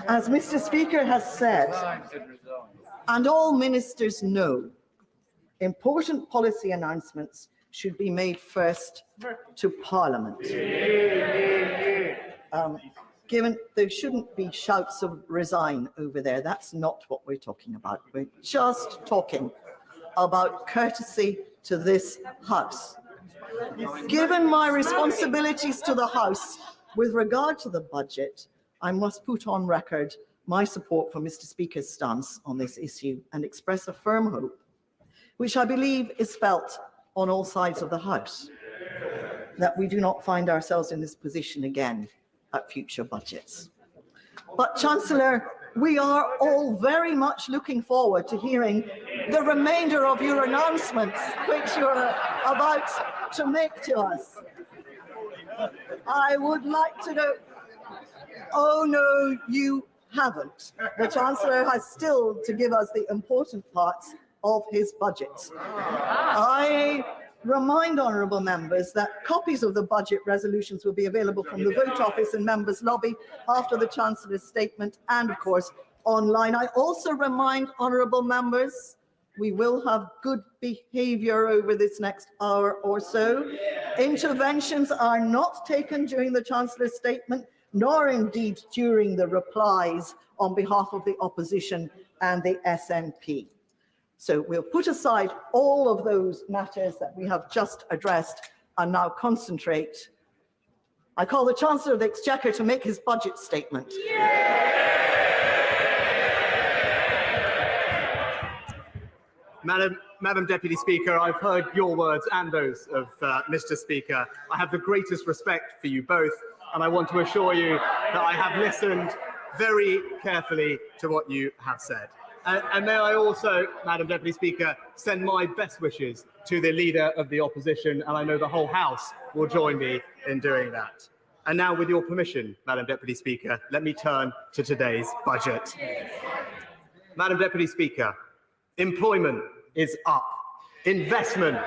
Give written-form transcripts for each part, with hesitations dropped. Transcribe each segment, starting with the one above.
As Mr. Speaker has said, and all ministers know, important policy announcements should be made first to Parliament. Given there shouldn't be shouts of resign over there, that's not what we're talking about. We're just talking about courtesy to this House. Given my responsibilities to the House with regard to the budget, I must put on record my support for Mr. Speaker's stance on this issue and express a firm hope, which I believe is felt on all sides of the House, that we do not find ourselves in this position again at future budgets. But Chancellor, we are all very much looking forward to hearing the remainder of your announcements, which you're about to make to us. I would like to know. Oh no, you haven't. The Chancellor has still to give us the important parts of his budget. I remind honourable members that copies of the budget resolutions will be available from the Vote Office and Members' Lobby after the Chancellor's statement and, of course, online. I also remind honourable members we will have good behaviour over this next hour or so. Interventions are not taken during the Chancellor's statement, nor indeed during the replies on behalf of the opposition and the SNP. So we'll put aside all of those matters that we have just addressed and now concentrate. I call the Chancellor of the Exchequer to make his budget statement. Madam Deputy Speaker, I've heard your words and those of Mr. Speaker. I have the greatest respect for you both, and I want to assure you that I have listened very carefully to what you have said. And may I also, Madam Deputy Speaker, send my best wishes to the Leader of the Opposition, and I know the whole House will join me in doing that. And now, with your permission, Madam Deputy Speaker, let me turn to today's budget. Madam Deputy Speaker, employment is up, investment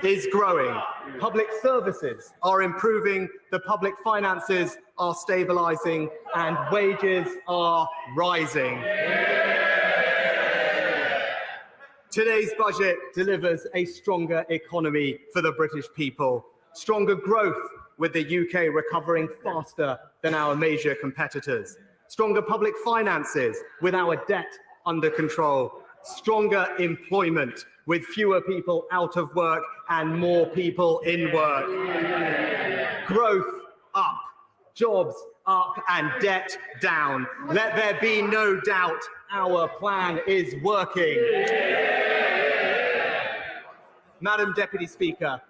is growing, public services are improving, the public finances are stabilising, and wages are rising. Today's budget delivers a stronger economy for the British people, stronger growth with the UK recovering faster than our major competitors, stronger public finances with our debt under control, stronger employment with fewer people out of work and more people in work, growth up, jobs up and debt down. Let there be no doubt our plan is working. Madam Deputy Speaker,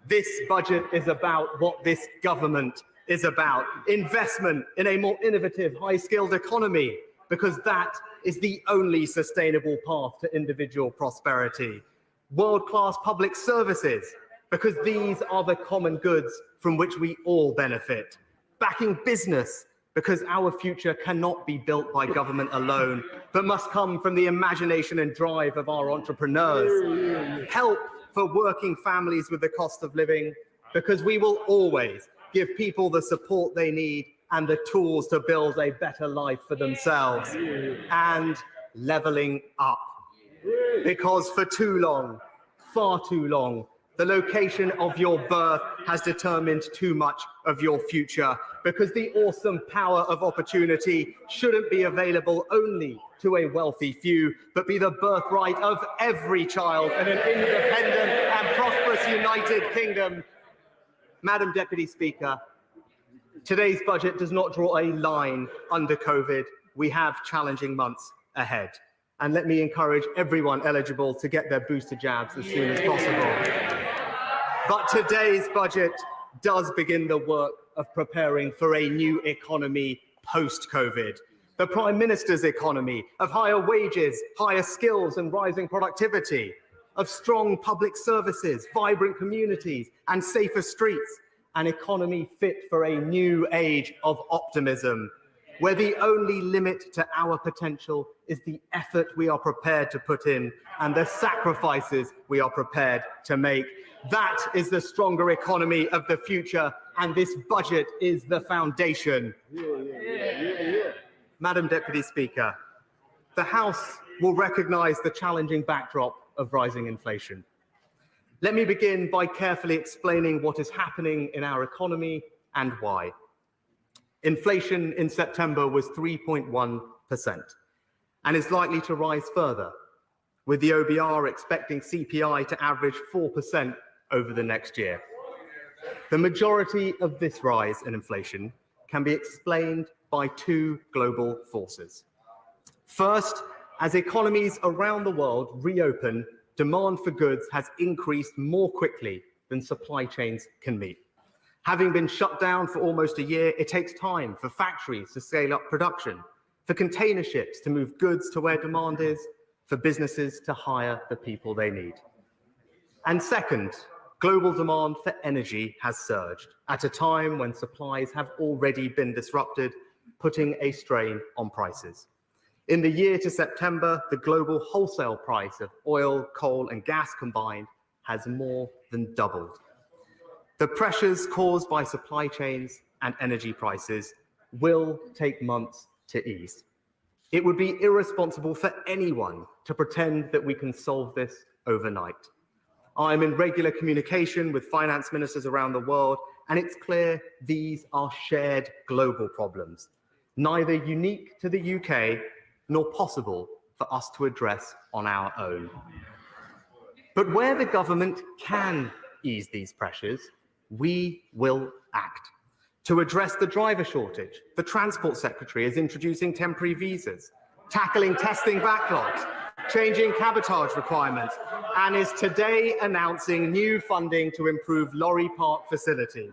this budget is about what this government is about. Investment in a more innovative, high-skilled economy, because that is the only sustainable path to individual prosperity. World-class public services, because these are the common goods from which we all benefit. Backing business, because our future cannot be built by government alone, but must come from the imagination and drive of our entrepreneurs. Help for working families with the cost of living, because we will always give people the support they need and the tools to build a better life for themselves. And levelling up, because for too long, far too long, the location of your birth has determined too much of your future, because the awesome power of opportunity shouldn't be available only to a wealthy few, but be the birthright of every child in an independent and prosperous United Kingdom. Madam Deputy Speaker, today's budget does not draw a line under COVID. We have challenging months ahead. And let me encourage everyone eligible to get their booster jabs as soon as possible. But today's budget does begin the work of preparing for a new economy post-COVID. The Prime Minister's economy of higher wages, higher skills and rising productivity, of strong public services, vibrant communities and safer streets, an economy fit for a new age of optimism, where the only limit to our potential is the effort we are prepared to put in and the sacrifices we are prepared to make. That is the stronger economy of the future, and this budget is the foundation. Madam Deputy Speaker, the House will recognise the challenging backdrop of rising inflation. Let me begin by carefully explaining what is happening in our economy and why. Inflation in September was 3.1% and is likely to rise further, with the OBR expecting CPI to average 4% over the next year. The majority of this rise in inflation can be explained by two global forces. First, as economies around the world reopen, demand for goods has increased more quickly than supply chains can meet. Having been shut down for almost a year, it takes time for factories to scale up production, for container ships to move goods to where demand is, for businesses to hire the people they need. And second, global demand for energy has surged at a time when supplies have already been disrupted, putting a strain on prices. In the year to September, the global wholesale price of oil, coal, and gas combined has more than doubled. The pressures caused by supply chains and energy prices will take months to ease. It would be irresponsible for anyone to pretend that we can solve this overnight. I am in regular communication with finance ministers around the world, and it's clear these are shared global problems, neither unique to the UK nor possible for us to address on our own. But where the government can ease these pressures, we will act. To address the driver shortage, the Transport Secretary is introducing temporary visas, tackling testing backlogs, changing cabotage requirements, and is today announcing new funding to improve lorry park facilities.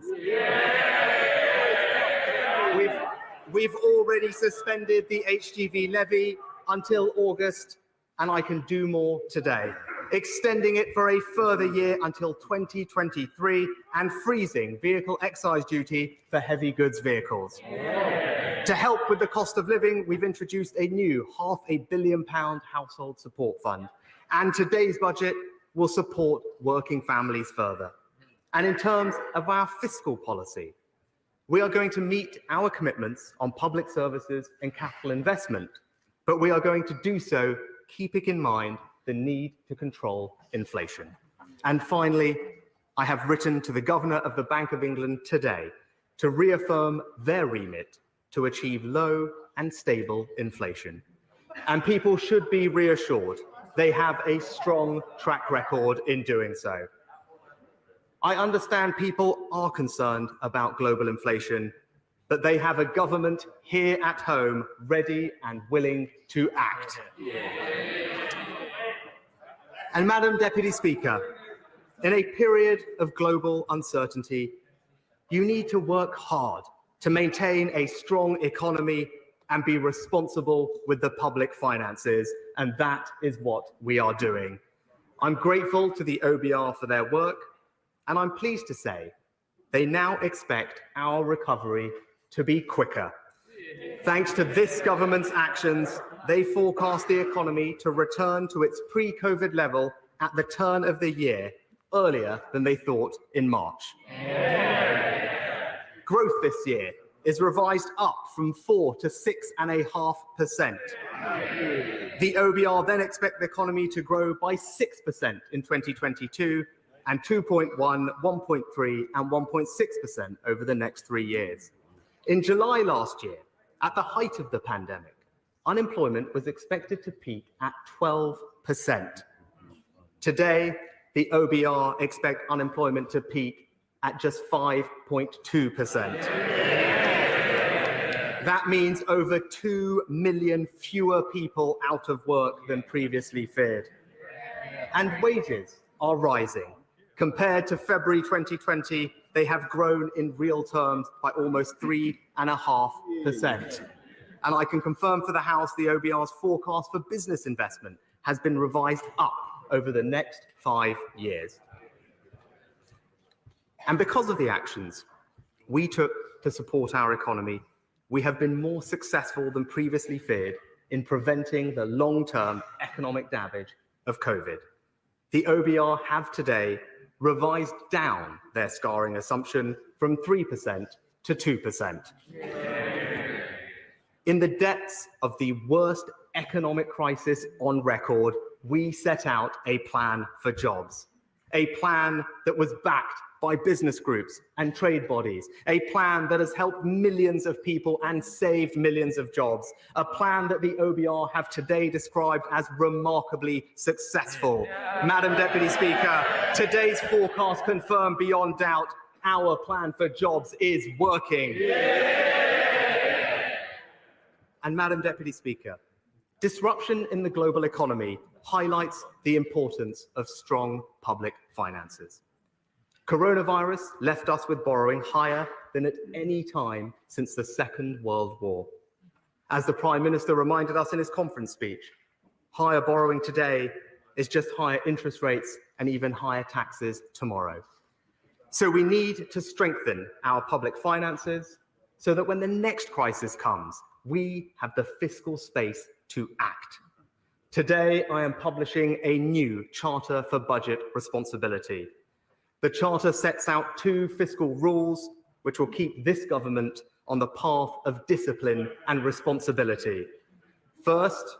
We've already suspended the HGV levy until August, and I can do more today, extending it for a further year until 2023 and freezing vehicle excise duty for heavy goods vehicles. To help with the cost of living, we've introduced a new £500 million household support fund, and today's budget will support working families further. And in terms of our fiscal policy, we are going to meet our commitments on public services and capital investment, but we are going to do so keeping in mind the need to control inflation. And finally, I have written to the Governor of the Bank of England today to reaffirm their remit to achieve low and stable inflation. And people should be reassured they have a strong track record in doing so. I understand people are concerned about global inflation, but they have a government here at home ready and willing to act. And Madam Deputy Speaker, in a period of global uncertainty, you need to work hard to maintain a strong economy and be responsible with the public finances, and that is what we are doing. I'm grateful to the OBR for their work, and I'm pleased to say they now expect our recovery to be quicker. Thanks to this government's actions, they forecast the economy to return to its pre-COVID level at the turn of the year, earlier than they thought in March. Growth this year is revised up from 4 to 6.5%. The OBR then expect the economy to grow by 6% in 2022 and 2.1, 1.3 and 1.6% over the next 3 years. In July last year, at the height of the pandemic, unemployment was expected to peak at 12%. Today, the OBR expect unemployment to peak at just 5.2%. That means over 2 million fewer people out of work than previously feared. And wages are rising. Compared to February 2020, they have grown in real terms by almost 3.5%. And I can confirm for the House the OBR's forecast for business investment has been revised up over the next 5 years. And because of the actions we took to support our economy, we have been more successful than previously feared in preventing the long-term economic damage of COVID. The OBR have today revised down their scarring assumption from 3% to 2%. In the depths of the worst economic crisis on record, we set out a plan for jobs, a plan that was backed by business groups and trade bodies, a plan that has helped millions of people and saved millions of jobs, a plan that the OBR have today described as remarkably successful. Madam Deputy Speaker, today's forecast confirm beyond doubt our plan for jobs is working. And Madam Deputy Speaker, disruption in the global economy highlights the importance of strong public finances. Coronavirus left us with borrowing higher than at any time since the Second World War. As the Prime Minister reminded us in his conference speech, higher borrowing today is just higher interest rates and even higher taxes tomorrow. So we need to strengthen our public finances so that when the next crisis comes, we have the fiscal space to act. Today, I am publishing a new Charter for Budget Responsibility. The Charter sets out 2 fiscal rules which will keep this government on the path of discipline and responsibility. First,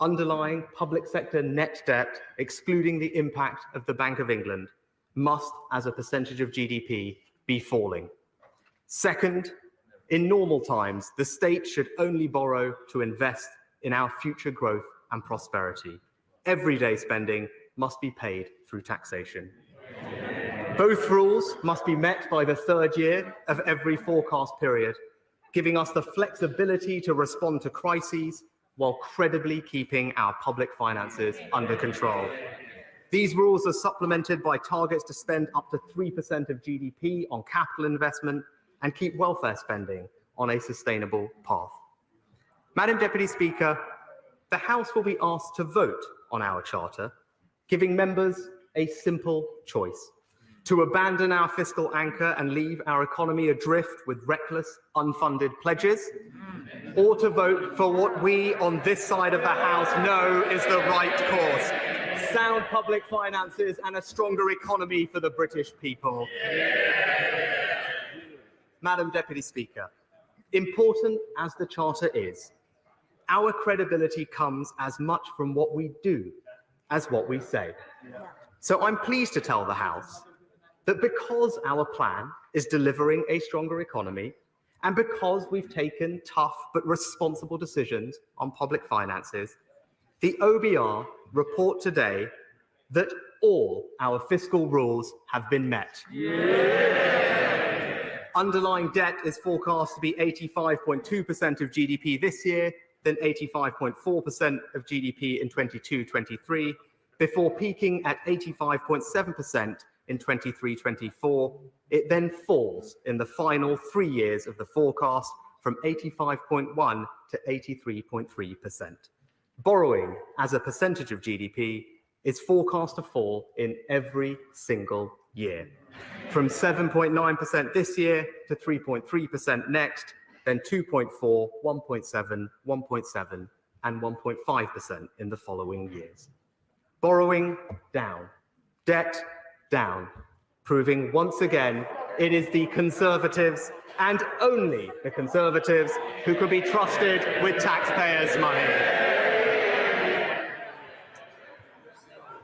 underlying public sector net debt, excluding the impact of the Bank of England, must, as a percentage of GDP, be falling. Second, in normal times, the state should only borrow to invest in our future growth and prosperity. Everyday spending must be paid through taxation. Both rules must be met by the 3rd year of every forecast period, giving us the flexibility to respond to crises while credibly keeping our public finances under control. These rules are supplemented by targets to spend up to 3% of GDP on capital investment and keep welfare spending on a sustainable path. Madam Deputy Speaker, the House will be asked to vote on our Charter, giving members a simple choice: to abandon our fiscal anchor and leave our economy adrift with reckless, unfunded pledges, or to vote for what we on this side of the House know is the right course: sound public finances and a stronger economy for the British people. Madam Deputy Speaker, important as the Charter is, our credibility comes as much from what we do as what we say. So I'm pleased to tell the House that because our plan is delivering a stronger economy, and because we've taken tough but responsible decisions on public finances, the OBR report today that all our fiscal rules have been met. Underlying debt is forecast to be 85.2% of GDP this year, then 85.4% of GDP in 22-23, before peaking at 85.7% in 23-24. It then falls in the final 3 years of the forecast from 85.1 to 83.3%. Borrowing as a percentage of GDP is forecast to fall in every single year, from 7.9% this year to 3.3% next, then 2.4, 1.7, 1.7, and 1.5% in the following years. Borrowing down, debt down, proving once again it is the Conservatives and only the Conservatives who could be trusted with taxpayers' money.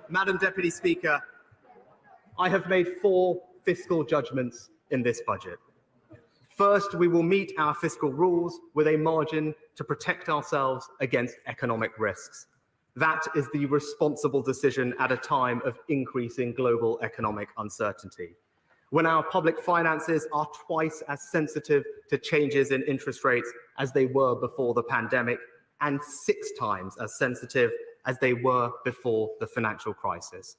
Madam Deputy Speaker, I have made 4 fiscal judgments in this budget. First, we will meet our fiscal rules with a margin to protect ourselves against economic risks. That is the responsible decision at a time of increasing global economic uncertainty. When our public finances are twice as sensitive to changes in interest rates as they were before the pandemic, and 6 times as sensitive as they were before the financial crisis.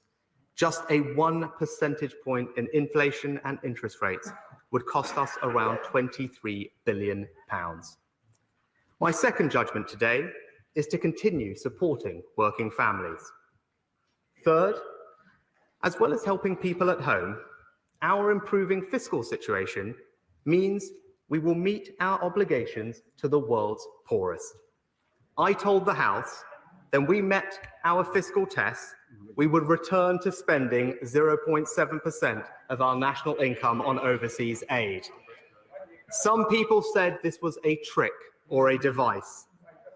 Just a 1 percentage point in inflation and interest rates would cost us around £23 billion. My second judgment today is to continue supporting working families. Third, as well as helping people at home, our improving fiscal situation means we will meet our obligations to the world's poorest. I told the House then we met our fiscal test, we would return to spending 0.7% of our national income on overseas aid. Some people said this was a trick or a device.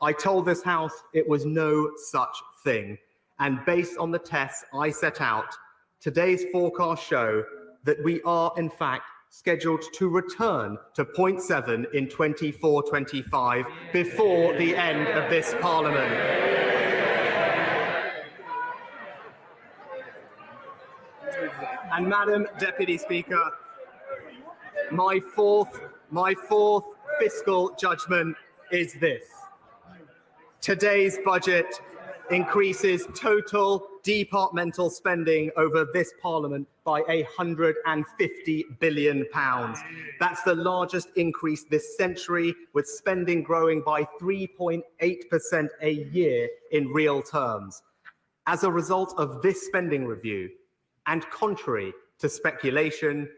I told this House it was no such thing. And based on the tests I set out, today's forecasts show that we are, in fact, scheduled to return to 0.7 in 24-25 before the end of this Parliament. And Madam Deputy Speaker, my fourth fiscal judgment is this. Today's budget increases total departmental spending over this Parliament by £150 billion. That's the largest increase this century, with spending growing by 3.8% a year in real terms. As a result of this spending review, and contrary to speculation,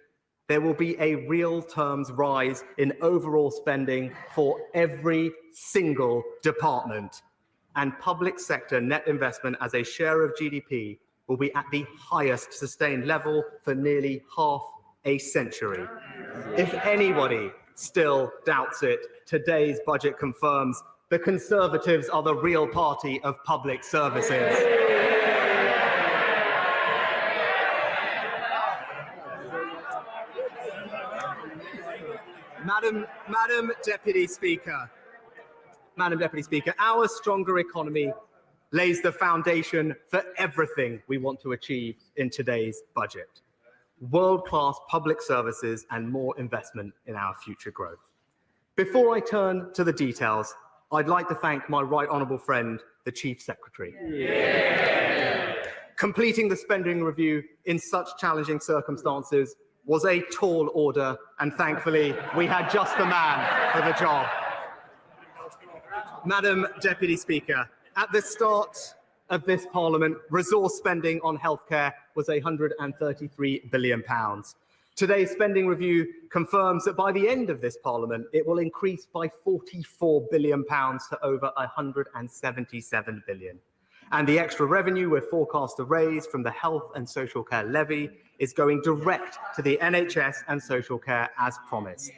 there will be a real terms rise in overall spending for every single department. And public sector net investment as a share of GDP will be at the highest sustained level for nearly half a century. If anybody still doubts it, today's budget confirms the Conservatives are the real party of public services. Madam Deputy Speaker, our stronger economy lays the foundation for everything we want to achieve in today's budget. World-class public services and more investment in our future growth. Before I turn to the details, I'd like to thank my right honourable friend, the Chief Secretary. Yeah. Completing the spending review in such challenging circumstances was a tall order, and thankfully we had just the man for the job. Madam Deputy Speaker, at the start of this Parliament, resource spending on healthcare was £133 billion. Today's spending review confirms that by the end of this Parliament, it will increase by £44 billion to over £177 billion. And the extra revenue we're forecast to raise from the Health and Social Care Levy is going direct to the NHS and social care as promised.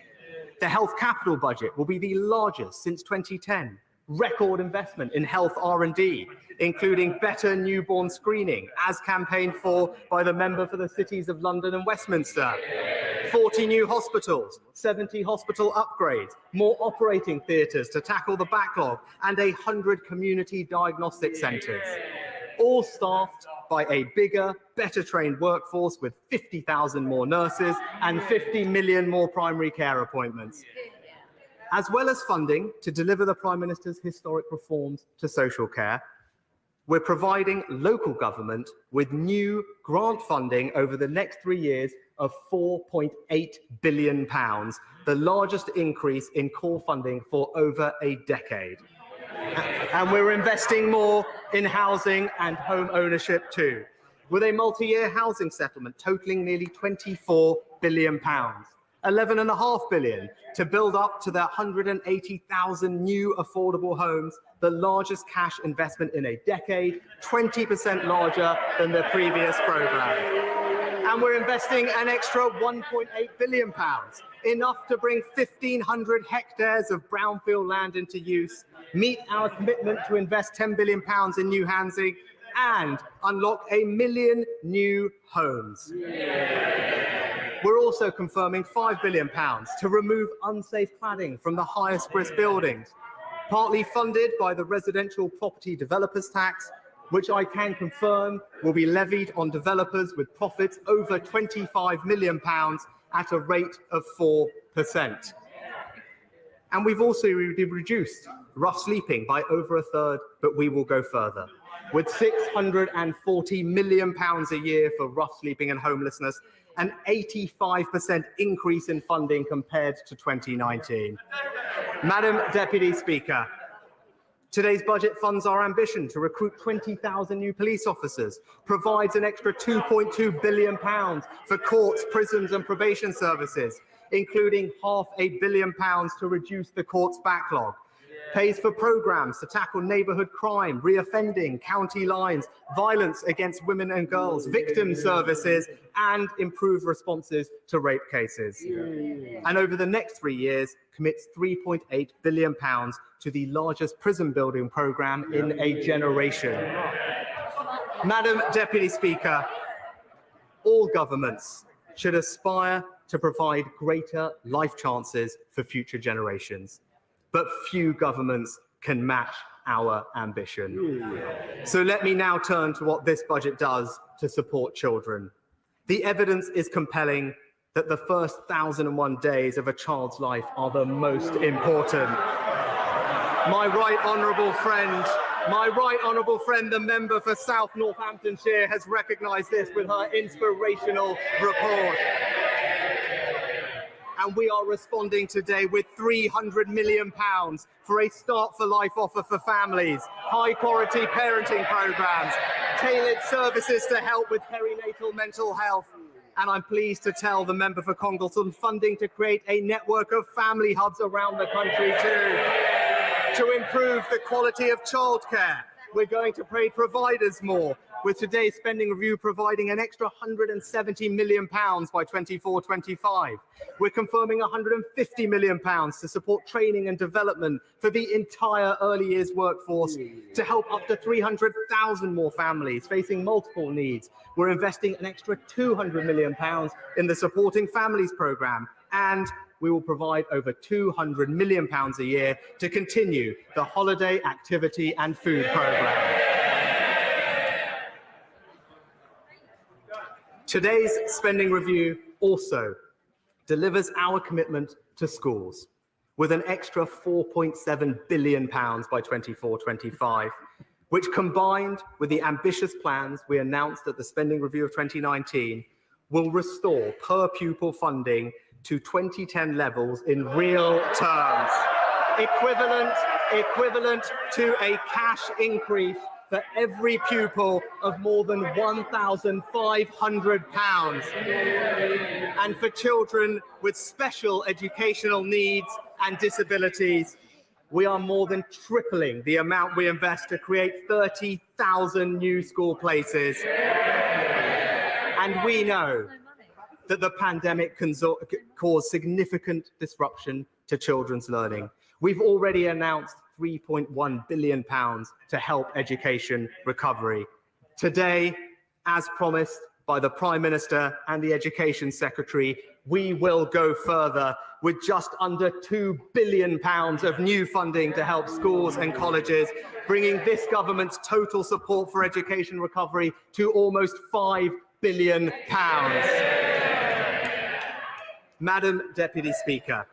The health capital budget will be the largest since 2010. Record investment in health R&D, including better newborn screening, as campaigned for by the member for the cities of London and Westminster. 40 new hospitals, 70 hospital upgrades, more operating theatres to tackle the backlog, and 100 community diagnostic centres. All staffed by a bigger, better trained workforce with 50,000 more nurses and 50 million more primary care appointments. As well as funding to deliver the Prime Minister's historic reforms to social care, we're providing local government with new grant funding over the next 3 years of £4.8 billion, the largest increase in core funding for over a decade. And we're investing more in housing and home ownership too, with a multi-year housing settlement totalling nearly £24 billion. 11.5 billion to build up to the 180,000 new affordable homes, the largest cash investment in a decade, 20% larger than the previous programme. And we're investing an extra £1.8 billion, enough to bring 1,500 hectares of brownfield land into use, meet our commitment to invest £10 billion in new housing, and unlock 1 million new homes. We're also confirming £5 billion to remove unsafe cladding from the highest risk buildings, partly funded by the Residential Property Developers Tax, which I can confirm will be levied on developers with profits over £25 million at a rate of 4%. And we've also reduced rough sleeping by over a third, but we will go further, with £640 million a year for rough sleeping and homelessness, an 85% increase in funding compared to 2019. Madam Deputy Speaker, today's budget funds our ambition to recruit 20,000 new police officers, provides an extra £2.2 billion for courts, prisons and probation services, including £500 million to reduce the court's backlog, pays for programmes to tackle neighbourhood crime, reoffending, county lines, violence against women and girls, victim services, and improved responses to rape cases. And over the next 3 years, commits £3.8 billion to the largest prison building programme in a generation. Madam Deputy Speaker, all governments should aspire to provide greater life chances for future generations. But few governments can match our ambition. So let me now turn to what this budget does to support children. The evidence is compelling that the first 1,001 days of a child's life are the most important. My right honourable friend, the member for South Northamptonshire, has recognised this with her inspirational report. And we are responding today with £300 million for a Start for Life offer for families, high-quality parenting programmes, tailored services to help with perinatal mental health. And I'm pleased to tell the member for Congleton funding to create a network of family hubs around the country too, to improve the quality of childcare. We're going to pay providers more, with today's spending review providing an extra £170 million by 24-25. We're confirming £150 million to support training and development for the entire early years workforce to help up to 300,000 more families facing multiple needs. We're investing an extra £200 million in the Supporting Families programme, and we will provide over £200 million a year to continue the holiday activity and food programme. Today's spending review also delivers our commitment to schools with an extra £4.7 billion by 24-25, which, combined with the ambitious plans we announced at the spending review of 2019, will restore per pupil funding to 2010 levels in real terms, equivalent to a cash increase for every pupil of more than £1,500. And for children with special educational needs and disabilities, we are more than tripling the amount we invest to create 30,000 new school places. And we know that the pandemic can cause significant disruption to children's learning. We've already announced £3.1 billion to help education recovery. Today, as promised by the Prime Minister and the Education Secretary, we will go further with just under £2 billion of new funding to help schools and colleges, bringing this government's total support for education recovery to almost £5 billion. Madam Deputy Speaker,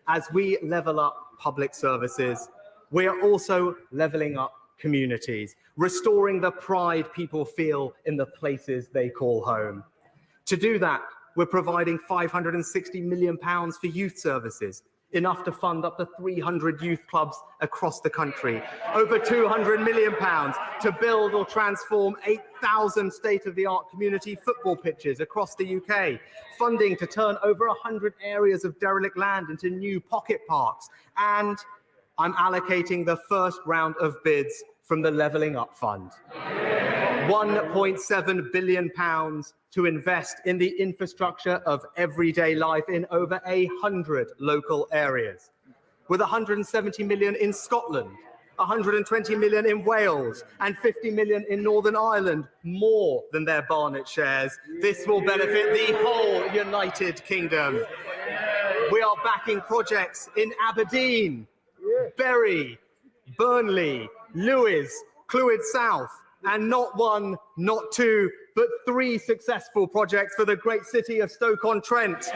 as we level up public services, we are also levelling up communities, restoring the pride people feel in the places they call home. To do that, we're providing £560 million for youth services, enough to fund up to 300 youth clubs across the country, over £200 million to build or transform 8,000 state-of-the-art community football pitches across the UK, funding to turn over 100 areas of derelict land into new pocket parks, and I'm allocating the first round of bids from the Levelling Up Fund. £1.7 billion to invest in the infrastructure of everyday life in over 100 local areas, with £170 million in Scotland, £120 million in Wales, and £50 million in Northern Ireland, more than their Barnet shares. This will benefit the whole United Kingdom. We are backing projects in Aberdeen, Bury, Burnley, Lewes, Clwyd South, and not one, not two, but 3 successful projects for the great city of Stoke-on-Trent.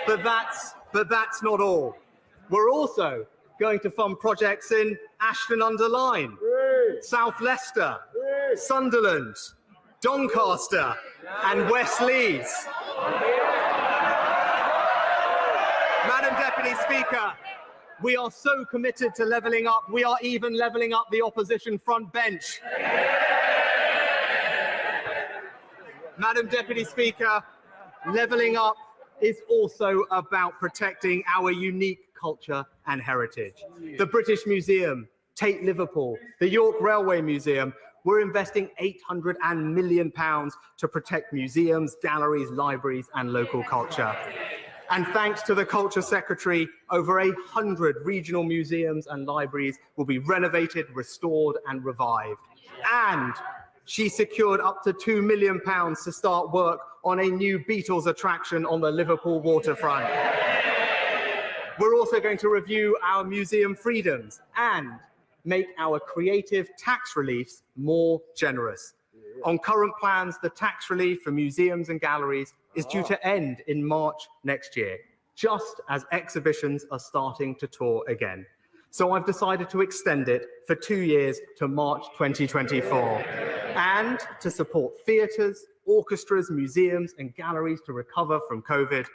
But that's not all. We're also going to fund projects in Ashton-under-Lyne, South Leicester, Sunderland, Doncaster, and West Leeds. Madam Deputy Speaker, we are so committed to levelling up, we are even levelling up the opposition front bench. Madam Deputy Speaker, levelling up is also about protecting our unique culture and heritage. The British Museum, Tate Liverpool, the York Railway Museum, we're investing £800 million to protect museums, galleries, libraries, and local culture. And thanks to the Culture Secretary, over 100 regional museums and libraries will be renovated, restored, and revived. And she secured up to £2 million to start work on a new Beatles attraction on the Liverpool waterfront. We're also going to review our museum freedoms and make our creative tax reliefs more generous. On current plans, the tax relief for museums and galleries is due to end in March next year, just as exhibitions are starting to tour again. So I've decided to extend it for 2 years to March 2024. And to support theatres, orchestras, museums and galleries to recover from COVID,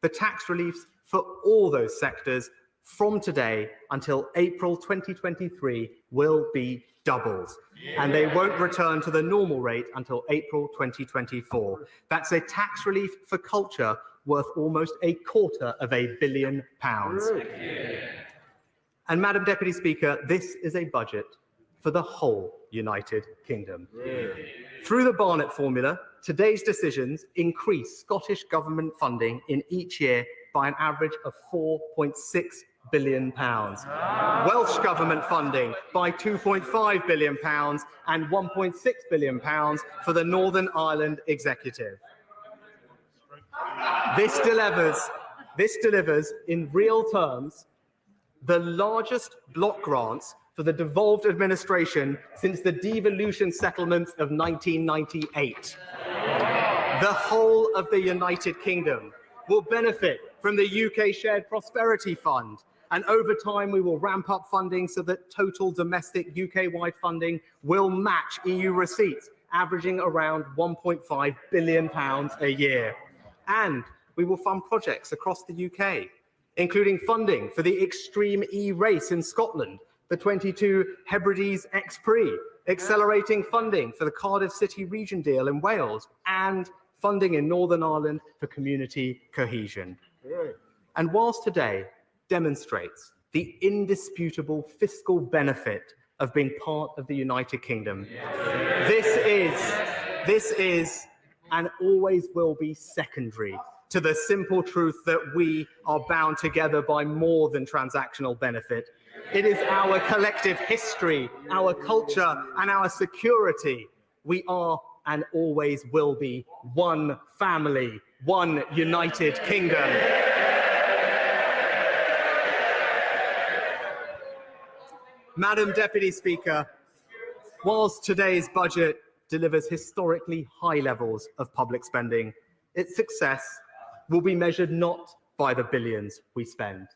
the tax reliefs for all those sectors from today until April 2023 will be doubled, and they won't return to the normal rate until April 2024. That's a tax relief for culture worth almost £250 million. And Madam Deputy Speaker, this is a budget for the whole United Kingdom. Through the Barnett formula, today's decisions increase Scottish Government funding in each year by an average of £4.6 billion. Welsh Government funding by £2.5 billion and £1.6 billion for the Northern Ireland Executive. This delivers in real terms the largest block grants for the devolved administration since the devolution settlements of 1998. The whole of the United Kingdom will benefit from the UK Shared Prosperity Fund, and over time we will ramp up funding so that total domestic UK-wide funding will match EU receipts, averaging around £1.5 billion a year. And we will fund projects across the UK, including funding for the Extreme E race in Scotland, the 22 Hebrides X-Prix, accelerating funding for the Cardiff City Region deal in Wales, and funding in Northern Ireland for community cohesion. And whilst today demonstrates the indisputable fiscal benefit of being part of the United Kingdom, this is and always will be secondary to the simple truth that we are bound together by more than transactional benefit. It is our collective history, our culture, and our security. We are and always will be one family, one United Kingdom. Madam Deputy Speaker, whilst today's budget delivers historically high levels of public spending, its success will be measured not by the billions we spend,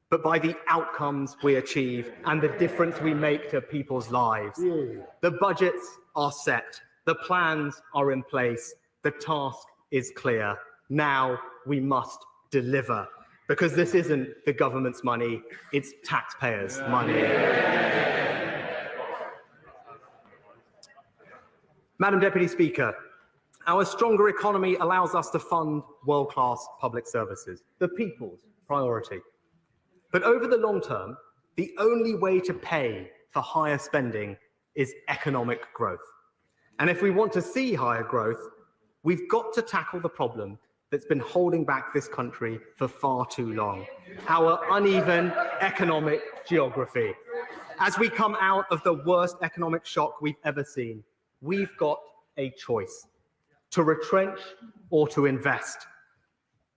but by the outcomes we achieve and the difference we make to people's lives. The budgets are set, the plans are in place, the task is clear. Now we must deliver, because this isn't the government's money, it's taxpayers' money. Madam Deputy Speaker, our stronger economy allows us to fund world-class public services, the people's priority. But over the long term, the only way to pay for higher spending is economic growth. And if we want to see higher growth, we've got to tackle the problem that's been holding back this country for far too long: our uneven economic geography. As we come out of the worst economic shock we've ever seen, we've got a choice: to retrench or to invest.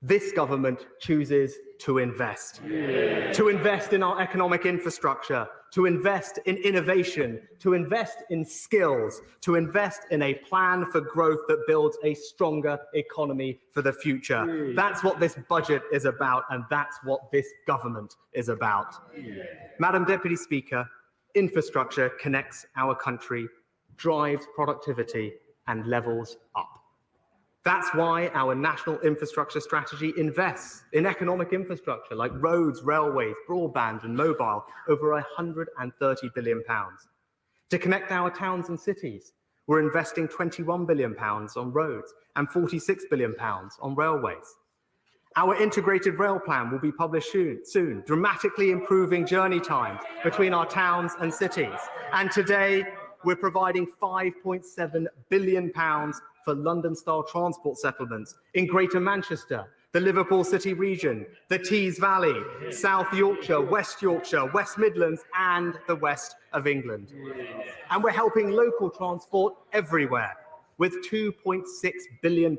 This government chooses to invest. To invest in our economic infrastructure, to invest in innovation, to invest in skills, to invest in a plan for growth that builds a stronger economy for the future. That's what this budget is about, and that's what this government is about. Madam Deputy Speaker, infrastructure connects our country, drives productivity, and levels up. That's why our national infrastructure strategy invests in economic infrastructure like roads, railways, broadband and mobile, over £130 billion. To connect our towns and cities, we're investing £21 billion on roads and £46 billion on railways. Our integrated rail plan will be published soon, dramatically improving journey times between our towns and cities. And today, we're providing £5.7 billion for London-style transport settlements in Greater Manchester, the Liverpool City region, the Tees Valley, South Yorkshire, West Midlands, and the west of England. And we're helping local transport everywhere, with £2.6 billion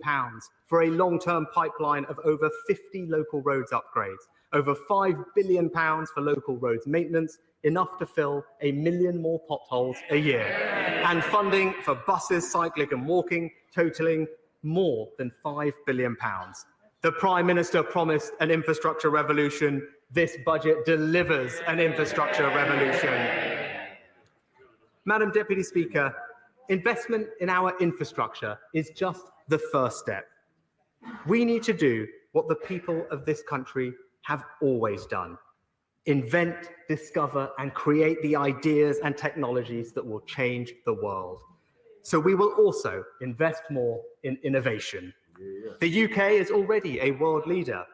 for a long-term pipeline of over 50 local roads upgrades, over £5 billion for local roads maintenance, enough to fill 1 million more potholes a year, and funding for buses, cycling and walking, totalling more than £5 billion. The Prime Minister promised an infrastructure revolution. This budget delivers an infrastructure revolution. Madam Deputy Speaker, investment in our infrastructure is just the first step. We need to do what the people of this country have always done: invent, discover, and create the ideas and technologies that will change the world. So we will also invest more in innovation. The UK is already a world leader.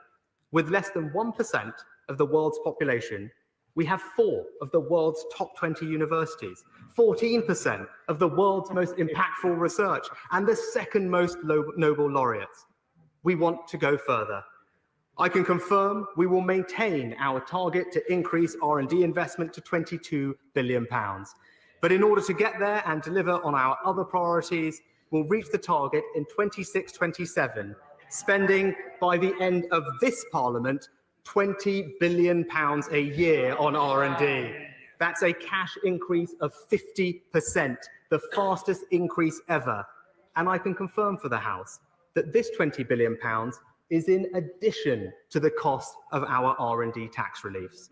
With less than 1% of the world's population, we have 4 of the world's top 20 universities, 14% of the world's most impactful research, and the second most Nobel laureates. We want to go further. I can confirm we will maintain our target to increase R&D investment to £22 billion. But in order to get there and deliver on our other priorities, we'll reach the target in 26-27, spending by the end of this Parliament £20 billion a year on R&D. That's a cash increase of 50%, the fastest increase ever. And I can confirm for the House that this £20 billion is in addition to the cost of our R&D tax reliefs.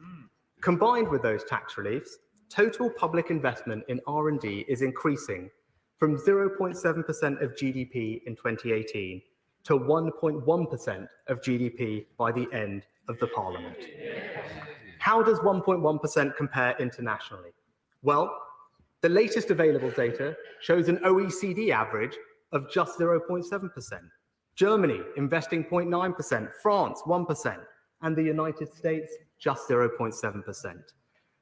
Combined with those tax reliefs, total public investment in R&D is increasing from 0.7% of GDP in 2018 to 1.1% of GDP by the end of the Parliament. How does 1.1% compare internationally? Well, the latest available data shows an OECD average of just 0.7%. Germany investing 0.9%, France 1%, and the United States just 0.7%.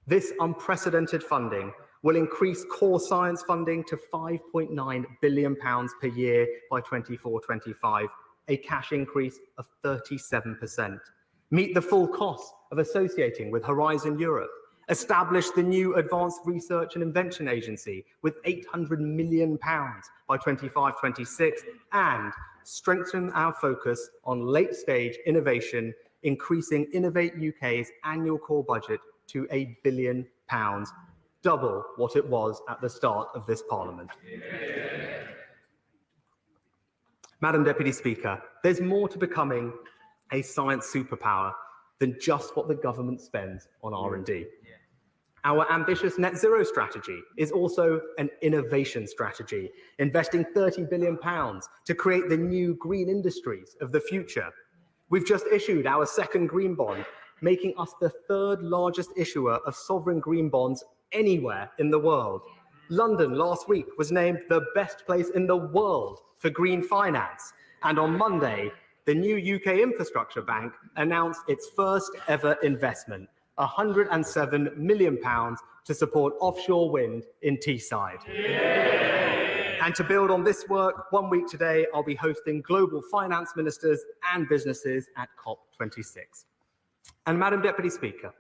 This unprecedented funding will increase core science funding to £5.9 billion per year by 24-25, a cash increase of 37%. Meet the full cost of associating with Horizon Europe, establish the new Advanced Research and Invention Agency with £800 million by 25-26, and strengthen our focus on late-stage innovation, increasing Innovate UK's annual core budget to £1 billion, double what it was at the start of this Parliament. Madam Deputy Speaker, there's more to becoming a science superpower than just what the government spends on R&D. Our ambitious net zero strategy is also an innovation strategy, investing £30 billion to create the new green industries of the future. We've just issued our second green bond, making us the 3rd largest issuer of sovereign green bonds anywhere in the world. London last week was named the best place in the world for green finance. And on Monday, the new UK Infrastructure Bank announced its first ever investment, £107 million to support offshore wind in Teesside. And to build on this work, 1 week today, I'll be hosting global finance ministers and businesses at COP26. And Madam Deputy Speaker,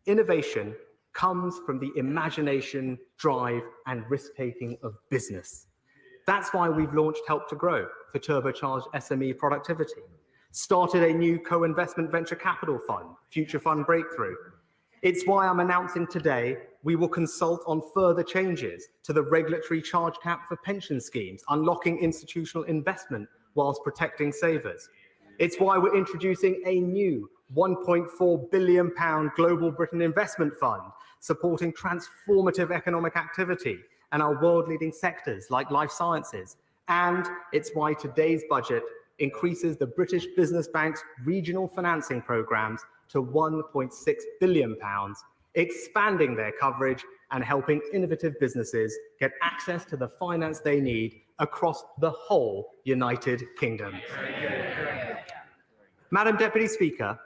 innovation comes from the imagination, drive, and risk-taking of business. That's why we've launched Help to Grow for turbocharged SME productivity, started a new co-investment venture capital fund, Future Fund Breakthrough. It's why I'm announcing today we will consult on further changes to the regulatory charge cap for pension schemes, unlocking institutional investment whilst protecting savers. It's why we're introducing a new £1.4 billion Global Britain Investment Fund, supporting transformative economic activity and our world-leading sectors like life sciences. And it's why today's budget increases the British Business Bank's regional financing programmes to £1.6 billion, expanding their coverage and helping innovative businesses get access to the finance they need across the whole United Kingdom. Madam Deputy Speaker,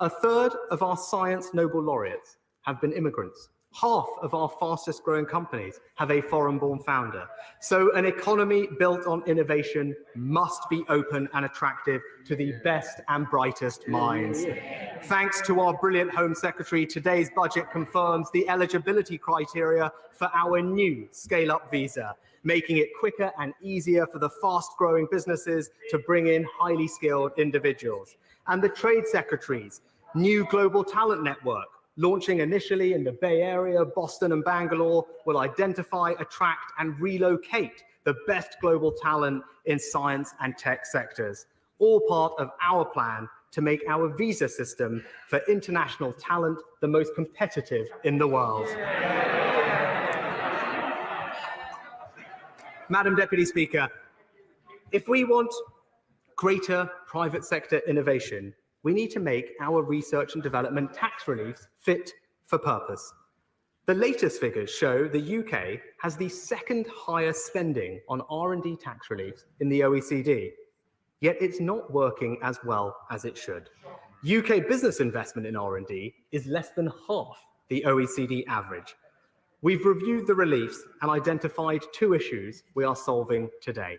a third of our science Nobel laureates have been immigrants. Half of our fastest growing companies have a foreign-born founder. So an economy built on innovation must be open and attractive to the best and brightest minds. Thanks to our brilliant Home Secretary, today's budget confirms the eligibility criteria for our new scale-up visa, making it quicker and easier for the fast-growing businesses to bring in highly skilled individuals. And the Trade Secretary's new global talent network, launching initially in the Bay Area, Boston and Bangalore, will identify, attract and relocate the best global talent in science and tech sectors, all part of our plan to make our visa system for international talent the most competitive in the world. Madam Deputy Speaker, if we want greater private sector innovation, we need to make our research and development tax reliefs fit for purpose. The latest figures show the UK has the second highest spending on R&D tax reliefs in the OECD, yet it's not working as well as it should. UK business investment in R&D is less than half the OECD average. We've reviewed the reliefs and identified two issues we are solving today.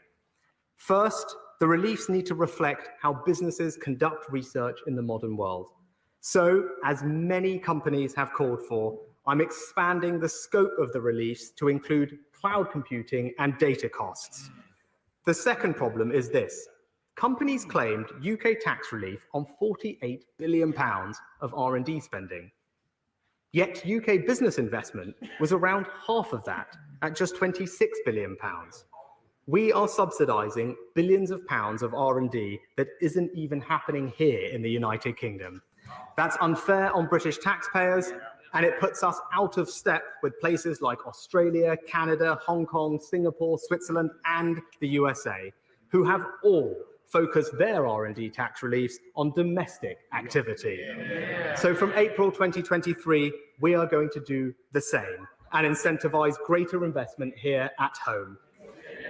First, the reliefs need to reflect how businesses conduct research in the modern world. So, as many companies have called for, I'm expanding the scope of the reliefs to include cloud computing and data costs. The second problem is this. Companies claimed UK tax relief on £48 billion of R&D spending. Yet UK business investment was around half of that, at just £26 billion. We are subsidising billions of pounds of R&D that isn't even happening here in the United Kingdom. That's unfair on British taxpayers, and it puts us out of step with places like Australia, Canada, Hong Kong, Singapore, Switzerland, and the USA, who have all focused their R&D tax reliefs on domestic activity. So from April 2023, we are going to do the same and incentivise greater investment here at home.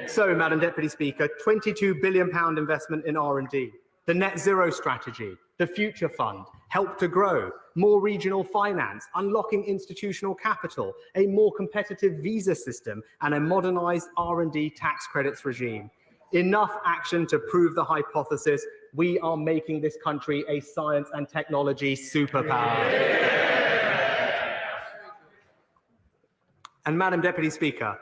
So, Madam Deputy Speaker, £22 billion investment in R&D, the net zero strategy, the future fund, help to grow, more regional finance, unlocking institutional capital, a more competitive visa system, and a modernised R&D tax credits regime. Enough action to prove the hypothesis we are making this country a science and technology superpower. And Madam Deputy Speaker,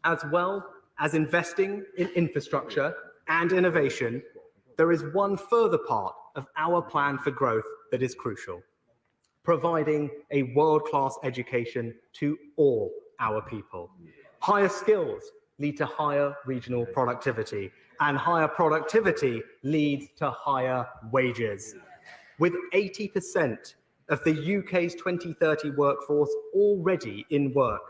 as well as investing in infrastructure and innovation, there is one further part of our plan for growth that is crucial: providing a world-class education to all our people. Higher skills lead to higher regional productivity, and higher productivity leads to higher wages. With 80% of the UK's 2030 workforce already in work,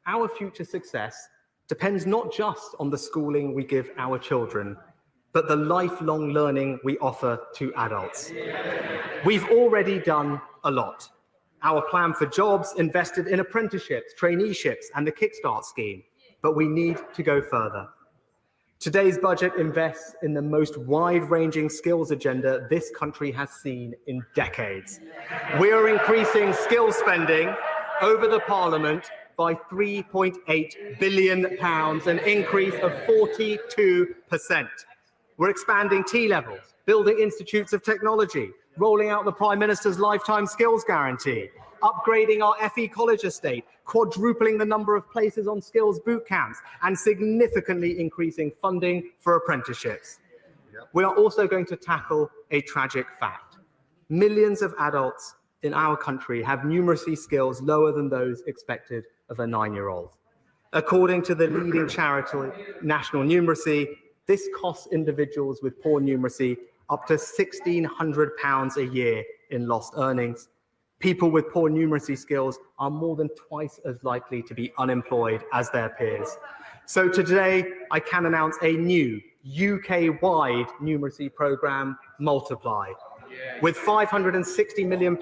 our future success depends not just on the schooling we give our children, but the lifelong learning we offer to adults. We've already done a lot. Our plan for jobs invested in apprenticeships, traineeships, and the Kickstart scheme, but we need to go further. Today's budget invests in the most wide-ranging skills agenda this country has seen in decades. We are increasing skills spending over the Parliament by £3.8 billion, an increase of 42%. We're expanding T-levels, building institutes of technology, rolling out the Prime Minister's lifetime skills guarantee, upgrading our FE college estate, quadrupling the number of places on skills boot camps, and significantly increasing funding for apprenticeships. We are also going to tackle a tragic fact. Millions of adults in our country have numeracy skills lower than those expected of a 9-year-old. According to the leading charity, National Numeracy, this costs individuals with poor numeracy up to £1,600 a year in lost earnings. People with poor numeracy skills are more than twice as likely to be unemployed as their peers. So today, I can announce a new UK-wide numeracy programme, Multiply. With £560 million,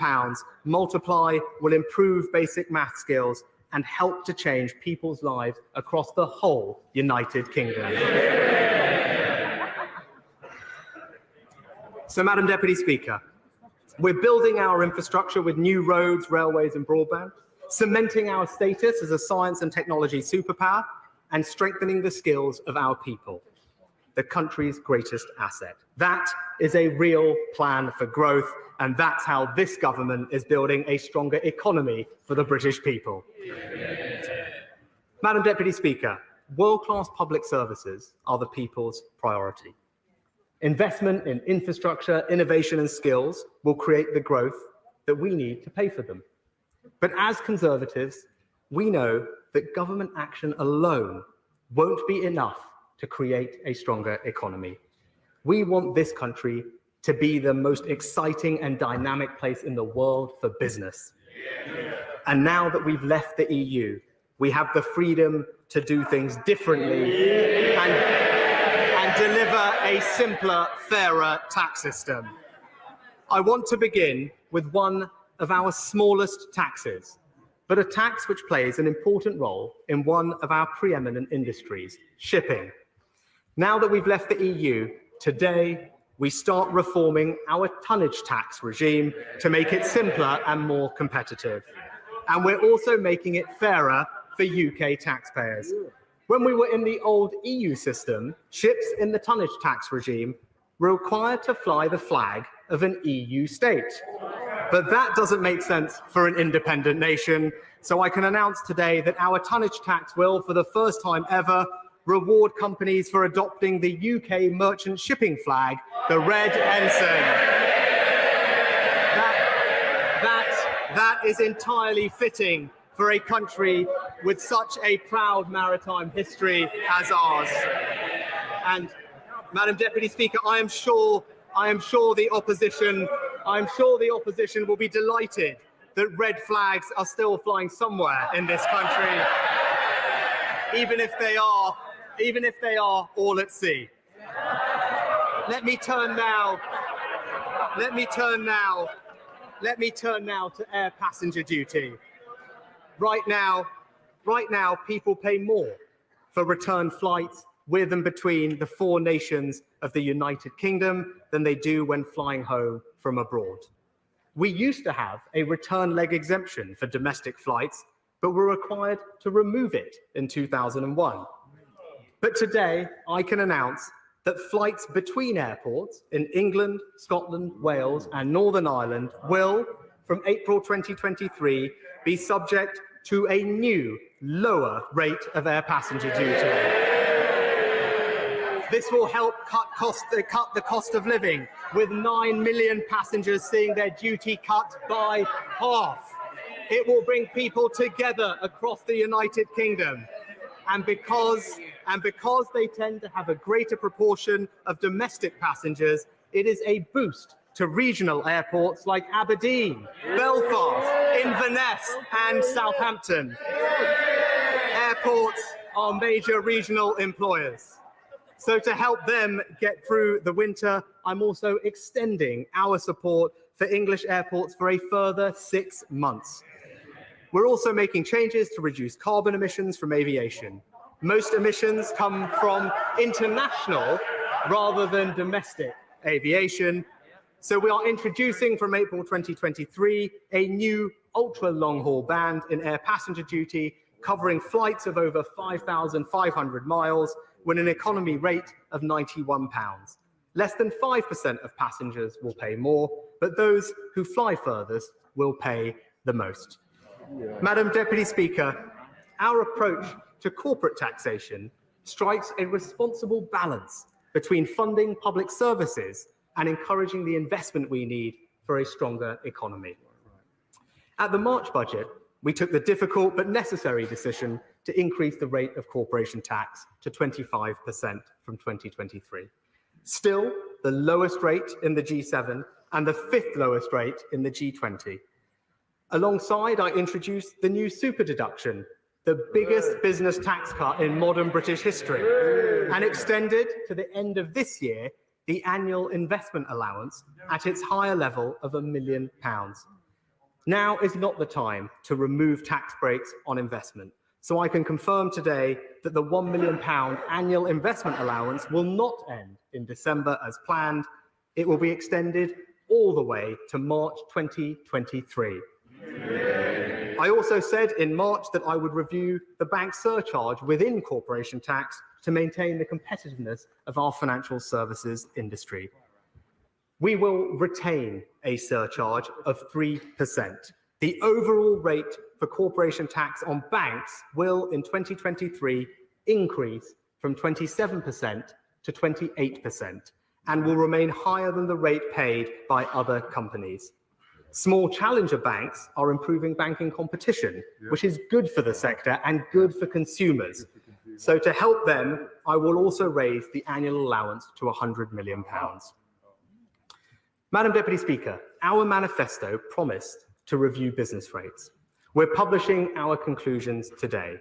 Multiply will improve basic math skills and help to change people's lives across the whole United Kingdom. So, Madam Deputy Speaker, we're building our infrastructure with new roads, railways and broadband, cementing our status as a science and technology superpower, and strengthening the skills of our people, the country's greatest asset. That is a real plan for growth, and that's how this government is building a stronger economy for the British people. Madam Deputy Speaker, world-class public services are the people's priority. Investment in infrastructure, innovation and skills will create the growth that we need to pay for them. But as Conservatives, we know that government action alone won't be enough to create a stronger economy. We want this country to be the most exciting and dynamic place in the world for business. And now that we've left the EU, we have the freedom to do things differently and deliver a simpler, fairer tax system. I want to begin with one of our smallest taxes, but a tax which plays an important role in one of our preeminent industries, shipping. Now that we've left the EU, today we start reforming our tonnage tax regime to make it simpler and more competitive. And we're also making it fairer for UK taxpayers. When we were in the old EU system, ships in the tonnage tax regime were required to fly the flag of an EU state. But that doesn't make sense for an independent nation. So I can announce today that our tonnage tax will, for the first time ever, reward companies for adopting the UK merchant shipping flag, the red ensign. That is entirely fitting for a country with such a proud maritime history as ours. And Madam Deputy Speaker, I am sure the opposition will be delighted that red flags are still flying somewhere in this country, even if they are all at sea. Let me turn now to air passenger duty. Right now, people pay more for return flights with and between the 4 nations of the United Kingdom than they do when flying home from abroad. We used to have a return leg exemption for domestic flights, but were required to remove it in 2001. But today, I can announce that flights between airports in England, Scotland, Wales and Northern Ireland will, from April 2023, be subject to a new, lower rate of air passenger duty. This will help cut the cost of living, with 9 million passengers seeing their duty cut by half. It will bring people together across the United Kingdom. And because they tend to have a greater proportion of domestic passengers, it is a boost to regional airports like Aberdeen, Belfast, Inverness and Southampton. Airports are major regional employers. So to help them get through the winter, I'm also extending our support for English airports for a further 6 months. We're also making changes to reduce carbon emissions from aviation. Most emissions come from international rather than domestic aviation. So we are introducing from April 2023 a new ultra-long-haul band in air passenger duty covering flights of over 5,500 miles with an economy rate of £91. Less than 5% of passengers will pay more, but those who fly furthest will pay the most. Madam Deputy Speaker, our approach to corporate taxation strikes a responsible balance between funding public services and encouraging the investment we need for a stronger economy. At the March budget, we took the difficult but necessary decision to increase the rate of corporation tax to 25% from 2023. Still, the lowest rate in the G7 and the 5th lowest rate in the G20. Alongside, I introduced the new super deduction, the biggest business tax cut in modern British history, and extended to the end of this year the annual investment allowance at its higher level of £1 million. Now is not the time to remove tax breaks on investment. So I can confirm today that the £1 million annual investment allowance will not end in December as planned. It will be extended all the way to March 2023. I also said in March that I would review the bank surcharge within corporation tax to maintain the competitiveness of our financial services industry. We will retain a surcharge of 3%. The overall rate for corporation tax on banks will, in 2023, increase from 27% to 28% and will remain higher than the rate paid by other companies. Small challenger banks are improving banking competition, which is good for the sector and good for consumers. So to help them, I will also raise the annual allowance to £100 million. Madam Deputy Speaker, our manifesto promised to review business rates. We're publishing our conclusions today.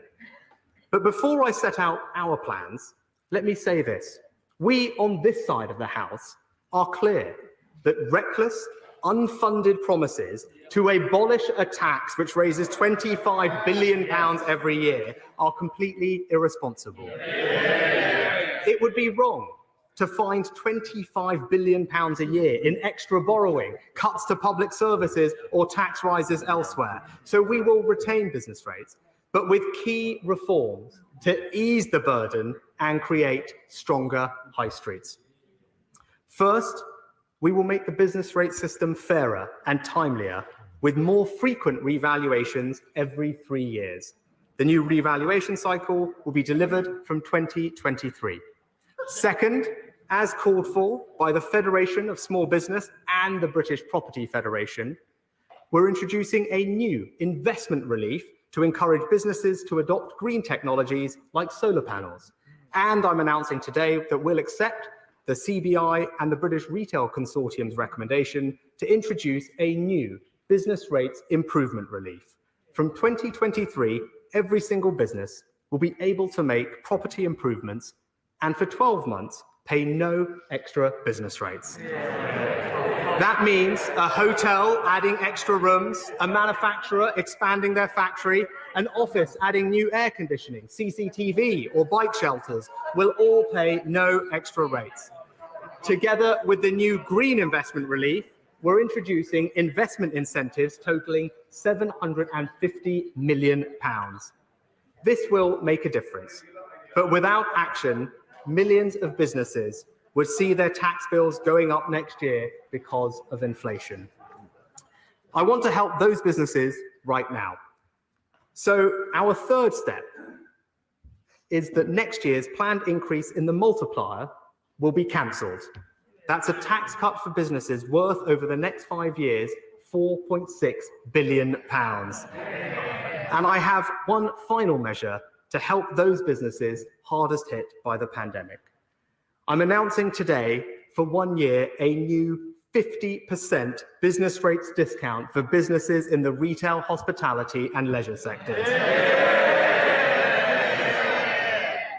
But before I set out our plans, let me say this. We on this side of the House are clear that reckless, unfunded promises to abolish a tax which raises £25 billion every year are completely irresponsible. It would be wrong to find £25 billion a year in extra borrowing, cuts to public services, or tax rises elsewhere. So we will retain business rates, but with key reforms to ease the burden and create stronger high streets. First, we will make the business rate system fairer and timelier, with more frequent revaluations every 3 years. The new revaluation cycle will be delivered from 2023. Second, as called for by the Federation of Small Business and the British Property Federation, we're introducing a new investment relief to encourage businesses to adopt green technologies like solar panels. And I'm announcing today that we'll accept the CBI and the British Retail Consortium's recommendation to introduce a new business rates improvement relief. From 2023, every single business will be able to make property improvements and for 12 months pay no extra business rates. That means a hotel adding extra rooms, a manufacturer expanding their factory, an office adding new air conditioning, CCTV or bike shelters will all pay no extra rates. Together with the new green investment relief, we're introducing investment incentives totaling £750 million. This will make a difference, but without action, millions of businesses would see their tax bills going up next year because of inflation. I want to help those businesses right now. So our third step is that next year's planned increase in the multiplier will be cancelled. That's a tax cut for businesses worth over the next 5 years, £4.6 billion. And I have one final measure to help those businesses hardest hit by the pandemic. I'm announcing today for 1 year a new 50% business rates discount for businesses in the retail, hospitality and leisure sectors.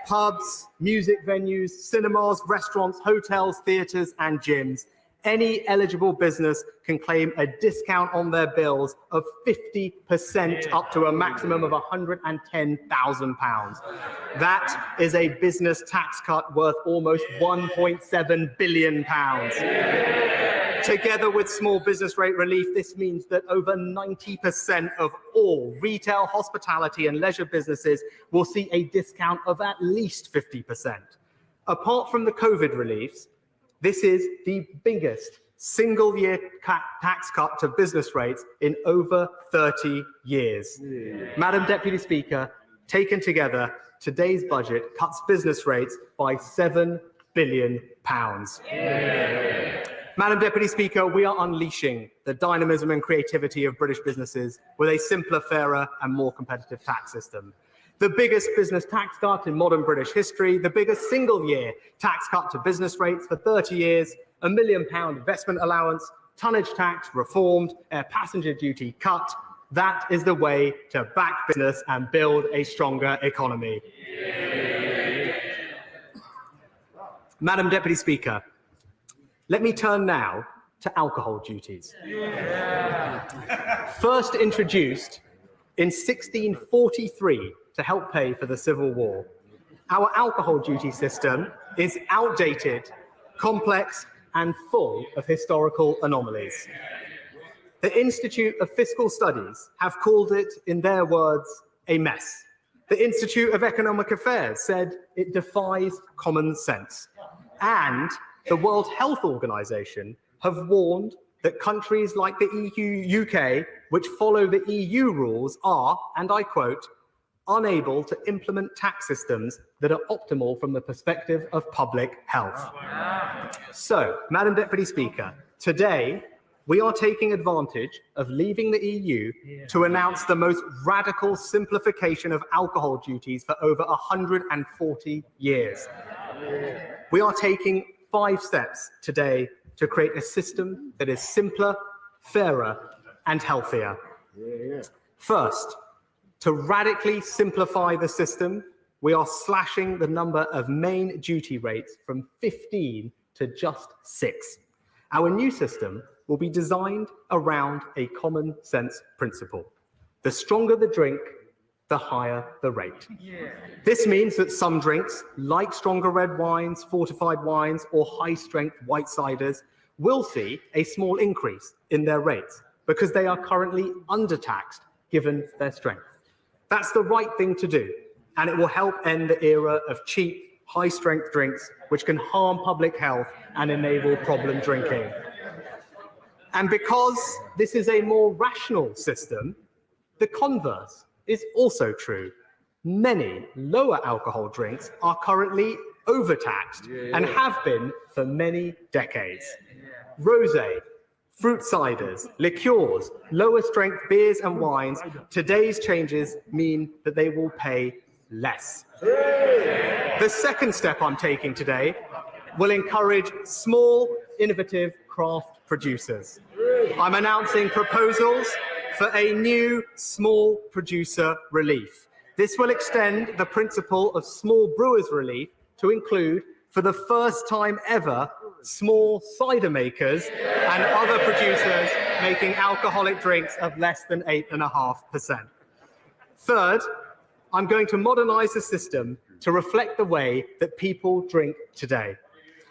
Pubs, music venues, cinemas, restaurants, hotels, theatres and gyms. Any eligible business can claim a discount on their bills of 50% up to a maximum of £110,000. That is a business tax cut worth almost £1.7 billion. Together with small business rate relief, this means that over 90% of all retail, hospitality and leisure businesses will see a discount of at least 50%. Apart from the COVID reliefs, this is the biggest single-year tax cut to business rates in over 30 years. Madam Deputy Speaker, taken together, today's budget cuts business rates by £7 billion. Madam Deputy Speaker, we are unleashing the dynamism and creativity of British businesses with a simpler, fairer and more competitive tax system. The biggest business tax cut in modern British history, the biggest single-year tax cut to business rates for 30 years, £1 million investment allowance, tonnage tax reformed, air passenger duty cut. That is the way to back business and build a stronger economy. Madam Deputy Speaker, let me turn now to alcohol duties. First introduced in 1643 to help pay for the Civil War, our alcohol duty system is outdated, complex, and full of historical anomalies. The Institute of Fiscal Studies have called it, in their words, a mess. The Institute of Economic Affairs said it defies common sense. And the World Health Organization have warned that countries like the UK, which follow the EU rules, are, and I quote, unable to implement tax systems that are optimal from the perspective of public health. So, Madam Deputy Speaker, today we are taking advantage of leaving the EU to announce the most radical simplification of alcohol duties for over 140 years. We are taking 5 steps today to create a system that is simpler, fairer, and healthier. First, to radically simplify the system, we are slashing the number of main duty rates from 15 to just 6. Our new system will be designed around a common sense principle. The stronger the drink, the higher the rate. This means that some drinks, like stronger red wines, fortified wines, or high-strength white ciders, will see a small increase in their rates because they are currently undertaxed given their strength. That's the right thing to do, and it will help end the era of cheap, high-strength drinks which can harm public health and enable problem drinking. And because this is a more rational system, the converse is also true. Many lower alcohol drinks are currently overtaxed and have been for many decades. Rosé, fruit ciders, liqueurs, lower strength beers and wines, today's changes mean that they will pay less. The second step I'm taking today will encourage small, innovative craft producers. I'm announcing proposals for a new small producer relief. This will extend the principle of small brewers relief to include, for the first time ever, small cider makers and other producers making alcoholic drinks of less than 8.5%. Third, I'm going to modernize the system to reflect the way that people drink today.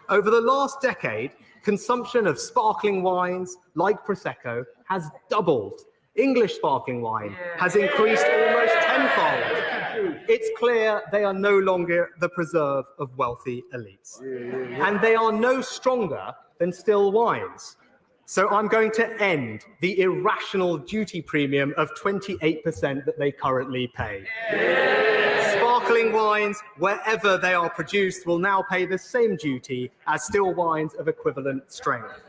Over the last decade, consumption of sparkling wines like Prosecco has doubled. English sparkling wine has increased almost tenfold. It's clear they are no longer the preserve of wealthy elites. And they are no stronger than still wines. So I'm going to end the irrational duty premium of 28% that they currently pay. Sparkling wines, wherever they are produced, will now pay the same duty as still wines of equivalent strength.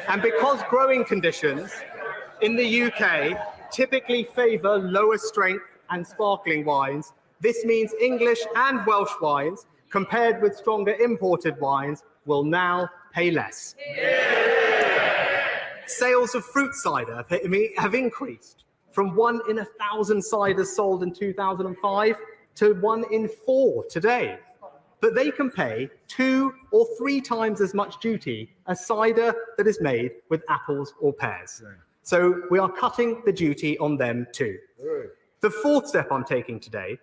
And because growing conditions in the UK typically favour lower strength and sparkling wines, this means English and Welsh wines, compared with stronger imported wines, will now pay less. Sales of fruit cider have increased from 1 in 1,000 ciders sold in 2005 to 1 in 4 today. But they can pay 2 or 3 times as much duty as cider that is made with apples or pears. So we are cutting the duty on them too. The fourth step I'm taking today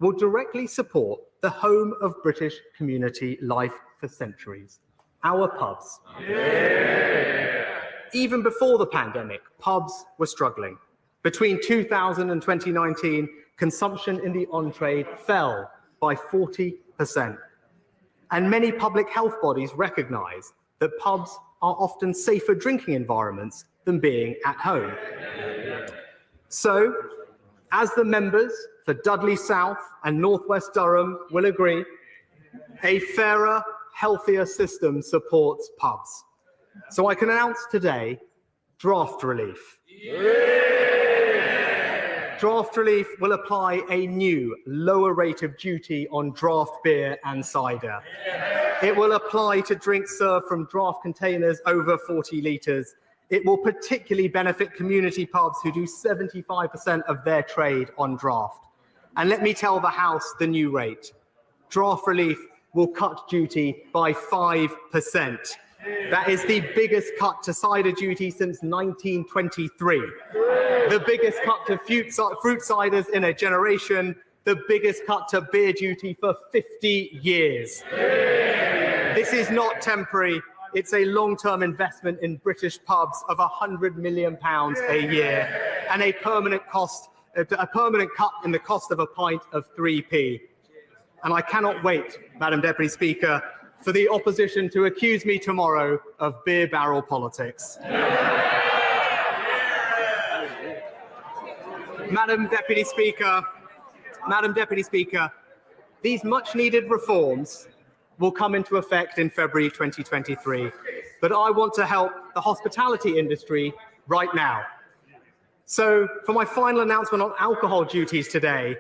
will directly support the home of British community life for centuries, our pubs. Even before the pandemic, pubs were struggling. Between 2000 and 2019, consumption in the on-trade fell by 40%. And many public health bodies recognise that pubs are often safer drinking environments than being at home. So, as the members for Dudley South and North West Durham will agree, a fairer, healthier system supports pubs. So I can announce today draft relief. Draft relief will apply a new lower rate of duty on draft beer and cider. It will apply to drinks served from draft containers over 40 litres. It will particularly benefit community pubs who do 75% of their trade on draft. And let me tell the House the new rate. Draft relief will cut duty by 5%. That is the biggest cut to cider duty since 1923. The biggest cut to fruit ciders in a generation. The biggest cut to beer duty for 50 years. This is not temporary. It's a long-term investment in British pubs of £100 million a year and a permanent cut in the cost of a pint of 3p. And I cannot wait, Madam Deputy Speaker, for the opposition to accuse me tomorrow of beer barrel politics. Madam Deputy Speaker, these much-needed reforms will come into effect in February 2023, but I want to help the hospitality industry right now. So, for my final announcement on alcohol duties today,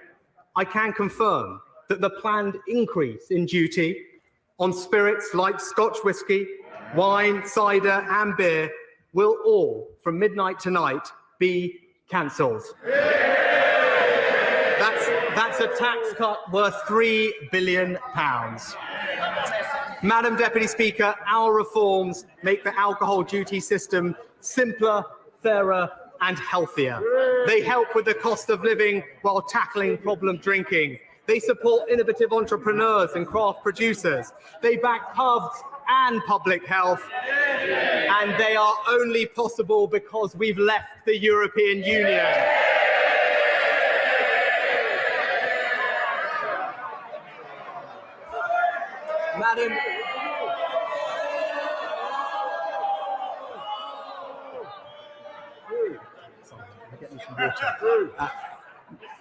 I can confirm that the planned increase in duty on spirits like Scotch whisky, wine, cider, and beer will all, from midnight tonight, be cancelled. That's a tax cut worth £3 billion. Madam Deputy Speaker, our reforms make the alcohol duty system simpler, fairer, and healthier. They help with the cost of living while tackling problem drinking. They support innovative entrepreneurs and craft producers. They back pubs and public health. And they are only possible because we've left the European Union.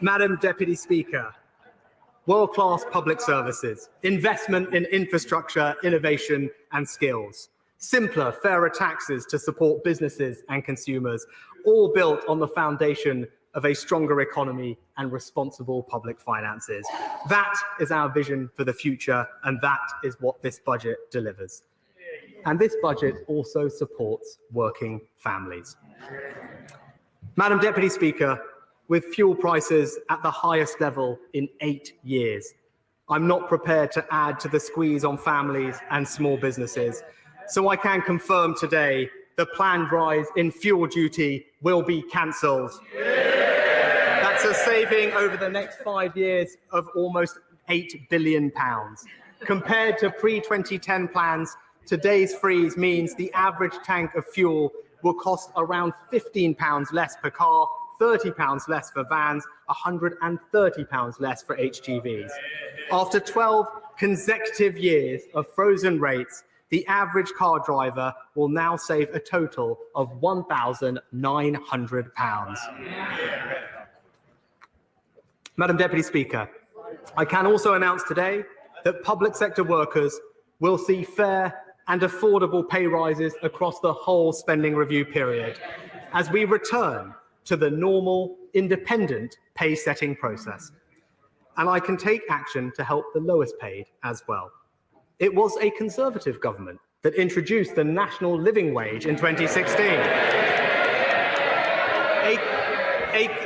Madam Deputy Speaker, world-class public services, investment in infrastructure, innovation and skills, simpler, fairer taxes to support businesses and consumers, all built on the foundation of a stronger economy and responsible public finances. That is our vision for the future, and that is what this budget delivers. And this budget also supports working families. Madam Deputy Speaker, with fuel prices at the highest level in 8 years, I'm not prepared to add to the squeeze on families and small businesses. So I can confirm today the planned rise in fuel duty will be cancelled. That's a saving over the next 5 years of almost £8 billion. Compared to pre-2010 plans, today's freeze means the average tank of fuel will cost around £15 less per car, £30 less for vans, £130 less for HGVs. After 12 consecutive years of frozen rates, the average car driver will now save a total of £1,900. Madam Deputy Speaker, I can also announce today that public sector workers will see fair and affordable pay rises across the whole spending review period as we return to the normal, independent pay-setting process. And I can take action to help the lowest paid as well. It was a Conservative government that introduced the national living wage in 2016.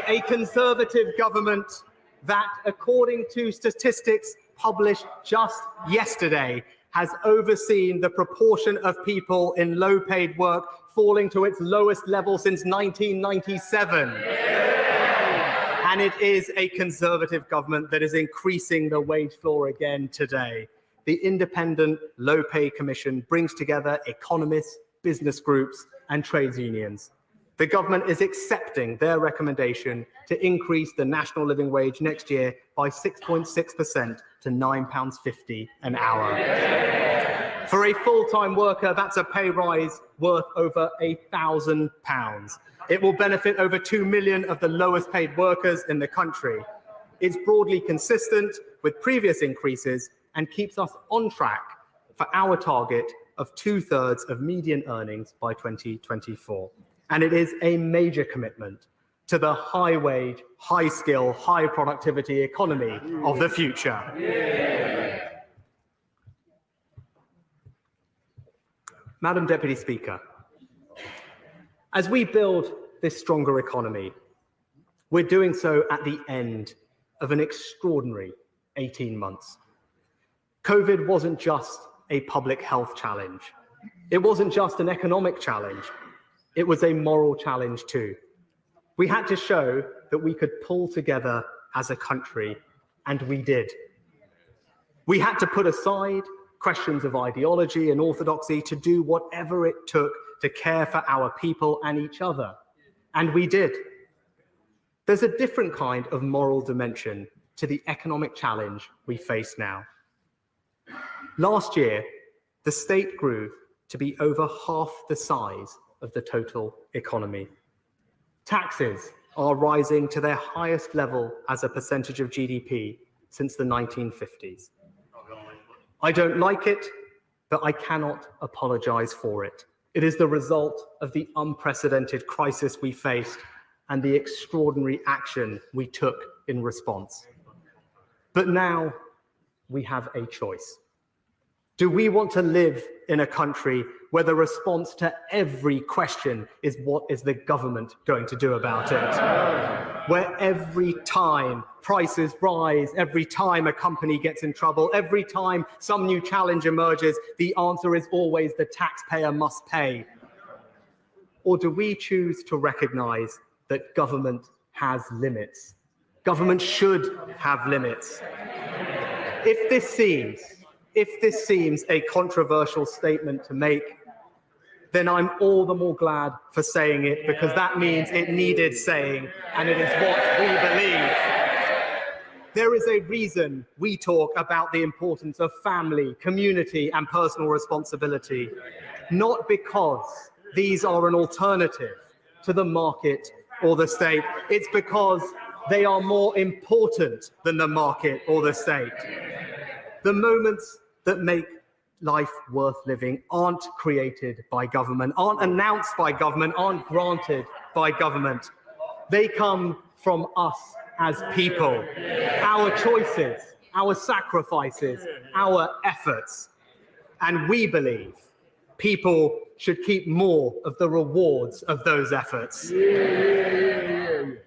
A Conservative government that, according to statistics published just yesterday, has overseen the proportion of people in low-paid work falling to its lowest level since 1997. And it is a Conservative government that is increasing the wage floor again today. The Independent Low Pay Commission brings together economists, business groups, and trades unions. The government is accepting their recommendation to increase the national living wage next year by 6.6% to £9.50 an hour. For a full-time worker, that's a pay rise worth over £1,000. It will benefit over 2 million of the lowest paid workers in the country. It's broadly consistent with previous increases and keeps us on track for our target of 2/3 of median earnings by 2024. And it is a major commitment to the high-wage, high-skill, high-productivity economy of the future. Madam Deputy Speaker, as we build this stronger economy, we're doing so at the end of an extraordinary 18 months. COVID wasn't just a public health challenge. It wasn't just an economic challenge. It was a moral challenge too. We had to show that we could pull together as a country, and we did. We had to put aside questions of ideology and orthodoxy, to do whatever it took to care for our people and each other. And we did. There's a different kind of moral dimension to the economic challenge we face now. Last year, the state grew to be over half the size of the total economy. Taxes are rising to their highest level as a percentage of GDP since the 1950s. I don't like it, but I cannot apologize for it. It is the result of the unprecedented crisis we faced and the extraordinary action we took in response. But now we have a choice. Do we want to live in a country where the response to every question is what is the government going to do about it? Where every time prices rise, every time a company gets in trouble, every time some new challenge emerges, the answer is always the taxpayer must pay? Or do we choose to recognize that government has limits? Government should have limits. If this seems a controversial statement to make, then I'm all the more glad for saying it, because that means it needed saying, and it is what we believe. There is a reason we talk about the importance of family, community, and personal responsibility, not because these are an alternative to the market or the state. It's because they are more important than the market or the state. The moments that make life worth living aren't created by government, aren't announced by government, aren't granted by government. They come from us as people, our choices, our sacrifices, our efforts. And we believe people should keep more of the rewards of those efforts.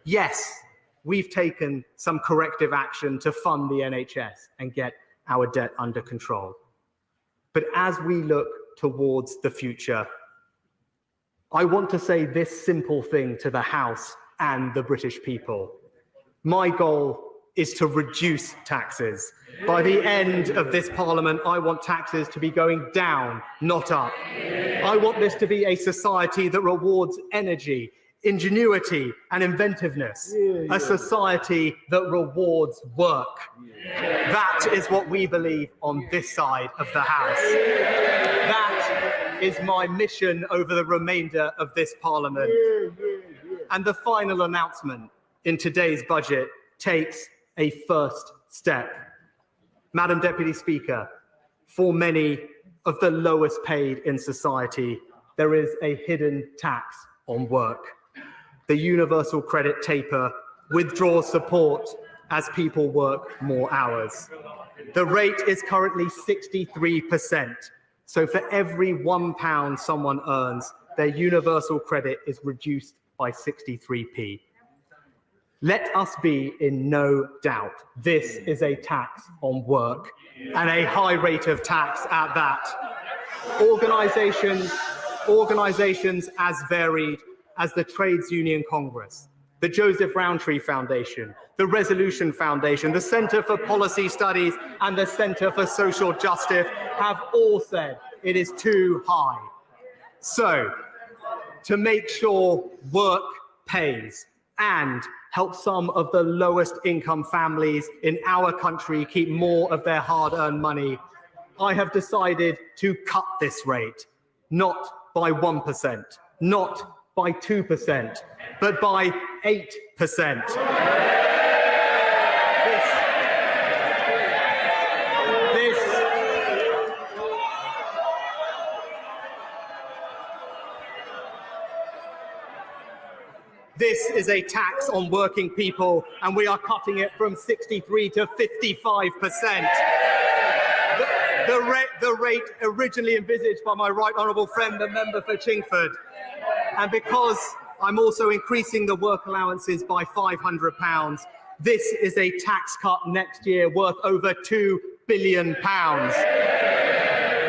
Yes, we've taken some corrective action to fund the NHS and get our debt under control. But as we look towards the future, I want to say this simple thing to the House and the British people. My goal is to reduce taxes. By the end of this Parliament, I want taxes to be going down, not up. I want this to be a society that rewards energy, ingenuity, and inventiveness. A society that rewards work. That is what we believe on this side of the House. That is my mission over the remainder of this Parliament. And the final announcement in today's budget takes a first step. Madam Deputy Speaker, for many of the lowest paid in society, there is a hidden tax on work. The universal credit taper withdraws support as people work more hours. The rate is currently 63%. So for every £1 someone earns, their universal credit is reduced by 63p. Let us be in no doubt, this is a tax on work, and a high rate of tax at that. Organisations as varied as the Trades Union Congress, the Joseph Rowntree Foundation, the Resolution Foundation, the Centre for Policy Studies, and the Centre for Social Justice have all said it is too high. So, to make sure work pays and help some of the lowest income families in our country keep more of their hard-earned money, I have decided to cut this rate, not by 1%, not by 2%, but by 8%. This is a tax on working people, and we are cutting it from 63 to 55%. The rate originally envisaged by my right honourable friend, the member for Chingford. And because I'm also increasing the work allowances by £500, this is a tax cut next year worth over £2 billion.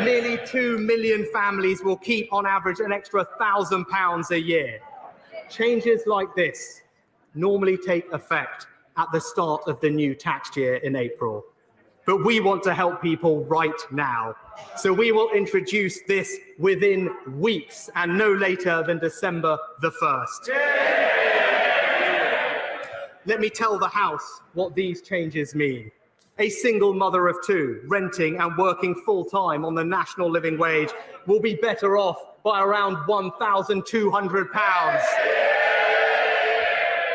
Nearly 2 million families will keep on average an extra £1,000 a year. Changes like this normally take effect at the start of the new tax year in April. but we want to help people right now. So we will introduce this within weeks and no later than December the 1st. Let me tell the House what these changes mean. A single mother of two, renting and working full-time on the national living wage, will be better off by around £1,200.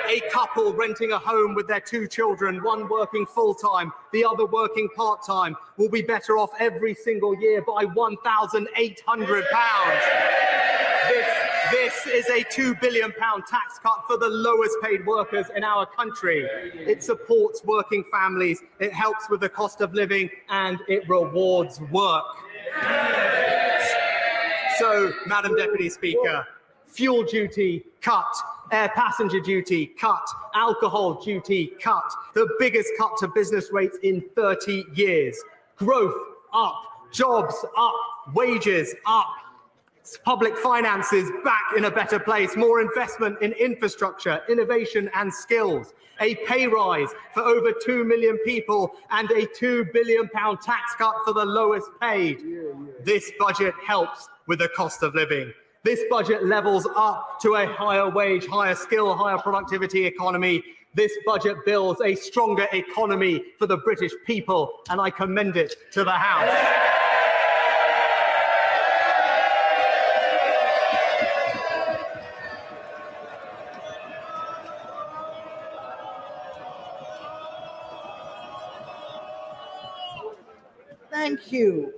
A couple renting a home with their two children, one working full-time, the other working part-time, will be better off every single year by £1,800. This is a £2 billion tax cut for the lowest paid workers in our country. It supports working families, it helps with the cost of living, and it rewards work. So, Madam Deputy Speaker, fuel duty cut, air passenger duty cut, alcohol duty cut, the biggest cut to business rates in 30 years. Growth up, jobs up, wages up. Public finances back in a better place, more investment in infrastructure, innovation and skills, a pay rise for over 2 million people and a £2 billion tax cut for the lowest paid. This budget helps with the cost of living. This budget levels up to a higher wage, higher skill, higher productivity economy. This budget builds a stronger economy for the British people, and I commend it to the House. Thank you.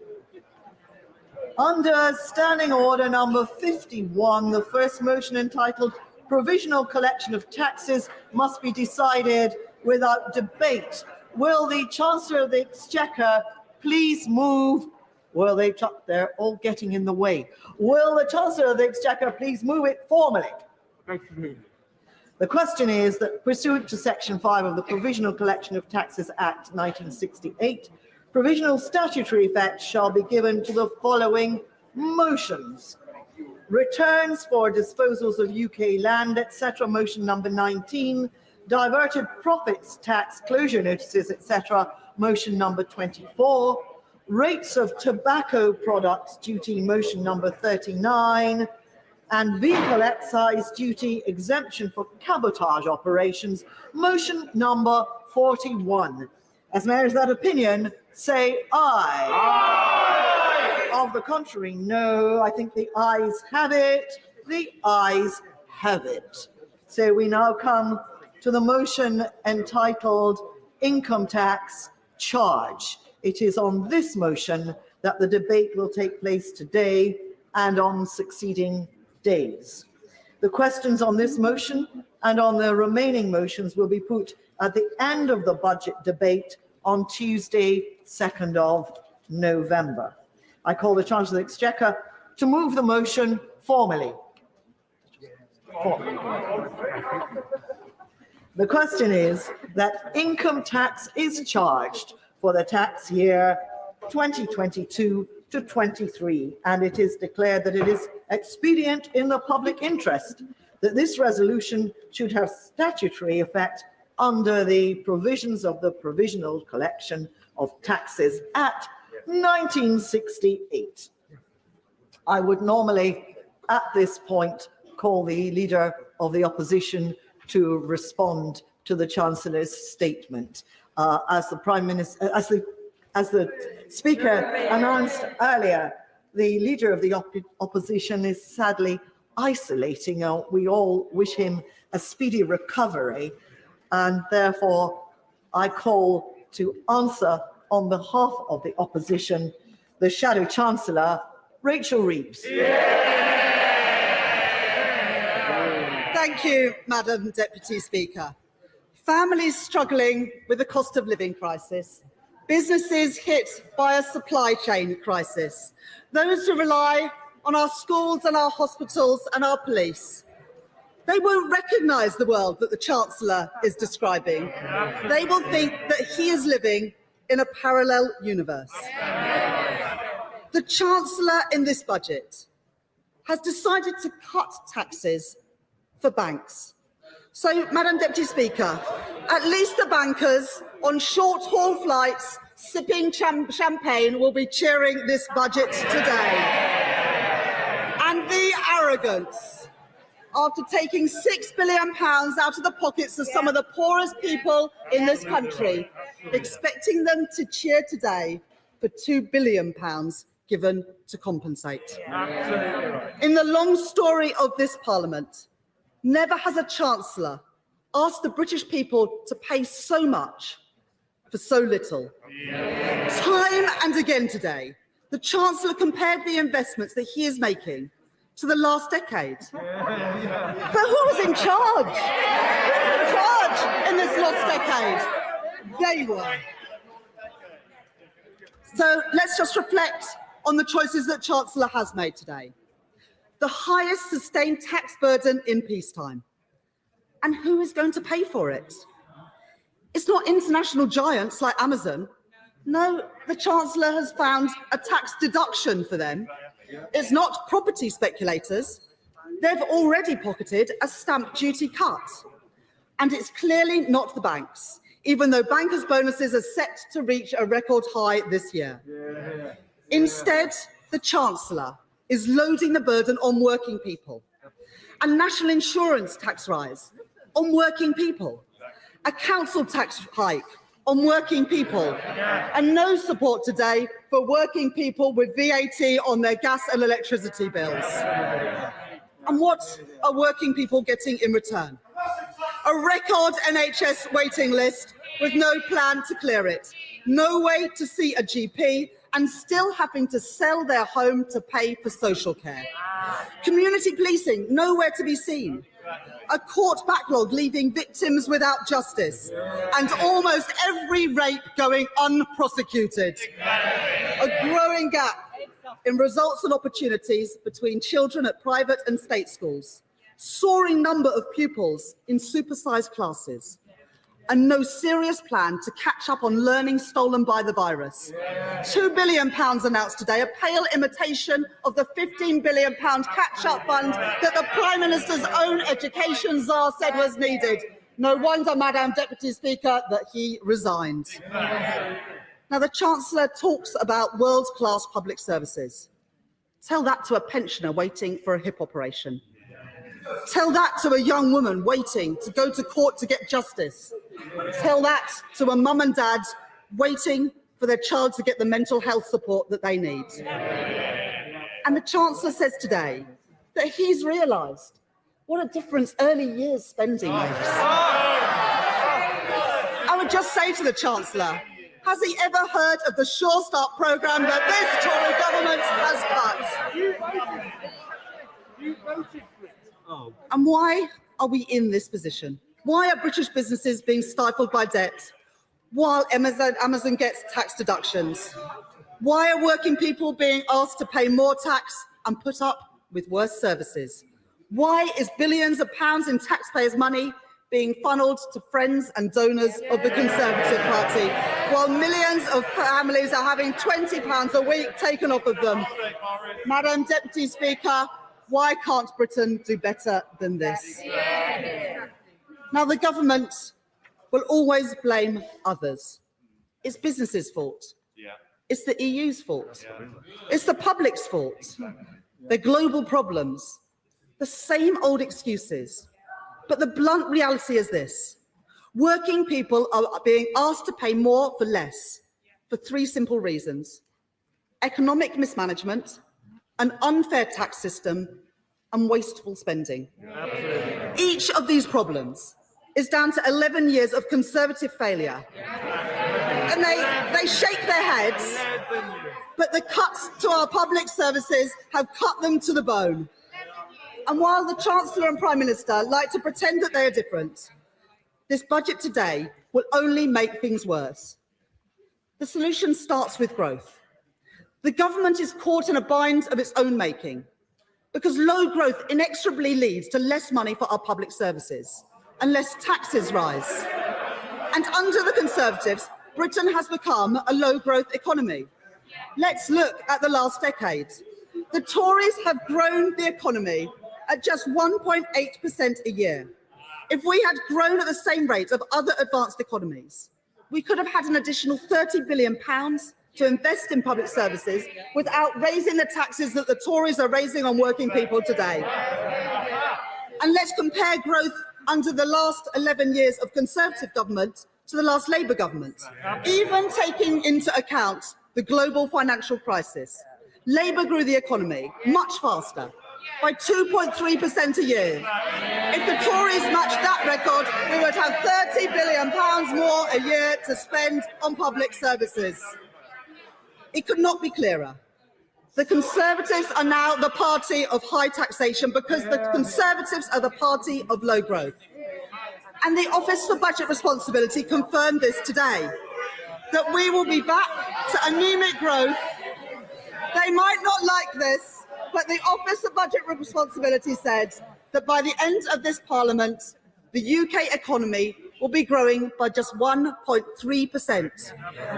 Under Standing Order number 51, the first motion entitled Provisional Collection of Taxes must be decided without debate. Will the Chancellor of the Exchequer please move? They're all getting in the way. Will the Chancellor of the Exchequer please move it formally? The question is that pursuant to Section 5 of the Provisional Collection of Taxes Act 1968, provisional statutory effect shall be given to the following motions. Returns for disposals of UK land, etc. Motion number 19. Diverted profits tax closure notices, etc. Motion number 24. Rates of tobacco products duty. Motion number 39. And vehicle excise duty exemption for cabotage operations. Motion number 41. As mayors that opinion, say aye. Aye. Of the contrary, no. I think the ayes have it. The ayes have it. So we now come to the motion entitled Income Tax Charge. It is on this motion that the debate will take place today and on succeeding days. The questions on this motion and on the remaining motions will be put at the end of the budget debate on Tuesday, 2nd of November. I call the Chancellor of the Exchequer to move the motion formally. The question is that income tax is charged for the tax year 2022 to 23, and it is declared that it is expedient in the public interest that this resolution should have statutory effect under the provisions of the Provisional Collection of Taxes Act 1968. I would normally, at this point, call the Leader of the Opposition to respond to the Chancellor's statement. As the Prime Minister, as the Speaker announced earlier, the Leader of the Opposition is sadly isolating. We all wish him a speedy recovery, and therefore I call to answer on behalf of the opposition the Shadow Chancellor, Rachel Reeves. Thank you, Madam Deputy Speaker. Families struggling with the cost of living crisis, businesses hit by a supply chain crisis, those who rely on our schools and our hospitals and our police. They won't recognise the world that the Chancellor is describing. They will think that he is living in a parallel universe. The Chancellor in this budget has decided to cut taxes for banks. So, Madam Deputy Speaker, at least the bankers on short-haul flights sipping champagne will be cheering this budget today. And the arrogance, after taking £6 billion out of the pockets of some of the poorest people in this country, expecting them to cheer today for £2 billion given to compensate. In the long story of this Parliament, never has a Chancellor asked the British people to pay so much for so little. Time and again today, the Chancellor compared the investments that he is making to the last decade. But who was in charge? Who was in charge in this last decade? They were. So let's just reflect on the choices that Chancellor has made today. The highest sustained tax burden in peacetime. And who is going to pay for it? It's not international giants like Amazon. No, the Chancellor has found a tax deduction for them. It's not property speculators. They've already pocketed a stamp duty cut. And it's clearly not the banks, even though bankers' bonuses are set to reach a record high this year. Instead, the Chancellor is loading the burden on working people. A national insurance tax rise on working people. A council tax hike on working people. And no support today for working people with VAT on their gas and electricity bills. And what are working people getting in return? A record NHS waiting list with no plan to clear it. No way to see a GP and still having to sell their home to pay for social care. Community policing, nowhere to be seen. A court backlog leaving victims without justice. And almost every rape going unprosecuted. A growing gap in results and opportunities between children at private and state schools. Soaring number of pupils in supersized classes. And no serious plan to catch up on learning stolen by the virus. £2 billion announced today, a pale imitation of the £15 billion catch-up fund that the Prime Minister's own education czar said was needed. No wonder, Madam Deputy Speaker, that he resigned. Now, the Chancellor talks about world-class public services. Tell that to a pensioner waiting for a hip operation. Tell that to a young woman waiting to go to court to get justice. Tell that to a mum and dad waiting for their child to get the mental health support that they need. And the Chancellor says today that he's realised what a difference early years spending makes. I would just say to the Chancellor, has he ever heard of the Sure Start programme that this Tory government has cut? And why are we in this position? Why are British businesses being stifled by debt while Amazon gets tax deductions? Why are working people being asked to pay more tax and put up with worse services? Why is billions of pounds in taxpayers' money being funneled to friends and donors of the Conservative Party, while millions of families are having £20 a week taken off of them? Madam Deputy Speaker, why can't Britain do better than this? Now, the government will always blame others. It's businesses' fault. It's the EU's fault. It's the public's fault. They're global problems. The same old excuses. But the blunt reality is this. Working people are being asked to pay more for less for three simple reasons: economic mismanagement, an unfair tax system, and wasteful spending. Each of these problems is down to 11 years of Conservative failure. And they shake their heads, but the cuts to our public services have cut them to the bone. And while the Chancellor and Prime Minister like to pretend that they are different, this budget today will only make things worse. The solution starts with growth. The government is caught in a bind of its own making, because low growth inexorably leads to less money for our public services unless taxes rise. And under the Conservatives, Britain has become a low-growth economy. Let's look at the last decade. The Tories have grown the economy at just 1.8% a year. If we had grown at the same rate of other advanced economies, we could have had an additional £30 billion to invest in public services without raising the taxes that the Tories are raising on working people today. And let's compare growth under the last 11 years of Conservative government to the last Labour government. Even taking into account the global financial crisis, Labour grew the economy much faster, by 2.3% a year. If the Tories matched that record, we would have £30 billion more a year to spend on public services. It could not be clearer. The Conservatives are now the party of high taxation because the Conservatives are the party of low growth. And the Office for Budget Responsibility confirmed this today, that we will be back to anemic growth. They might not like this, but the Office of Budget Responsibility said that by the end of this Parliament, the UK economy will be growing by just 1.3%,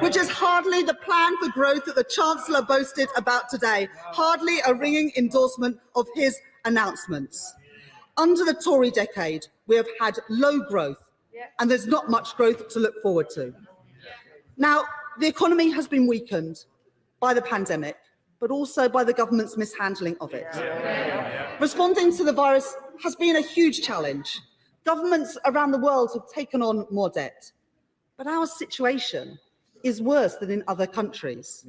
which is hardly the plan for growth that the Chancellor boasted about today, hardly a ringing endorsement of his announcements. Under the Tory decade, we have had low growth, and there's not much growth to look forward to. Now, the economy has been weakened by the pandemic, but also by the government's mishandling of it. Responding to the virus has been a huge challenge. Governments around the world have taken on more debt, but our situation is worse than in other countries.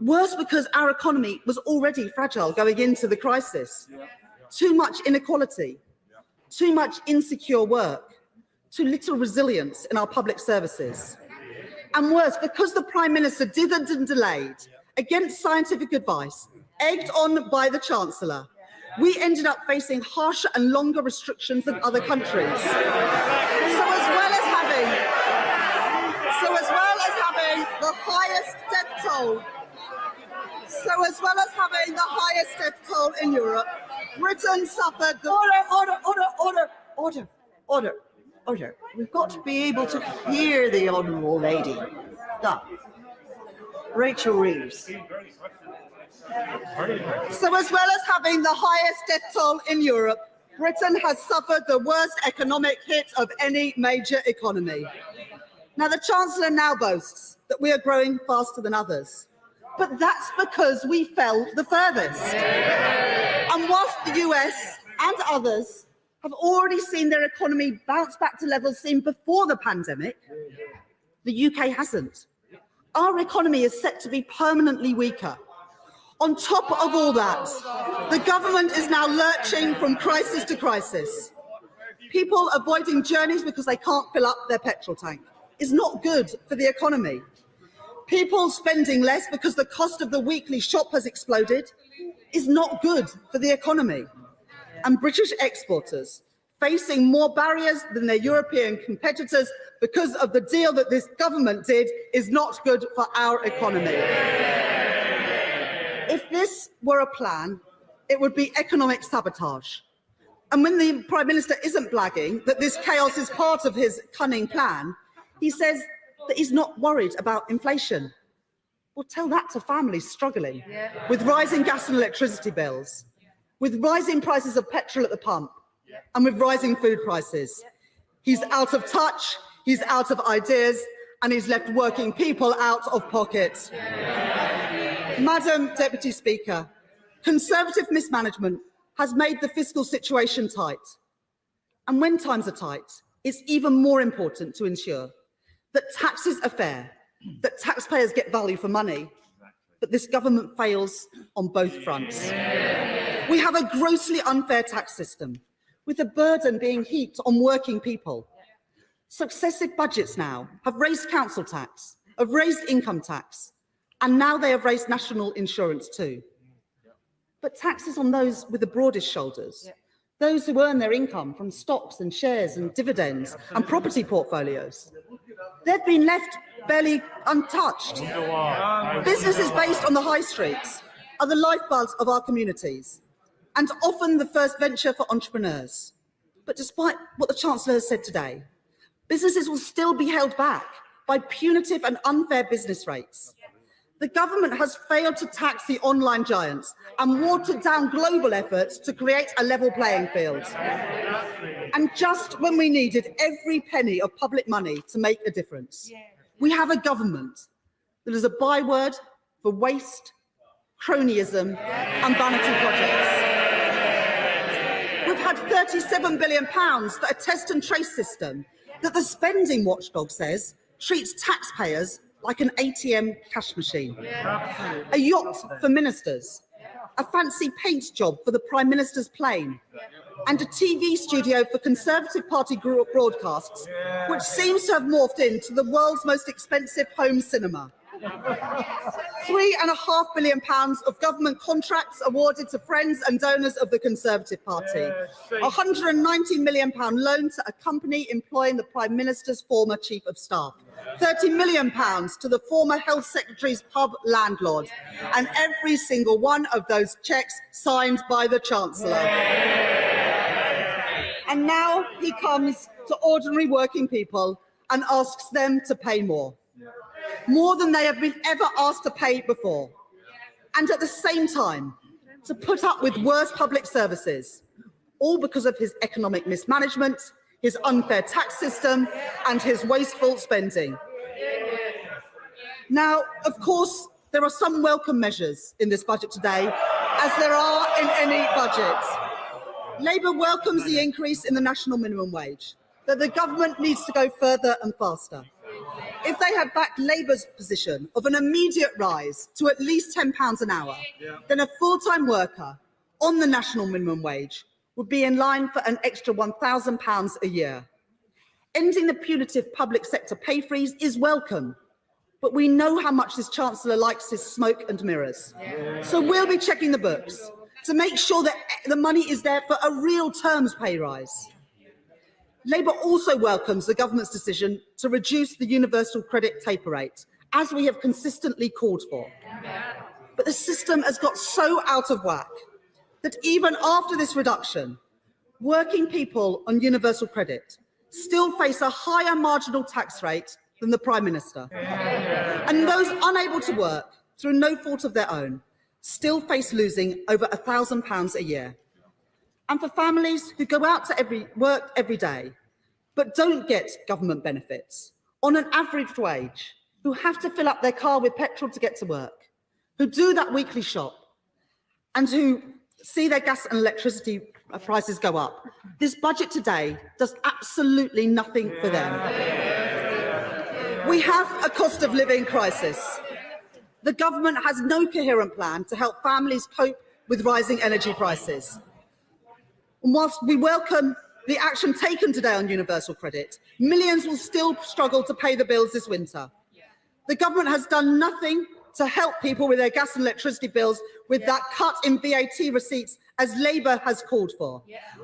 Worse because our economy was already fragile going into the crisis. Too much inequality, too much insecure work, too little resilience in our public services. And worse, because the Prime Minister dithered and delayed, against scientific advice, egged on by the Chancellor, we ended up facing harsher and longer restrictions than other countries. So as well as having the highest death toll in Europe, Britain suffered the... Order. We've got to be able to hear the honourable lady. Now, Rachel Reeves. So as well as having the highest death toll in Europe, Britain has suffered the worst economic hit of any major economy. Now, the Chancellor now boasts that we are growing faster than others, but that's because we fell the furthest. And whilst the US and others have already seen their economy bounce back to levels seen before the pandemic, the UK hasn't. Our economy is set to be permanently weaker. On top of all that, the government is now lurching from crisis to crisis. People avoiding journeys because they can't fill up their petrol tank is not good for the economy. People spending less because the cost of the weekly shop has exploded is not good for the economy. And British exporters facing more barriers than their European competitors because of the deal that this government did is not good for our economy. If this were a plan, it would be economic sabotage. And when the Prime Minister isn't blagging that this chaos is part of his cunning plan, he says that he's not worried about inflation. Well, tell that to families struggling with rising gas and electricity bills, with rising prices of petrol at the pump, and with rising food prices. He's out of touch, he's out of ideas, and he's left working people out of pocket. Madam Deputy Speaker, Conservative mismanagement has made the fiscal situation tight. And when times are tight, it's even more important to ensure that taxes are fair, that taxpayers get value for money, but this government fails on both fronts. We have a grossly unfair tax system, with the burden being heaped on working people. Successive budgets now have raised council tax, have raised income tax, and now they have raised national insurance too. But taxes on those with the broadest shoulders, those who earn their income from stocks and shares and dividends and property portfolios, they've been left barely untouched. Businesses based on the high streets are the lifeblood of our communities and often the first venture for entrepreneurs. But despite what the Chancellor has said today, businesses will still be held back by punitive and unfair business rates. The government has failed to tax the online giants and watered down global efforts to create a level playing field. And just when we needed every penny of public money to make a difference, We have a government that is a byword for waste, cronyism and vanity projects. We've had £37 billion for a test and trace system that the spending watchdog says treats taxpayers like an ATM cash machine. A yacht for ministers, a fancy paint job for the Prime Minister's plane, and a TV studio for Conservative Party broadcasts, which seems to have morphed into the world's most expensive home cinema. £3.5 billion of government contracts awarded to friends and donors of the Conservative Party. A £190 million loan to a company employing the Prime Minister's former Chief of Staff. £30 million to the former Health Secretary's pub landlord. And every single one of those cheques signed by the Chancellor. And now he comes to ordinary working people and asks them to pay more than they have been ever asked to pay before. And at the same time, to put up with worse public services, all because of his economic mismanagement, his unfair tax system, and his wasteful spending. Now, of course, there are some welcome measures in this budget today, as there are in any budget. Labour welcomes the increase in the national minimum wage, but the government needs to go further and faster. If they had backed Labour's position of an immediate rise to at least £10 an hour, then a full-time worker on the national minimum wage would be in line for an extra £1,000 a year. Ending the punitive public sector pay freeze is welcome, but we know how much this Chancellor likes his smoke and mirrors. So we'll be checking the books to make sure that the money is there for a real terms pay rise. Labour also welcomes the government's decision to reduce the universal credit taper rate, as we have consistently called for. But the system has got so out of whack that even after this reduction, working people on universal credit still face a higher marginal tax rate than the Prime Minister. And those unable to work through no fault of their own still face losing over £1,000 a year. And for families who go out to work every day, but don't get government benefits, on an average wage, who have to fill up their car with petrol to get to work, who do that weekly shop, and who see their gas and electricity prices go up, this budget today does absolutely nothing for them. We have a cost of living crisis. The government has no coherent plan to help families cope with rising energy prices. And whilst we welcome the action taken today on universal credit, millions will still struggle to pay the bills this winter. The government has done nothing to help people with their gas and electricity bills with that cut in VAT receipts, as Labour has called for.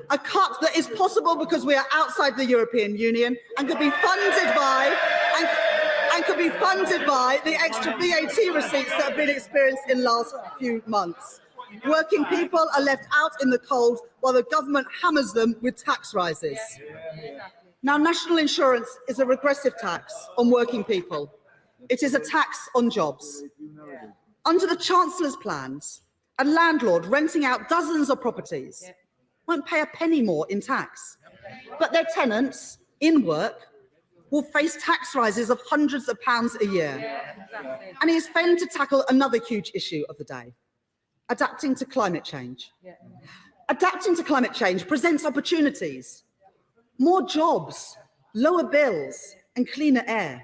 A cut that is possible because we are outside the European Union and could be funded by the extra VAT receipts that have been experienced in the last few months. Working people are left out in the cold while the government hammers them with tax rises. Now, national insurance is a regressive tax on working people. It is a tax on jobs. Under the Chancellor's plans, a landlord renting out dozens of properties won't pay a penny more in tax, but their tenants in work will face tax rises of hundreds of pounds a year. And he is failing to tackle another huge issue of the day: adapting to climate change. Adapting to climate change presents opportunities, more jobs, lower bills and cleaner air,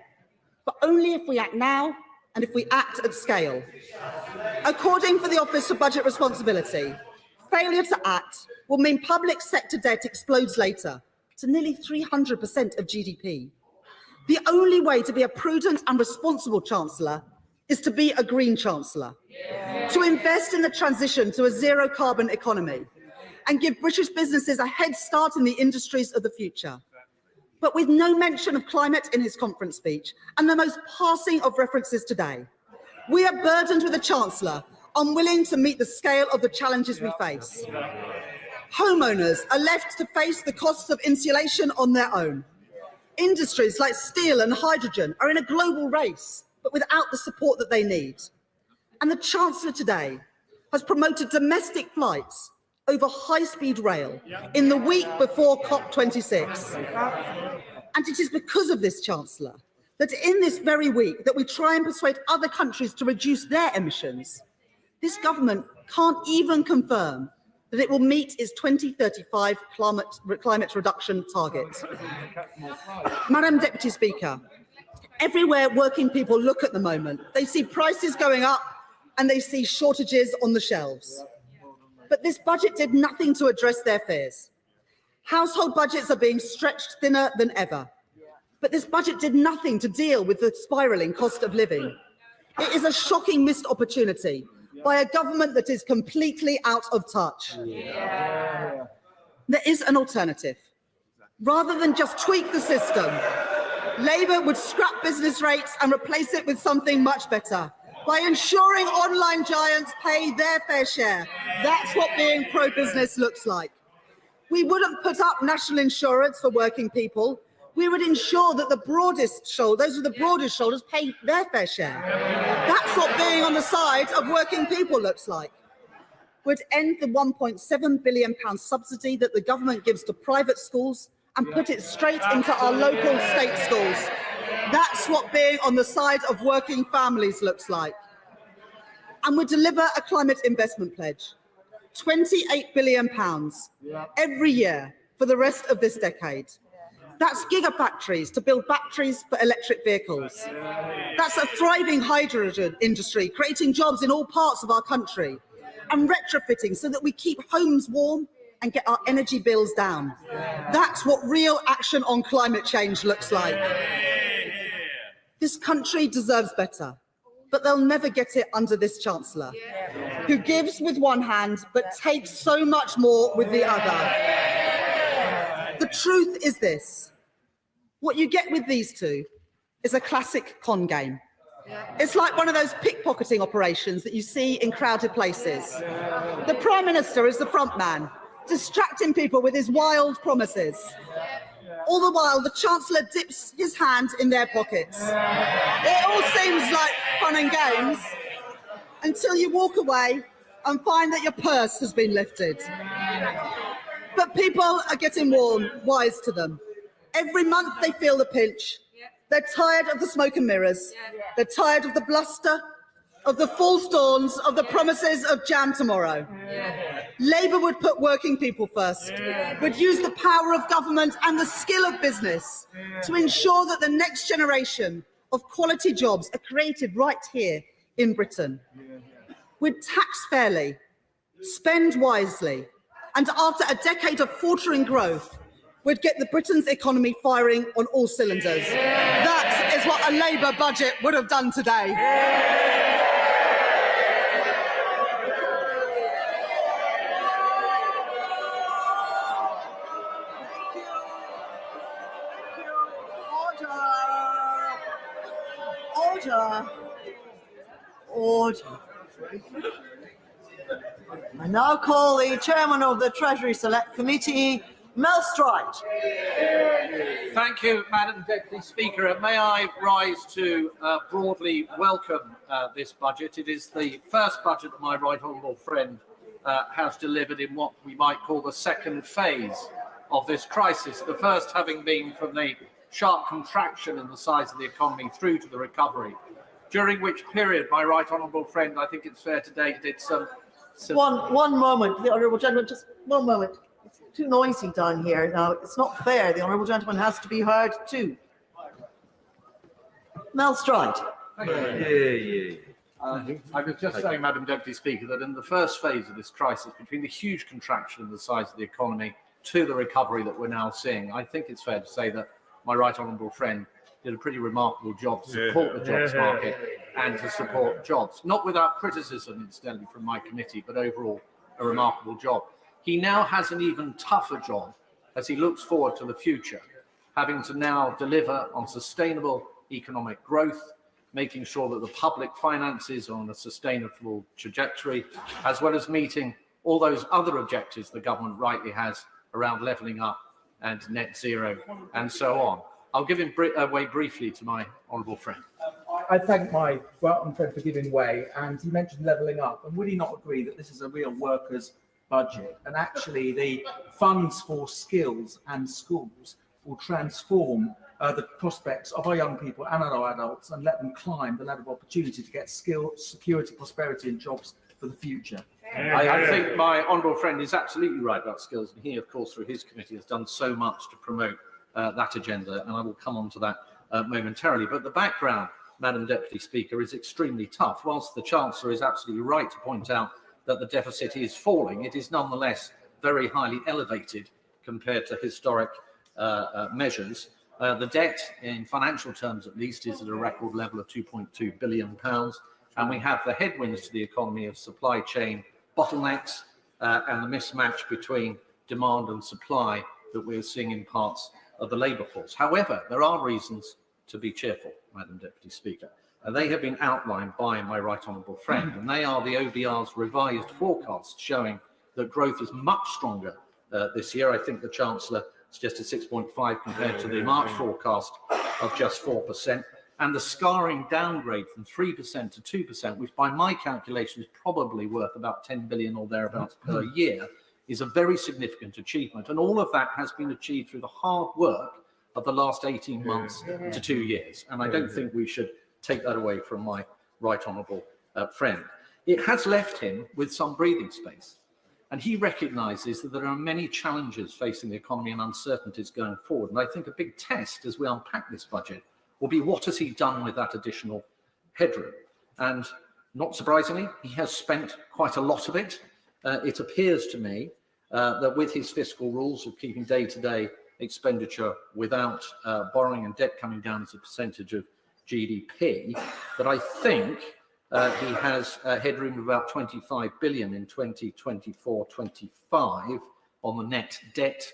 but only if we act now and if we act at scale. According to the Office for Budget Responsibility, failure to act will mean public sector debt explodes later to nearly 300% of GDP. The only way to be a prudent and responsible Chancellor is to be a green Chancellor, to invest in the transition to a zero carbon economy and give British businesses a head start in the industries of the future. But with no mention of climate in his conference speech and the most passing of references today, we are burdened with a Chancellor unwilling to meet the scale of the challenges we face. Homeowners are left to face the costs of insulation on their own. Industries like steel and hydrogen are in a global race, but without the support that they need. And the Chancellor today has promoted domestic flights over high-speed rail in the week before COP26. And it is because of this Chancellor that in this very week that we try and persuade other countries to reduce their emissions, this government can't even confirm that it will meet its 2035 climate reduction target. Madam Deputy Speaker, everywhere working people look at the moment, they see prices going up and they see shortages on the shelves. But this budget did nothing to address their fears. Household budgets are being stretched thinner than ever. But this budget did nothing to deal with the spiralling cost of living. It is a shocking missed opportunity by a government that is completely out of touch. There is an alternative. Rather than just tweak the system, Labour would scrap business rates and replace it with something much better by ensuring online giants pay their fair share. That's what being pro-business looks like. We wouldn't put up national insurance for working people. We would ensure that those with the broadest shoulders pay their fair share. That's what being on the side of working people looks like. We'd end the £1.7 billion subsidy that the government gives to private schools and put it straight into our local state schools. That's what being on the side of working families looks like. And we deliver a climate investment pledge, £28 billion every year for the rest of this decade. That's gigafactories to build batteries for electric vehicles. That's a thriving hydrogen industry, creating jobs in all parts of our country, and retrofitting so that we keep homes warm and get our energy bills down. That's what real action on climate change looks like. This country deserves better, but they'll never get it under this Chancellor, who gives with one hand but takes so much more with the other. The truth is this: what you get with these two is a classic con game. It's like one of those pickpocketing operations that you see in crowded places. The Prime Minister is the front man, distracting people with his wild promises. All the while, the Chancellor dips his hand in their pockets. It all seems like fun and games until you walk away and find that your purse has been lifted. But people are getting wise to them. Every month they feel the pinch. They're tired of the smoke and mirrors. They're tired of the bluster, of the false dawns, of the promises of jam tomorrow. Labour would put working people first, would use the power of government and the skill of business to ensure that the next generation of quality jobs are created right here in Britain. We'd tax fairly, spend wisely, and after a decade of faltering growth, we'd get the Britain's economy firing on all cylinders. That is what a Labour budget would have done today. Order. I now call the Chairman of the Treasury Select Committee, Mel Stride. Thank you, Madam Deputy Speaker. And may I rise to broadly welcome this budget. It is the first budget that my right honourable friend has delivered in what we might call the second phase of this crisis. The first having been from the sharp contraction in the size of the economy through to the recovery, during which period my right honourable friend, I think it's fair to date, did some... One moment, the honourable gentleman, just one moment. It's too noisy down here now. It's not fair. The honourable gentleman has to be heard too. Mel Stride. I was just saying, Madam Deputy Speaker, that in the first phase of this crisis, between the huge contraction in the size of the economy to the recovery that we're now seeing, I think it's fair to say that my right honourable friend did a pretty remarkable job to support the jobs market and to support jobs. Not without criticism, incidentally, from my committee, but overall a remarkable job. He now has an even tougher job as he looks forward to the future, having to now deliver on sustainable economic growth, making sure that the public finances are on a sustainable trajectory, as well as meeting all those other objectives the government rightly has around levelling up and net zero and so on. I'll give him way briefly to my honourable friend. I thank my welcome friend for giving way, and he mentioned levelling up. And would he not agree that this is a real workers' budget? And actually, the funds for skills and schools will transform the prospects of our young people and our adults and let them climb the ladder of opportunity to get skill, security, prosperity and jobs for the future. I think my honourable friend is absolutely right about skills, and he, of course, through his committee has done so much to promote that agenda, and I will come on to that momentarily. But the background, Madam Deputy Speaker, is extremely tough. Whilst the Chancellor is absolutely right to point out that the deficit is falling, it is nonetheless very highly elevated compared to historic measures. The debt, in financial terms at least, is at a record level of £2.2 billion, and we have the headwinds to the economy of supply chain bottlenecks and the mismatch between demand and supply that we're seeing in parts of the labour force. However, there are reasons to be cheerful, Madam Deputy Speaker. They have been outlined by my right honourable friend, and they are the OBR's revised forecast showing that growth is much stronger this year. I think the Chancellor suggested 6.5 compared to the March forecast of just 4%, and the scarring downgrade from 3% to 2%, which by my calculation is probably worth about 10 billion or thereabouts per year, is a very significant achievement. And all of that has been achieved through the hard work of the last 18 months to 2 years. And I don't think we should take that away from my right honourable friend. It has left him with some breathing space. And he recognises that there are many challenges facing the economy and uncertainties going forward. And I think a big test as we unpack this budget will be what has he done with that additional headroom. And not surprisingly, he has spent quite a lot of it. It appears to me that with his fiscal rules of keeping day-to-day expenditure without borrowing and debt coming down as a percentage of GDP, that I think he has a headroom of about 25 billion in 2024-25 on the net debt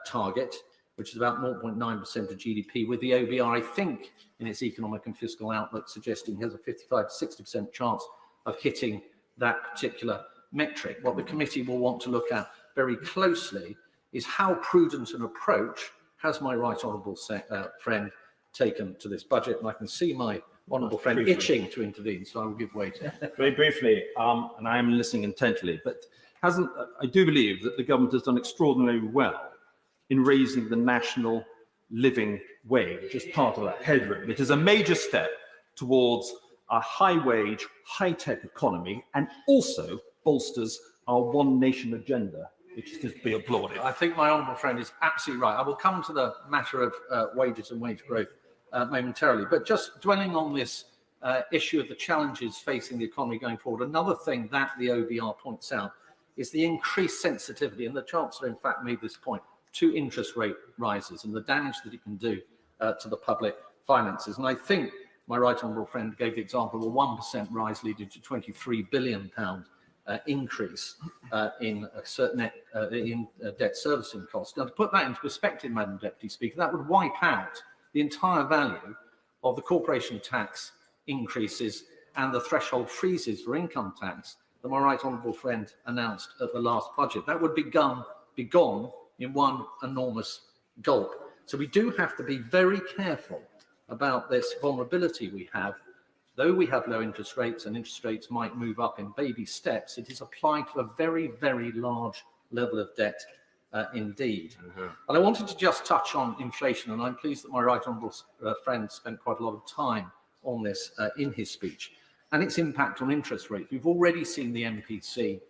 target, which is about 0.9% of GDP, with the OBR, I think, in its economic and fiscal outlook, suggesting he has a 55 to 60% chance of hitting that particular metric. What the committee will want to look at very closely is how prudent an approach has my right honourable friend taken to this budget. And I can see my honourable friend itching to intervene, so I will give way to him. Very briefly, and I am listening intently, but I do believe that the government has done extraordinarily well in raising the national living wage as part of that headroom. It is a major step towards a high-wage, high-tech economy, and also bolsters our one nation agenda, which is to be applauded. I think my honourable friend is absolutely right. I will come to the matter of wages and wage growth momentarily, but just dwelling on this issue of the challenges facing the economy going forward, another thing that the OBR points out is the increased sensitivity, and the Chancellor in fact made this point, to interest rate rises and the damage that it can do to the public finances. And I think my right honourable friend gave the example of a 1% rise leading to £23 billion increase in debt servicing costs. Now, to put that into perspective, Madam Deputy Speaker, that would wipe out the entire value of the corporation tax increases and the threshold freezes for income tax that my right honourable friend announced at the last budget. That would be gone in one enormous gulp. So we do have to be very careful about this vulnerability we have. Though we have low interest rates and interest rates might move up in baby steps, it is applied to a very, very large level of debt indeed. And I wanted to just touch on inflation, and I'm pleased that my right honourable friend spent quite a lot of time on this in his speech, and its impact on interest rates. We've already seen the MPC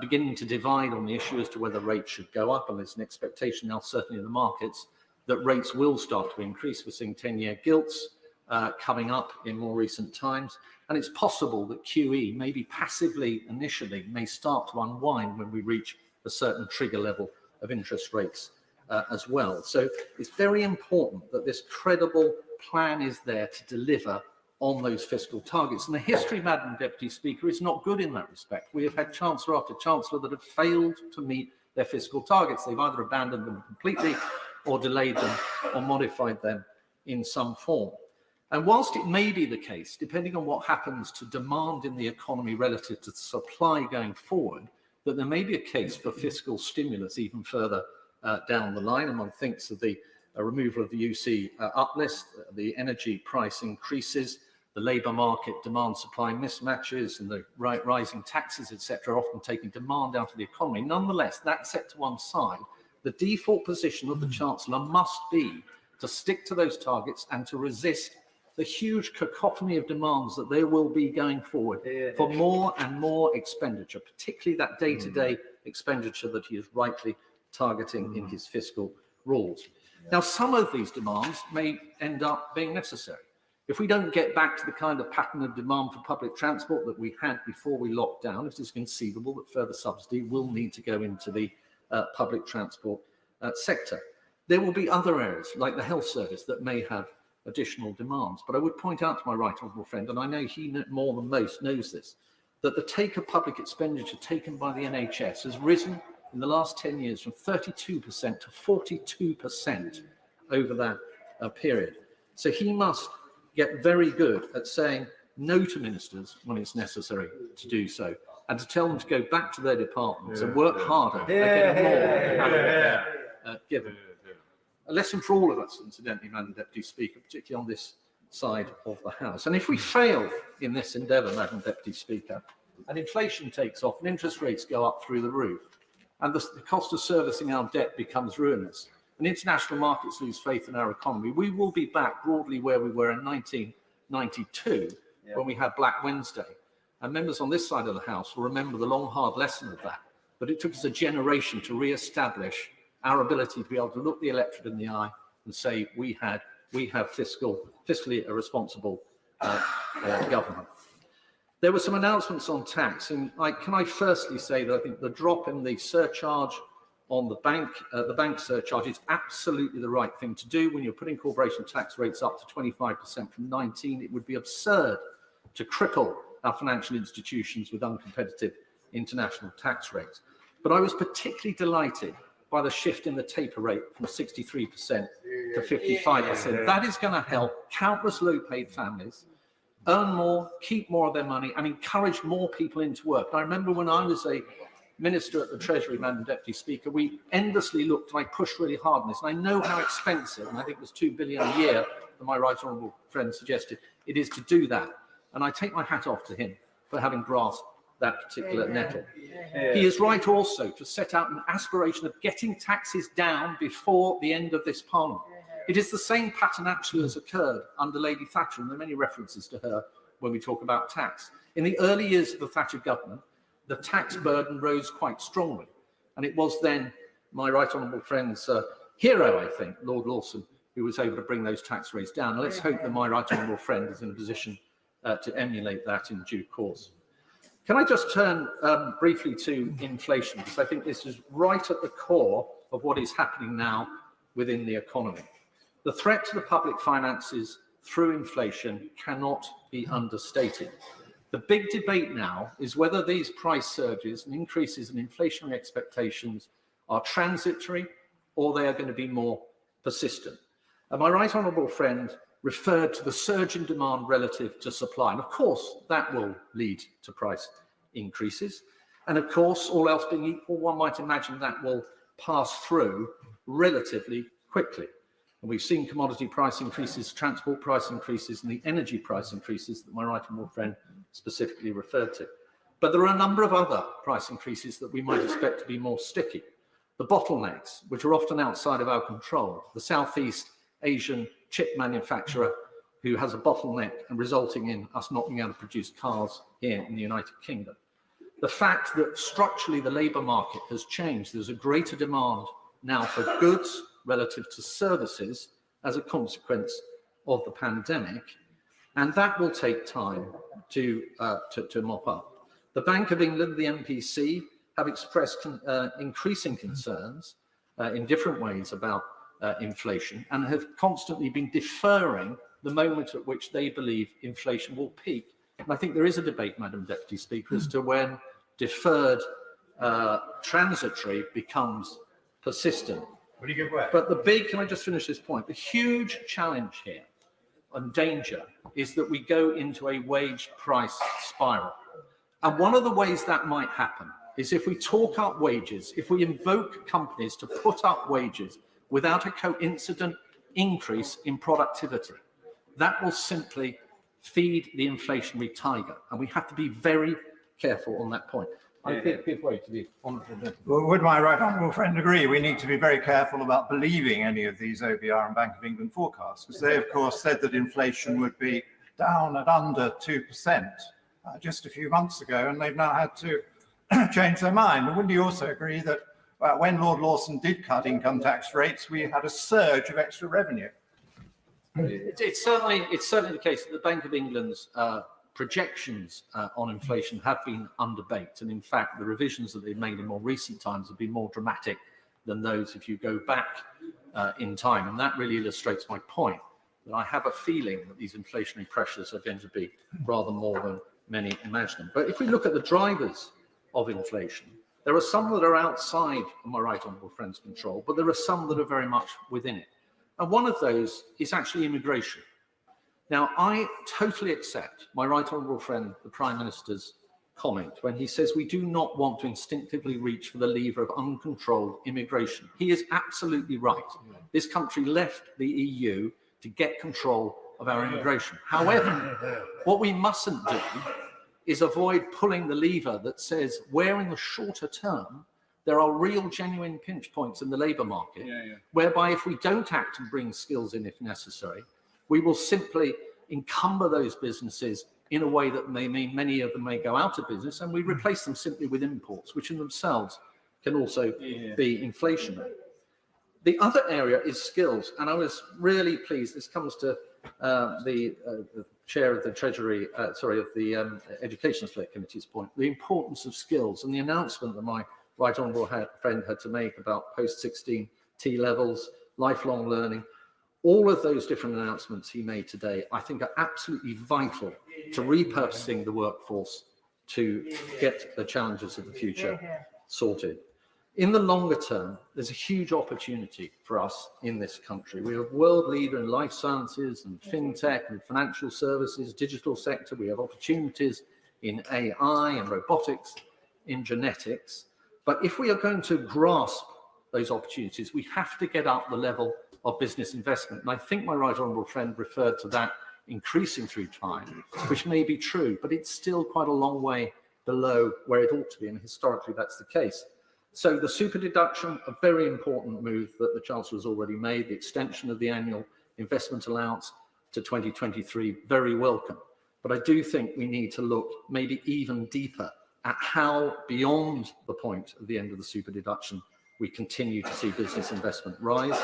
beginning to divide on the issue as to whether rates should go up, and there's an expectation now, certainly in the markets, that rates will start to increase. We're seeing 10-year gilts coming up in more recent times, and it's possible that QE, maybe passively initially, may start to unwind when we reach a certain trigger level of interest rates as well. So it's very important that this credible plan is there to deliver on those fiscal targets. And the history, Madam Deputy Speaker, is not good in that respect. We have had Chancellor after Chancellor that have failed to meet their fiscal targets. They've either abandoned them completely or delayed them or modified them in some form. And whilst it may be the case, depending on what happens to demand in the economy relative to supply going forward, that there may be a case for fiscal stimulus even further down the line. And one thinks of the removal of the UC uplist, the energy price increases, the labour market demand-supply mismatches, and the rising taxes, etc., often taking demand out of the economy. Nonetheless, that set to one side, the default position of the Chancellor must be to stick to those targets and to resist the huge cacophony of demands that there will be going forward for more and more expenditure, particularly that day-to-day expenditure that he is rightly targeting in his fiscal rules. Now, some of these demands may end up being necessary. If we don't get back to the kind of pattern of demand for public transport that we had before we locked down, it is conceivable that further subsidy will need to go into the public transport sector. There will be other areas, like the health service, that may have additional demands. But I would point out to my right honourable friend, and I know he more than most knows this, that the take of public expenditure taken by the NHS has risen in the last 10 years from 32% to 42% over that period. So he must get very good at saying no to ministers when it's necessary to do so, and to tell them to go back to their departments and work harder at getting more given. A lesson for all of us, incidentally, Madam Deputy Speaker, particularly on this side of the House. And if we fail in this endeavour, Madam Deputy Speaker, and inflation takes off and interest rates go up through the roof, and the cost of servicing our debt becomes ruinous, and international markets lose faith in our economy, we will be back broadly where we were in 1992 when we had Black Wednesday. And members on this side of the House will remember the long, hard lesson of that. But it took us a generation to re-establish our ability to be able to look the electorate in the eye and say we have fiscally responsible government. There were some announcements on tax, and can I firstly say that I think the drop in the surcharge on the bank surcharge is absolutely the right thing to do. When you're putting corporation tax rates up to 25% from 19%, it would be absurd to cripple our financial institutions with uncompetitive international tax rates. But I was particularly delighted by the shift in the taper rate from 63% to 55%. That is going to help countless low-paid families earn more, keep more of their money, and encourage more people into work. And I remember when I was a Minister at the Treasury, Madam Deputy Speaker, we endlessly looked, and I pushed really hard on this, and I know how expensive, and I think it was £2 billion a year that my right honourable friend suggested, it is to do that. And I take my hat off to him for having grasped that particular nettle. He is right also to set out an aspiration of getting taxes down before the end of this Parliament. It is the same pattern actually as occurred under Lady Thatcher, and there are many references to her when we talk about tax. In the early years of the Thatcher government, the tax burden rose quite strongly. And it was then my right honourable friend's hero, I think, Lord Lawson, who was able to bring those tax rates down. And let's hope that my right honourable friend is in a position to emulate that in due course. Can I just turn briefly to inflation, because I think this is right at the core of what is happening now within the economy. The threat to the public finances through inflation cannot be understated. The big debate now is whether these price surges and increases in inflationary expectations are transitory or they are going to be more persistent. And my right honourable friend referred to the surge in demand relative to supply. And of course, that will lead to price increases. And of course, all else being equal, one might imagine that will pass through relatively quickly. And we've seen commodity price increases, transport price increases, and the energy price increases that my right honourable friend specifically referred to. But there are a number of other price increases that we might expect to be more sticky. The bottlenecks, which are often outside of our control. The Southeast Asian chip manufacturer who has a bottleneck and resulting in us not being able to produce cars here in the United Kingdom. The fact that structurally the labour market has changed. There's a greater demand now for goods relative to services as a consequence of the pandemic, and that will take time to mop up. The Bank of England, the MPC, have expressed increasing concerns in different ways about inflation, and have constantly been deferring the moment at which they believe inflation will peak. And I think there is a debate, Madam Deputy Speaker, as to when deferred transitory becomes persistent. But the big, can I just finish this point? The huge challenge here and danger is that we go into a wage price spiral. And one of the ways that might happen is if we talk up wages, if we invoke companies to put up wages without a coincident increase in productivity, that will simply feed the inflationary tiger. And we have to be very careful on that point. I think give way to the honourable gentleman. Well, would my right honourable friend agree we need to be very careful about believing any of these OBR and Bank of England forecasts, because they, of course, said that inflation would be down at under 2% just a few months ago, and they've now had to change their mind. And wouldn't you also agree that when Lord Lawson did cut income tax rates, we had a surge of extra revenue? It's certainly the case that the Bank of England's projections on inflation have been underbaked, and in fact the revisions that they've made in more recent times have been more dramatic than those if you go back in time, and that really illustrates my point that I have a feeling that these inflationary pressures are going to be rather more than many imagine. But if we look at the drivers of inflation, there are some that are outside of my right honourable friend's control, but there are some that are very much within it. And one of those is actually immigration. Now, I totally accept my right honourable friend, the Prime Minister's comment when he says we do not want to instinctively reach for the lever of uncontrolled immigration. He is absolutely right. This country left the EU to get control of our immigration. However, what we mustn't do is avoid pulling the lever that says where in the shorter term there are real genuine pinch points in the labour market, whereby if we don't act and bring skills in if necessary, we will simply encumber those businesses in a way that may mean many of them may go out of business, and we replace them simply with imports, which in themselves can also be inflationary. The other area is skills, and I was really pleased. This comes to the chair of the Treasury, of the Education Select Committee's point, the importance of skills and the announcement that my right honourable friend had to make about post-16 T levels, lifelong learning. All of those different announcements he made today, I think, are absolutely vital to repurposing the workforce to get the challenges of the future sorted. In the longer term, there's a huge opportunity for us in this country. We are a world leader in life sciences and fintech and financial services, digital sector. We have opportunities in AI and robotics, in genetics. But if we are going to grasp those opportunities, we have to get up the level of business investment. And I think my right honourable friend referred to that increasing through time, which may be true, but it's still quite a long way below where it ought to be. And historically, that's the case. So the super deduction, a very important move that the Chancellor has already made, the extension of the annual investment allowance to 2023, very welcome. But I do think we need to look maybe even deeper at how, beyond the point of the end of the super deduction, we continue to see business investment rise.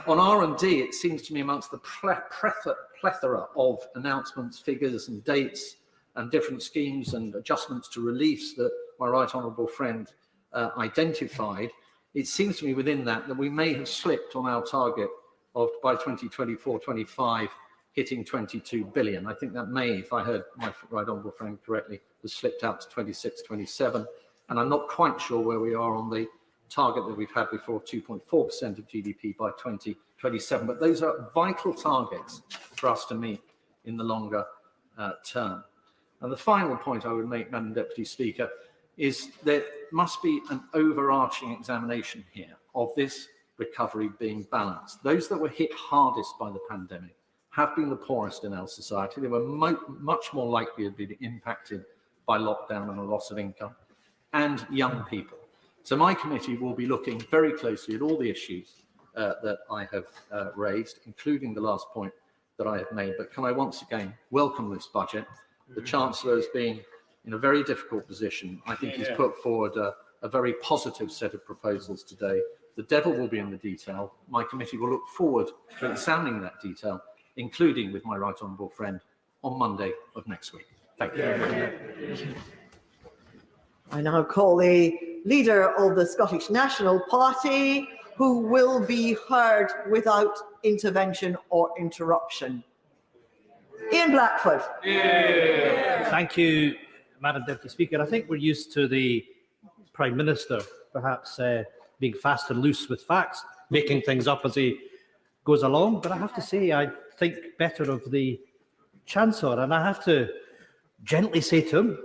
On R&D, it seems to me amongst the plethora of announcements, figures and dates and different schemes and adjustments to reliefs that my right honourable friend identified, it seems to me within that we may have slipped on our target of by 2024-25 hitting 22 billion. I think that may, if I heard my right honourable friend correctly, was slipped out to 26, 27. And I'm not quite sure where we are on the target that we've had before, 2.4% of GDP by 2027. But those are vital targets for us to meet in the longer term. And the final point I would make, Madam Deputy Speaker, is there must be an overarching examination here of this recovery being balanced. Those that were hit hardest by the pandemic have been the poorest in our society. They were much more likely to be impacted by lockdown and a loss of income, and young people. So my committee will be looking very closely at all the issues that I have raised, including the last point that I have made. But can I once again welcome this budget? The Chancellor has been in a very difficult position. I think he's put forward a very positive set of proposals today. The devil will be in the detail. My committee will look forward to examining that detail, including with my right honourable friend on Monday of next week. Thank you. I now call the leader of the Scottish National Party, who will be heard without intervention or interruption. Ian Blackford. Thank you, Madam Deputy Speaker. I think we're used to the Prime Minister perhaps being fast and loose with facts, making things up as he goes along. But I have to say, I think better of the Chancellor, and I have to gently say to him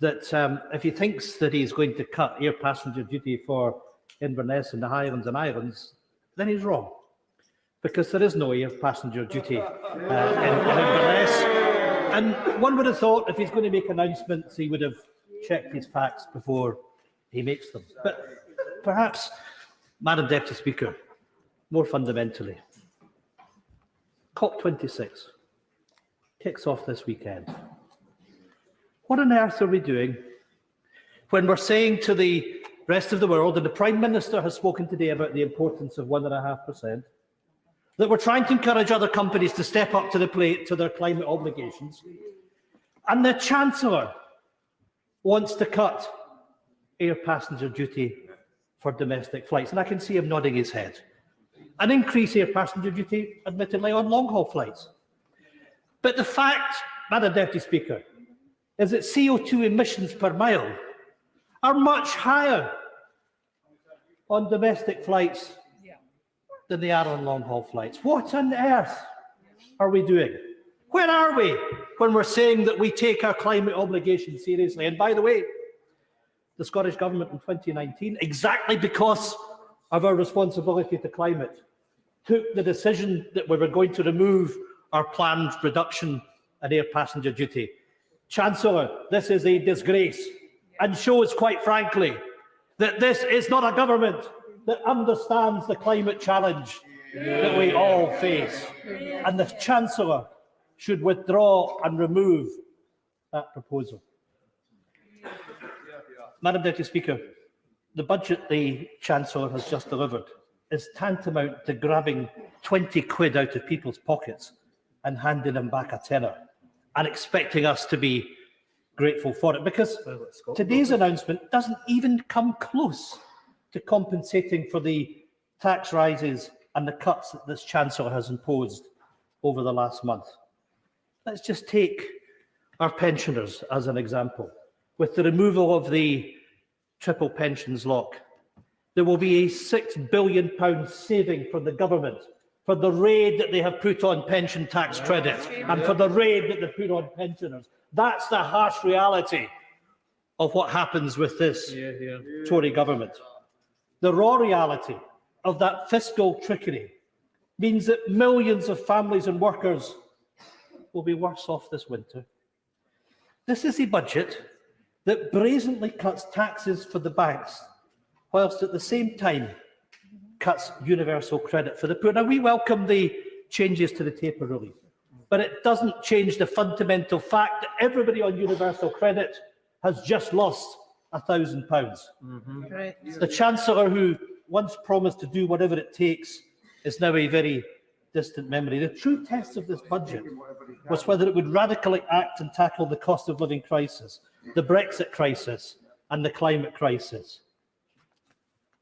that if he thinks that he's going to cut air passenger duty for Inverness and the Highlands and Islands, then he's wrong, because there is no air passenger duty in Inverness. And one would have thought if he's going to make announcements, he would have check his facts before he makes them. But perhaps, Madam Deputy Speaker, more fundamentally, COP26 kicks off this weekend. What on earth are we doing when we're saying to the rest of the world, and the Prime Minister has spoken today about the importance of 1.5%, that we're trying to encourage other companies to step up to the plate to their climate obligations, and the Chancellor wants to cut air passenger duty for domestic flights, and I can see him nodding his head, and increase air passenger duty, admittedly, on long-haul flights. But the fact, Madam Deputy Speaker, is that CO2 emissions per mile are much higher on domestic flights than they are on long-haul flights. What on earth are we doing? Where are we when we're saying that we take our climate obligations seriously? And by the way, the Scottish Government in 2019, exactly because of our responsibility to climate, took the decision that we were going to remove our planned reduction in air passenger duty. Chancellor, this is a disgrace and shows, quite frankly, that this is not a government that understands the climate challenge that we all face. And the Chancellor should withdraw and remove that proposal. Madam Deputy Speaker, the budget the Chancellor has just delivered is tantamount to grabbing 20 quid out of people's pockets and handing them back a tenner and expecting us to be grateful for it, because today's announcement doesn't even come close to compensating for the tax rises and the cuts that this Chancellor has imposed over the last month. Let's just take our pensioners as an example. With the removal of the triple pensions lock, there will be a £6 billion saving from the government for the raid that they have put on pension tax credit and for the raid that they put on pensioners. That's the harsh reality of what happens with this Tory government. The raw reality of that fiscal trickery means that millions of families and workers will be worse off this winter. This is a budget that brazenly cuts taxes for the banks, whilst at the same time cuts universal credit for the poor. Now, we welcome the changes to the taper relief, but it doesn't change the fundamental fact that everybody on universal credit has just lost £1,000. The Chancellor, who once promised to do whatever it takes, is now a very distant memory. The true test of this budget was whether it would radically act and tackle the cost of living crisis, the Brexit crisis, and the climate crisis.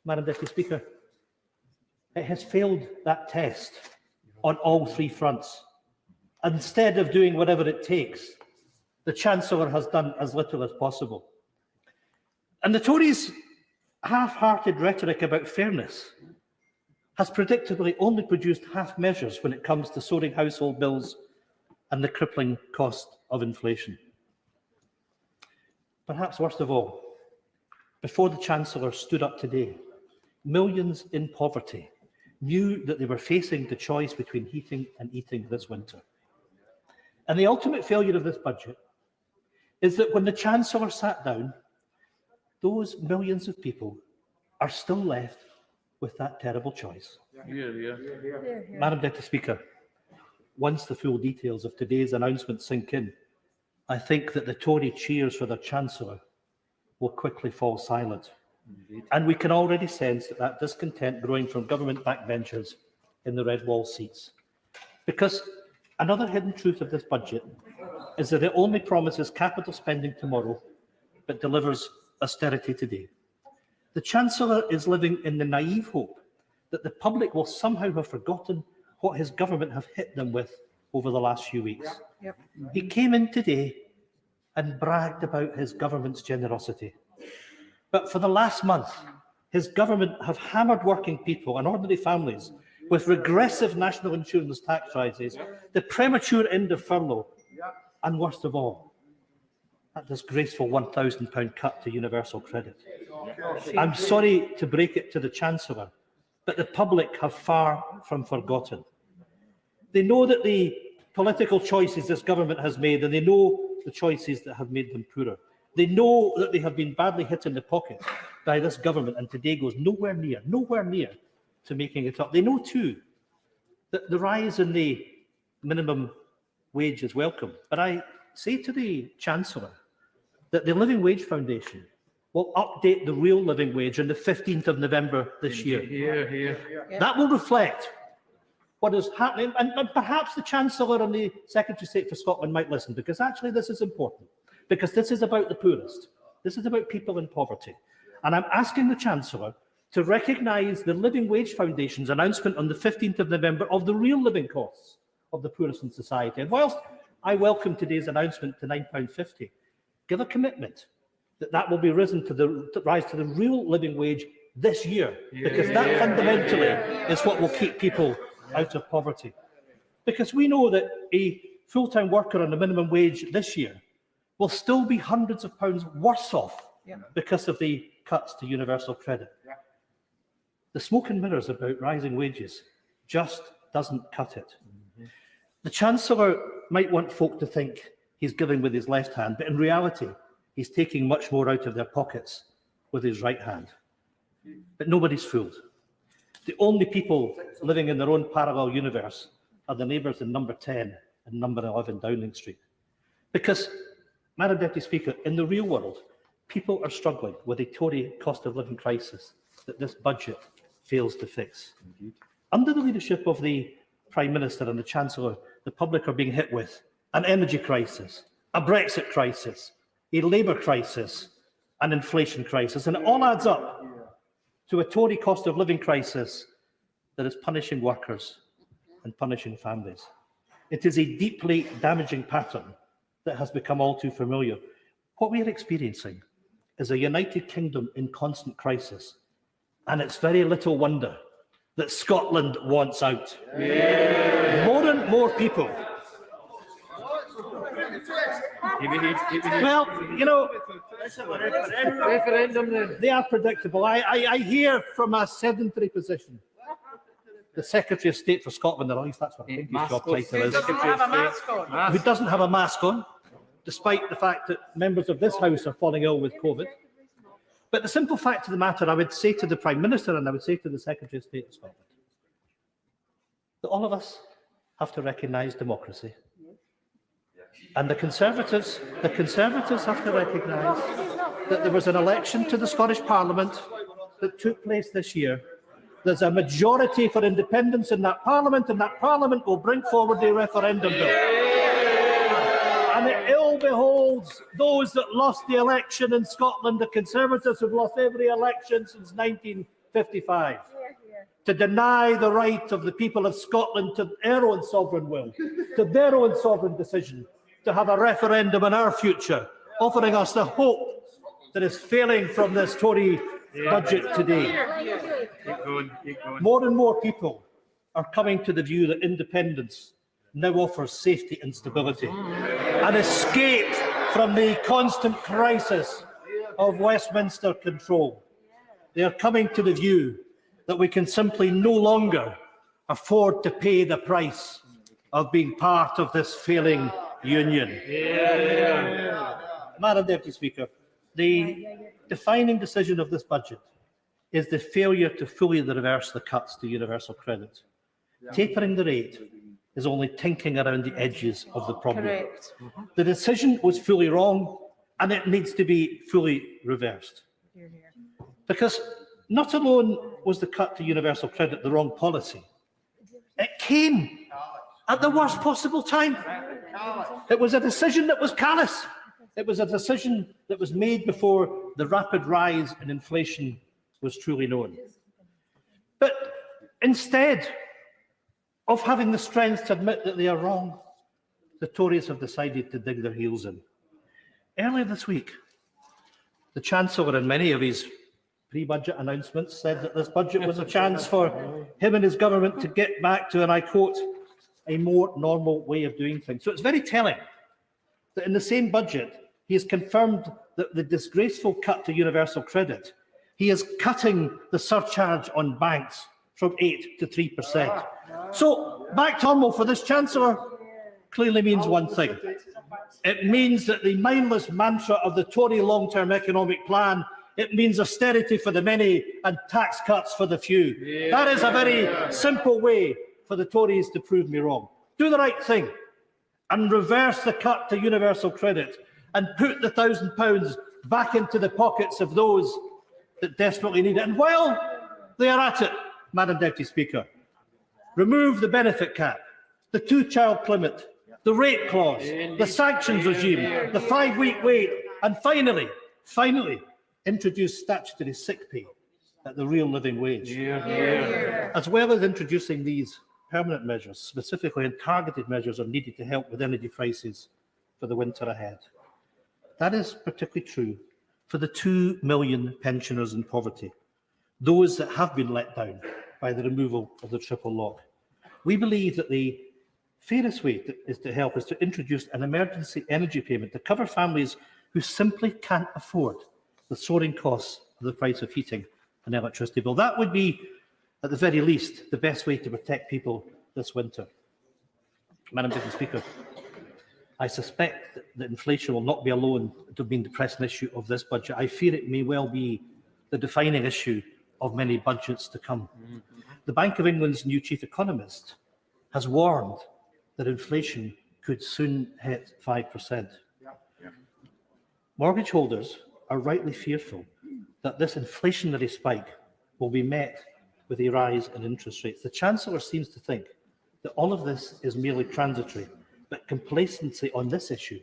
Madam Deputy Speaker, it has failed that test on all three fronts. Instead of doing whatever it takes, the Chancellor has done as little as possible. And the Tories' half-hearted rhetoric about fairness has predictably only produced half measures when it comes to soaring household bills and the crippling cost of inflation. Perhaps worst of all, before the Chancellor stood up today, millions in poverty knew that they were facing the choice between heating and eating this winter. And the ultimate failure of this budget is that when the Chancellor sat down, those millions of people are still left with that terrible choice. Madam Deputy Speaker, once the full details of today's announcement sink in, I think that the Tory cheers for their Chancellor will quickly fall silent. And we can already sense that discontent growing from government backbenchers in the red wall seats. Because another hidden truth of this budget is that it only promises capital spending tomorrow, but delivers austerity today. The Chancellor is living in the naive hope that the public will somehow have forgotten what his government have hit them with over the last few weeks. He came in today and bragged about his government's generosity. But for the last month, his government have hammered working people and ordinary families with regressive national insurance tax rises, the premature end of furlough, and worst of all, that disgraceful £1,000 cut to universal credit. I'm sorry to break it to the Chancellor, but the public have far from forgotten. They know that the political choices this government has made, and they know the choices that have made them poorer. They know that they have been badly hit in the pocket by this government, and today goes nowhere near to making it up. They know too that the rise in the minimum wage is welcome. But I say to the Chancellor that the Living Wage Foundation will update the real living wage on the 15th of November this year. That will reflect what is happening, and perhaps the Chancellor and the Secretary of State for Scotland might listen, because actually this is important, because this is about the poorest. This is about people in poverty. And I'm asking the Chancellor to recognise the Living Wage Foundation's announcement on the 15th of November of the real living costs of the poorest in society. And whilst I welcome today's announcement to £9.50, give a commitment that will be risen to rise to the real living wage this year, because that fundamentally is what will keep people out of poverty. Because we know that a full-time worker on a minimum wage this year will still be hundreds of pounds worse off because of the cuts to universal credit. The smoke and mirrors about rising wages just doesn't cut it. The Chancellor might want folk to think he's giving with his left hand, but in reality, he's taking much more out of their pockets with his right hand. But nobody's fooled. The only people living in their own parallel universe are the neighbours in number 10 and number 11 Downing Street. Because, Madam Deputy Speaker, in the real world, people are struggling with a Tory cost of living crisis that this budget fails to fix. Under the leadership of the Prime Minister and the Chancellor, the public are being hit with an energy crisis, a Brexit crisis, a labour crisis, an inflation crisis, and it all adds up to a Tory cost of living crisis that is punishing workers and punishing families. It is a deeply damaging pattern that has become all too familiar. What we are experiencing is a United Kingdom in constant crisis, and it's very little wonder that Scotland wants out. More and more people. Well, you know, they are predictable. I hear from a sedentary position, the Secretary of State for Scotland, or at least that's what I think his job title is, who doesn't have a mask on, despite the fact that members of this House are falling ill with COVID. But the simple fact of the matter, I would say to the Prime Minister and I would say to the Secretary of State of Scotland, that all of us have to recognise democracy. And the Conservatives have to recognise that there was an election to the Scottish Parliament that took place this year. There's a majority for independence in that Parliament, and that Parliament will bring forward a referendum bill. And it ill beholds those that lost the election in Scotland. The Conservatives have lost every election since 1955. To deny the right of the people of Scotland to their own sovereign will, to their own sovereign decision, to have a referendum on our future, offering us the hope that is failing from this Tory budget today. More and more people are coming to the view that independence now offers safety and stability, an escape from the constant crisis of Westminster control. They are coming to the view that we can simply no longer afford to pay the price of being part of this failing union. Madam Deputy Speaker, the defining decision of this budget is the failure to fully reverse the cuts to universal credit. Tapering the rate is only tinkering around the edges of the problem. Correct. The decision was fully wrong, and it needs to be fully reversed. Because not alone was the cut to universal credit the wrong policy, it came at the worst possible time. It was a decision that was callous. It was a decision that was made before the rapid rise in inflation was truly known. But instead of having the strength to admit that they are wrong, the Tories have decided to dig their heels in. Earlier this week, the Chancellor and many of his pre-budget announcements said that this budget was a chance for him and his government to get back to, and I quote, a more normal way of doing things. So it's very telling that in the same budget, he has confirmed that the disgraceful cut to universal credit, he is cutting the surcharge on banks from 8 to 3%. So back to normal for this Chancellor. clearly means one thing. It means that the mindless mantra of the Tory long-term economic plan, it means austerity for the many and tax cuts for the few. That is a very simple way for the Tories to prove me wrong. Do the right thing and reverse the cut to universal credit and put the £1,000 back into the pockets of those that desperately need it. And while they are at it, Madam Deputy Speaker, remove the benefit cap, the two-child limit, the rate clause, the sanctions regime, the 5-week wait, and finally, introduce statutory sick pay at the real living wage. As well as introducing these permanent measures, specifically and targeted measures are needed to help with energy prices for the winter ahead. That is particularly true for the 2 million pensioners in poverty, those that have been let down by the removal of the triple lock. We believe that the fairest way to help is to introduce an emergency energy payment to cover families who simply can't afford the soaring costs of the price of heating and electricity bill. That would be, at the very least, the best way to protect people this winter. Madam Deputy Speaker, I suspect that inflation will not be alone to be the pressing issue of this budget. I fear it may well be the defining issue of many budgets to come. The Bank of England's new chief economist has warned that inflation could soon hit 5%. Mortgage holders are rightly fearful that this inflationary spike will be met with a rise in interest rates. The Chancellor seems to think that all of this is merely transitory, but complacency on this issue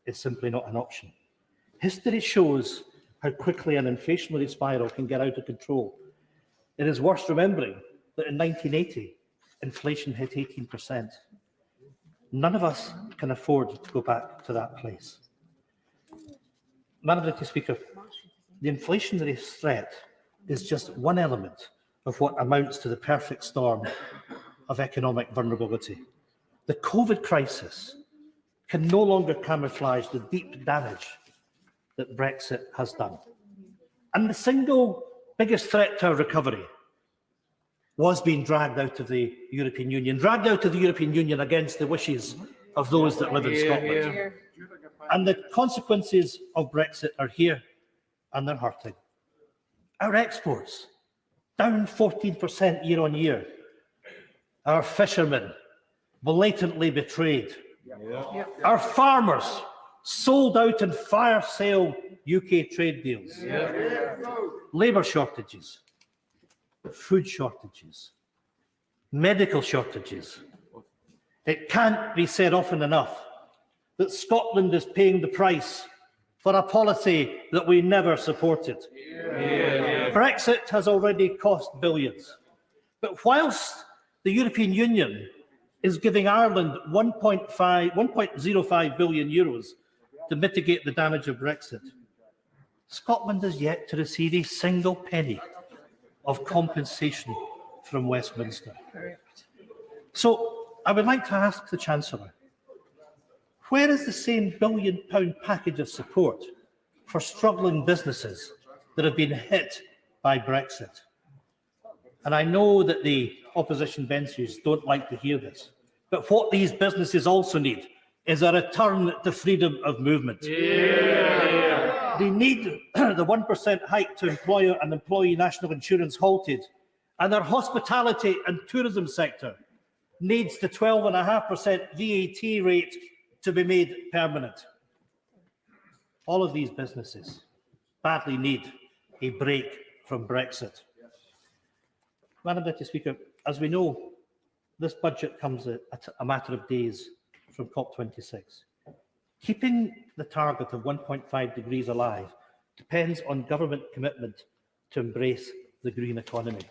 is simply not an option. History shows how quickly an inflationary spiral can get out of control. It is worth remembering that in 1980, inflation hit 18%. None of us can afford to go back to that place. Madam Deputy Speaker, the inflationary threat is just one element of what amounts to the perfect storm of economic vulnerability. The COVID crisis can no longer camouflage the deep damage that Brexit has done. And the single biggest threat to our recovery was being dragged out of the European Union, against the wishes of those that live in Scotland. And the consequences of Brexit are here, and they're hurting. Our exports, down 14% year on year. Our fishermen, blatantly betrayed. Our farmers, sold out in fire sale UK trade deals. Labour shortages, food shortages, medical shortages. It can't be said often enough that Scotland is paying the price for a policy that we never supported. Brexit has already cost billions. But whilst the European Union is giving Ireland €1.05 billion to mitigate the damage of Brexit, Scotland is yet to receive a single penny of compensation from Westminster. So I would like to ask the Chancellor, where is the same £1 billion package of support for struggling businesses that have been hit by Brexit? And I know that the opposition benches don't like to hear this, but what these businesses also need is a return to freedom of movement. They need the 1% hike to employer and employee national insurance halted, and their hospitality and tourism sector needs the 12.5% VAT rate to be made permanent. All of these businesses badly need a break from Brexit. Madam Deputy Speaker, as we know, this budget comes at a matter of days from COP26. Keeping the target of 1.5 degrees alive depends on government commitment to embrace the green economy.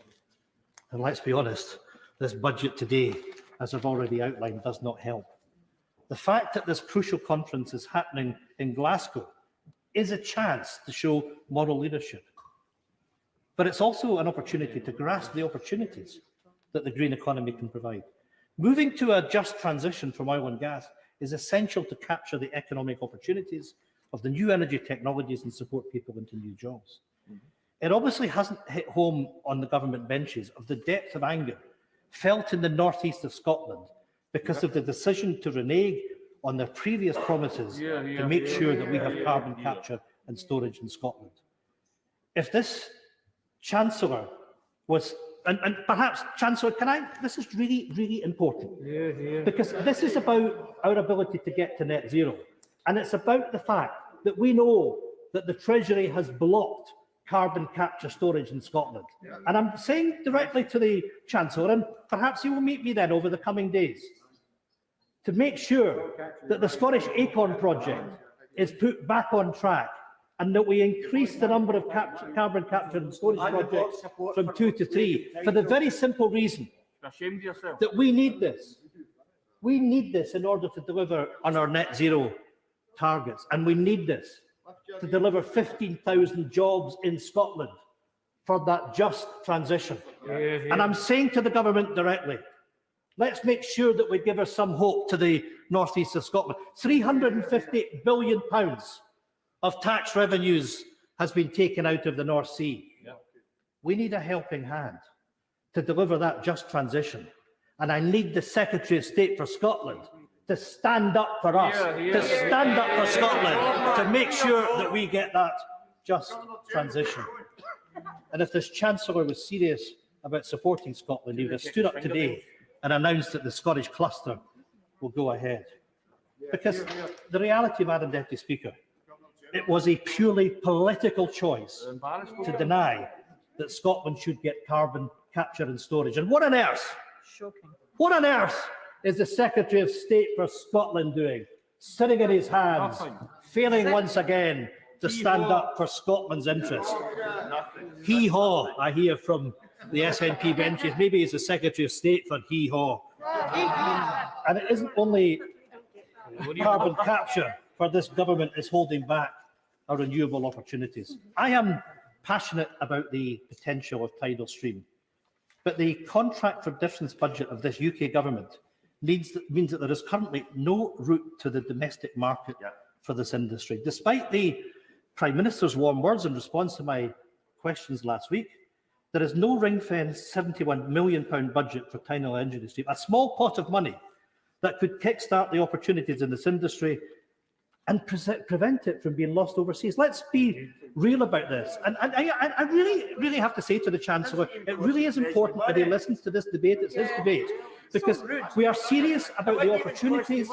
And let's be honest, this budget today, as I've already outlined, does not help. The fact that this crucial conference is happening in Glasgow is a chance to show moral leadership. But it's also an opportunity to grasp the opportunities that the green economy can provide. Moving to a just transition from oil and gas is essential to capture the economic opportunities of the new energy technologies and support people into new jobs. It obviously hasn't hit home on the government benches of the depth of anger felt in the northeast of Scotland because of the decision to renege on their previous promises to make sure that we have carbon capture and storage in Scotland. If this Chancellor was, and perhaps, Chancellor, this is really, really important, because this is about our ability to get to net zero. And it's about the fact that we know that the Treasury has blocked carbon capture storage in Scotland. And I'm saying directly to the Chancellor, and perhaps he will meet me then over the coming days, to make sure that the Scottish Acorn project is put back on track and that we increase the number of carbon capture and storage projects from 2 to 3, for the very simple reason that we need this. We need this in order to deliver on our net zero targets, and we need this to deliver 15,000 jobs in Scotland for that just transition. And I'm saying to the government directly, let's make sure that we give us some hope to the northeast of Scotland. £350 billion of tax revenues has been taken out of the North Sea. We need a helping hand to deliver that just transition. And I need the Secretary of State for Scotland to stand up for us, to stand up for Scotland, to make sure that we get that just transition. And if this Chancellor was serious about supporting Scotland, he would have stood up today and announced that the Scottish cluster will go ahead. Because the reality, Madam Deputy Speaker, it was a purely political choice to deny that Scotland should get carbon capture and storage. And what on earth? What on earth is the Secretary of State for Scotland doing? Sitting in his hands, failing once again to stand up for Scotland's interest. Hee-haw, I hear from the SNP benches. Maybe he's the Secretary of State for hee-haw. And it isn't only carbon capture for this government is holding back our renewable opportunities. I am passionate about the potential of tidal stream, but the contract for difference budget of this UK government means that there is currently no route to the domestic market for this industry. Despite the Prime Minister's warm words in response to my questions last week, there is no ring-fenced £71 million budget for tidal energy stream, a small pot of money that could kickstart the opportunities in this industry and prevent it from being lost overseas. Let's be real about this. And I really have to say to the Chancellor, it really is important that he listens to this debate. It's his debate, because we are serious about the opportunities.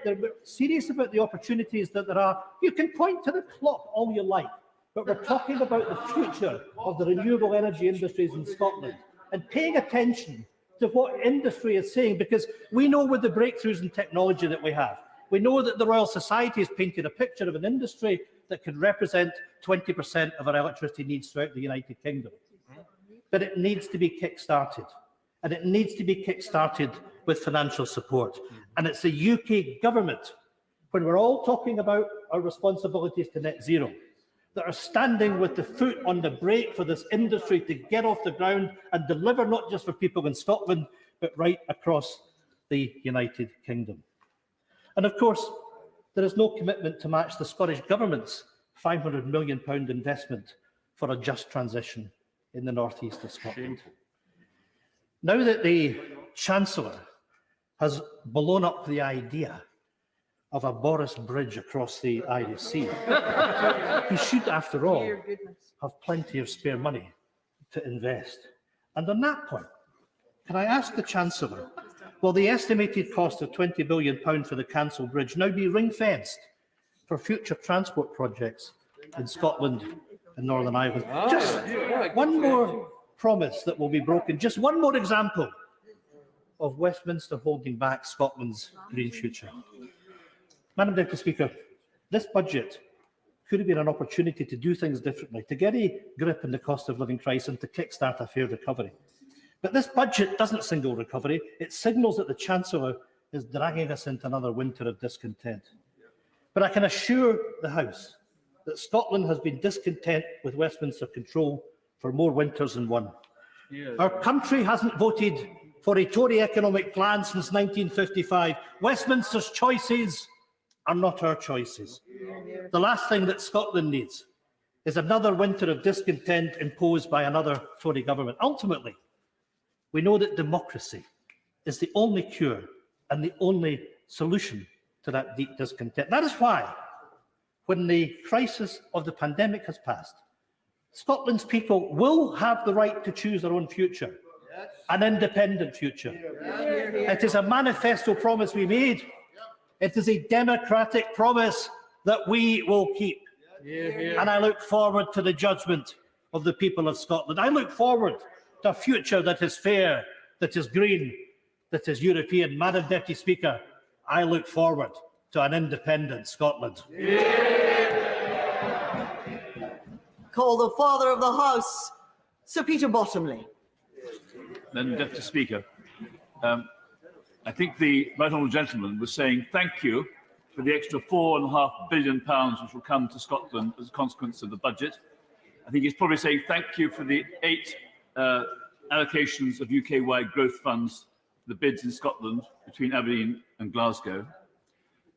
We're serious about the opportunities that there are. You can point to the clock all you like, but we're talking about the future of the renewable energy industries in Scotland and paying attention to what industry is saying, because we know with the breakthroughs in technology that we have, we know that the Royal Society has painted a picture of an industry that could represent 20% of our electricity needs throughout the United Kingdom. But it needs to be kick-started, and it needs to be kick-started with financial support. And it's the UK government, when we're all talking about our responsibilities to net zero, that are standing with the foot on the brake for this industry to get off the ground and deliver not just for people in Scotland, but right across the United Kingdom. And of course, there is no commitment to match the Scottish Government's £500 million investment for a just transition in the northeast of Scotland. Now that the Chancellor has blown up the idea of a Boris Bridge across the Irish Sea, he should, after all, have plenty of spare money to invest. And on that point, can I ask the Chancellor, will the estimated cost of £20 billion for the cancelled bridge now be ring-fenced for future transport projects in Scotland and Northern Ireland? Just one more promise that will be broken, just one more example of Westminster holding back Scotland's green future. Madam Deputy Speaker, this budget could have been an opportunity to do things differently, to get a grip on the cost of living crisis and to kickstart a fair recovery. But this budget doesn't signal recovery. It signals that the Chancellor is dragging us into another winter of discontent. But I can assure the House that Scotland has been discontent with Westminster control for more winters than one. Our country hasn't voted for a Tory economic plan since 1955. Westminster's choices are not our choices. The last thing that Scotland needs is another winter of discontent imposed by another Tory government. Ultimately, we know that democracy is the only cure and the only solution to that deep discontent. That is why, when the crisis of the pandemic has passed, Scotland's people will have the right to choose their own future, an independent future. It is a manifesto promise we made. It is a democratic promise that we will keep. And I look forward to the judgment of the people of Scotland. I look forward to a future that is fair, that is green, that is European. Madam Deputy Speaker, I look forward to an independent Scotland. Call the Father of the House, Sir Peter Bottomley. Madam Deputy Speaker, I think the right honourable gentleman was saying thank you for the extra £4.5 billion which will come to Scotland as a consequence of the budget. I think he's probably saying thank you for the 8 allocations of UK-wide growth funds, the bids in Scotland between Aberdeen and Glasgow.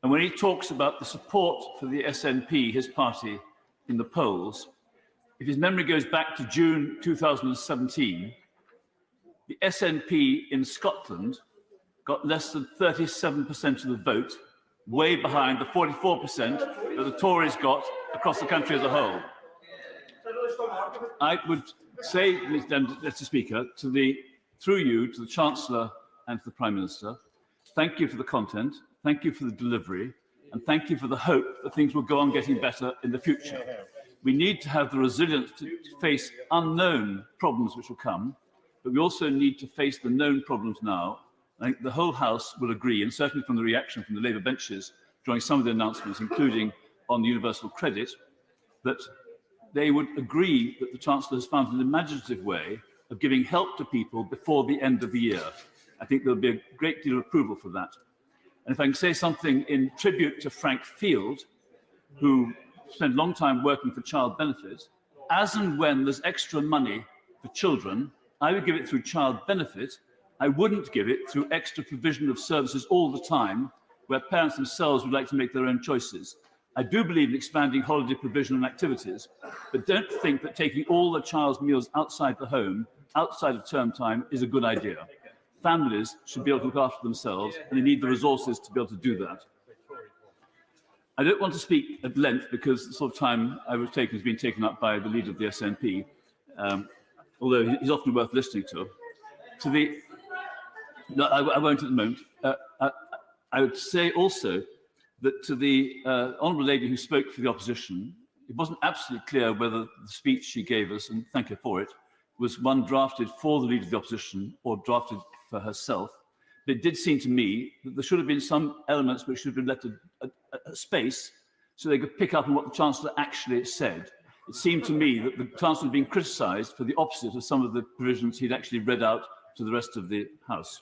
And when he talks about the support for the SNP, his party, in the polls, if his memory goes back to June 2017, the SNP in Scotland got less than 37% of the vote, way behind the 44% that the Tories got across the country as a whole. I would say, Mr. Speaker, through you to the Chancellor and to the Prime Minister, thank you for the content, thank you for the delivery, and thank you for the hope that things will go on getting better in the future. We need to have the resilience to face unknown problems which will come, but we also need to face the known problems now. I think the whole House will agree, and certainly from the reaction from the Labour benches during some of the announcements, including on the universal credit, that they would agree that the Chancellor has found an imaginative way of giving help to people before the end of the year. I think there'll be a great deal of approval for that. And if I can say something in tribute to Frank Field, who spent a long time working for child benefit, as and when there's extra money for children, I would give it through child benefit. I wouldn't give it through extra provision of services all the time, where parents themselves would like to make their own choices. I do believe in expanding holiday provision and activities, but don't think that taking all the child's meals outside the home, outside of term time, is a good idea. Families should be able to look after themselves, and they need the resources to be able to do that. I don't want to speak at length because the sort of time I was taking has been taken up by the leader of the SNP, although he's often worth listening to. No, I won't at the moment. I would say also that to the honourable lady who spoke for the opposition, it wasn't absolutely clear whether the speech she gave us, and thank her for it, was one drafted for the leader of the opposition or drafted for herself. But it did seem to me that there should have been some elements which should have been left a space so they could pick up on what the Chancellor actually said. It seemed to me that the Chancellor had been criticised for the opposite of some of the provisions he'd actually read out to the rest of the House.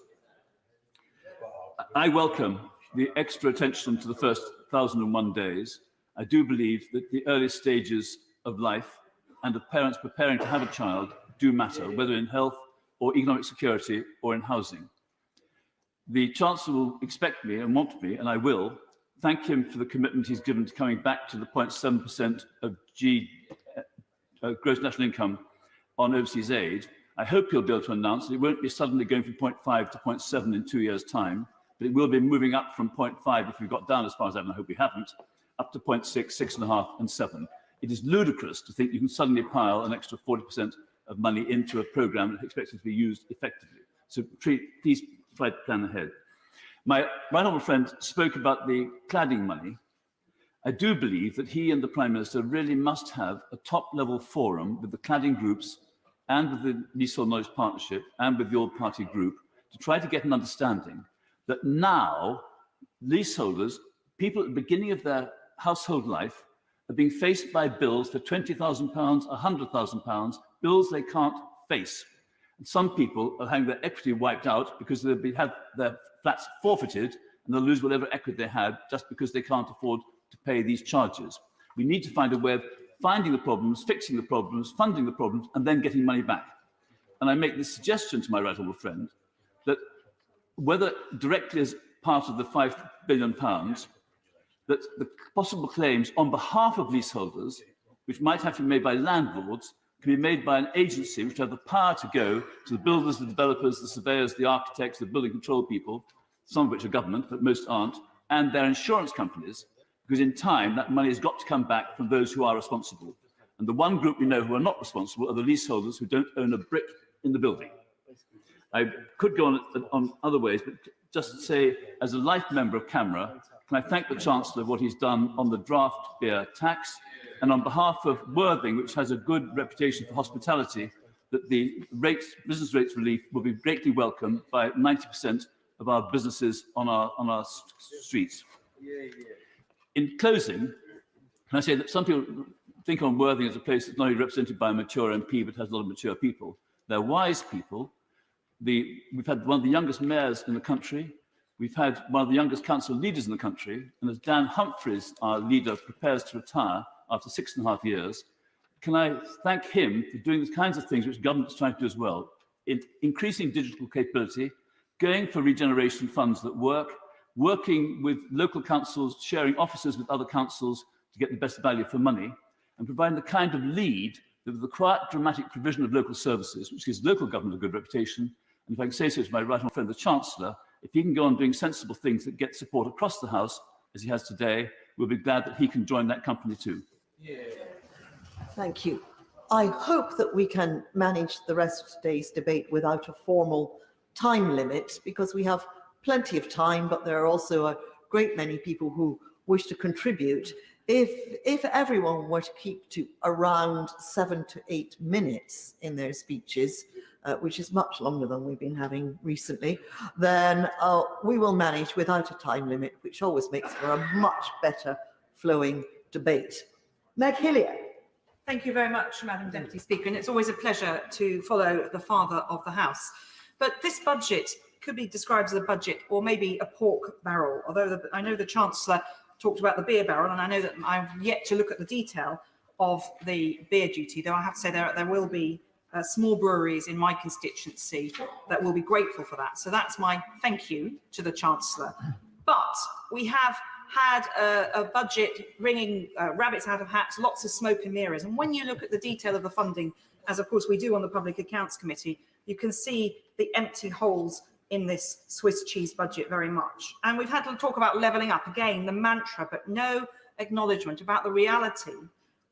I welcome the extra attention to the first 1,001 days. I do believe that the early stages of life and of parents preparing to have a child do matter, whether in health or economic security or in housing. The Chancellor will expect me and want me, and I will, thank him for the commitment he's given to coming back to the 0.7% of gross national income on overseas aid. I hope he'll be able to announce that it won't be suddenly going from 0.5 to 0.7 in 2 years' time, but it will be moving up from 0.5, if we've got down as far as that, and I hope we haven't, up to 0.6, 6.5 and 7. It is ludicrous to think you can suddenly pile an extra 40% of money into a programme and expect it to be used effectively. So please try to plan ahead. My right honourable friend spoke about the cladding money. I do believe that he and the Prime Minister really must have a top-level forum with the cladding groups and with the Leasehold Knowledge Partnership and with the All Party Group to try to get an understanding that now leaseholders, people at the beginning of their household life, are being faced by bills for £20,000, £100,000, bills they can't face. And some people are having their equity wiped out because they've had their flats forfeited and they'll lose whatever equity they had just because they can't afford to pay these charges. We need to find a way of finding the problems, fixing the problems, funding the problems, and then getting money back. And I make this suggestion to my right honourable friend that whether directly as part of the £5 billion, that the possible claims on behalf of leaseholders, which might have to be made by landlords, can be made by an agency which have the power to go to the builders, the developers, the surveyors, the architects, the building control people, some of which are government, but most aren't, and their insurance companies, because in time that money has got to come back from those who are responsible. And the one group we know who are not responsible are the leaseholders who don't own a brick in the building. I could go on other ways, but just to say, as a life member of CAMRA, can I thank the Chancellor for what he's done on the draft beer tax, and on behalf of Worthing, which has a good reputation for hospitality, that the business rates relief will be greatly welcomed by 90% of our businesses on our streets. In closing, can I say that some people think on Worthing as a place that's not only represented by a mature MP, but has a lot of mature people. They're wise people. We've had one of the youngest mayors in the country. We've had one of the youngest council leaders in the country. And as Dan Humphreys, our leader, prepares to retire after 6.5 years, can I thank him for doing the kinds of things which government is trying to do as well, in increasing digital capability, going for regeneration funds that work, working with local councils, sharing offices with other councils to get the best value for money, and providing the kind of lead that with the quiet, dramatic provision of local services, which gives local government a good reputation. And if I can say so to my right honourable friend, the Chancellor, if he can go on doing sensible things that get support across the House, as he has today, we'll be glad that he can join that company too. Thank you. I hope that we can manage the rest of today's debate without a formal time limit, because we have plenty of time, but there are also a great many people who wish to contribute. If everyone were to keep to around 7 to 8 minutes in their speeches, which is much longer than we've been having recently, then we will manage without a time limit, which always makes for a much better flowing debate. Meg Hillier. Thank you very much, Madam Deputy Speaker, and it's always a pleasure to follow the father of the House. But this budget could be described as a budget or maybe a pork barrel, although I know the Chancellor talked about the beer barrel, and I know that I've yet to look at the detail of the beer duty, though I have to say there will be small breweries in my constituency that will be grateful for that. So that's my thank you to the Chancellor. But we have had a budget bringing rabbits out of hats, lots of smoke and mirrors. And when you look at the detail of the funding, as of course we do on the Public Accounts Committee, you can see the empty holes in this Swiss cheese budget very much. And we've had to talk about levelling up, again, the mantra, but no acknowledgement about the reality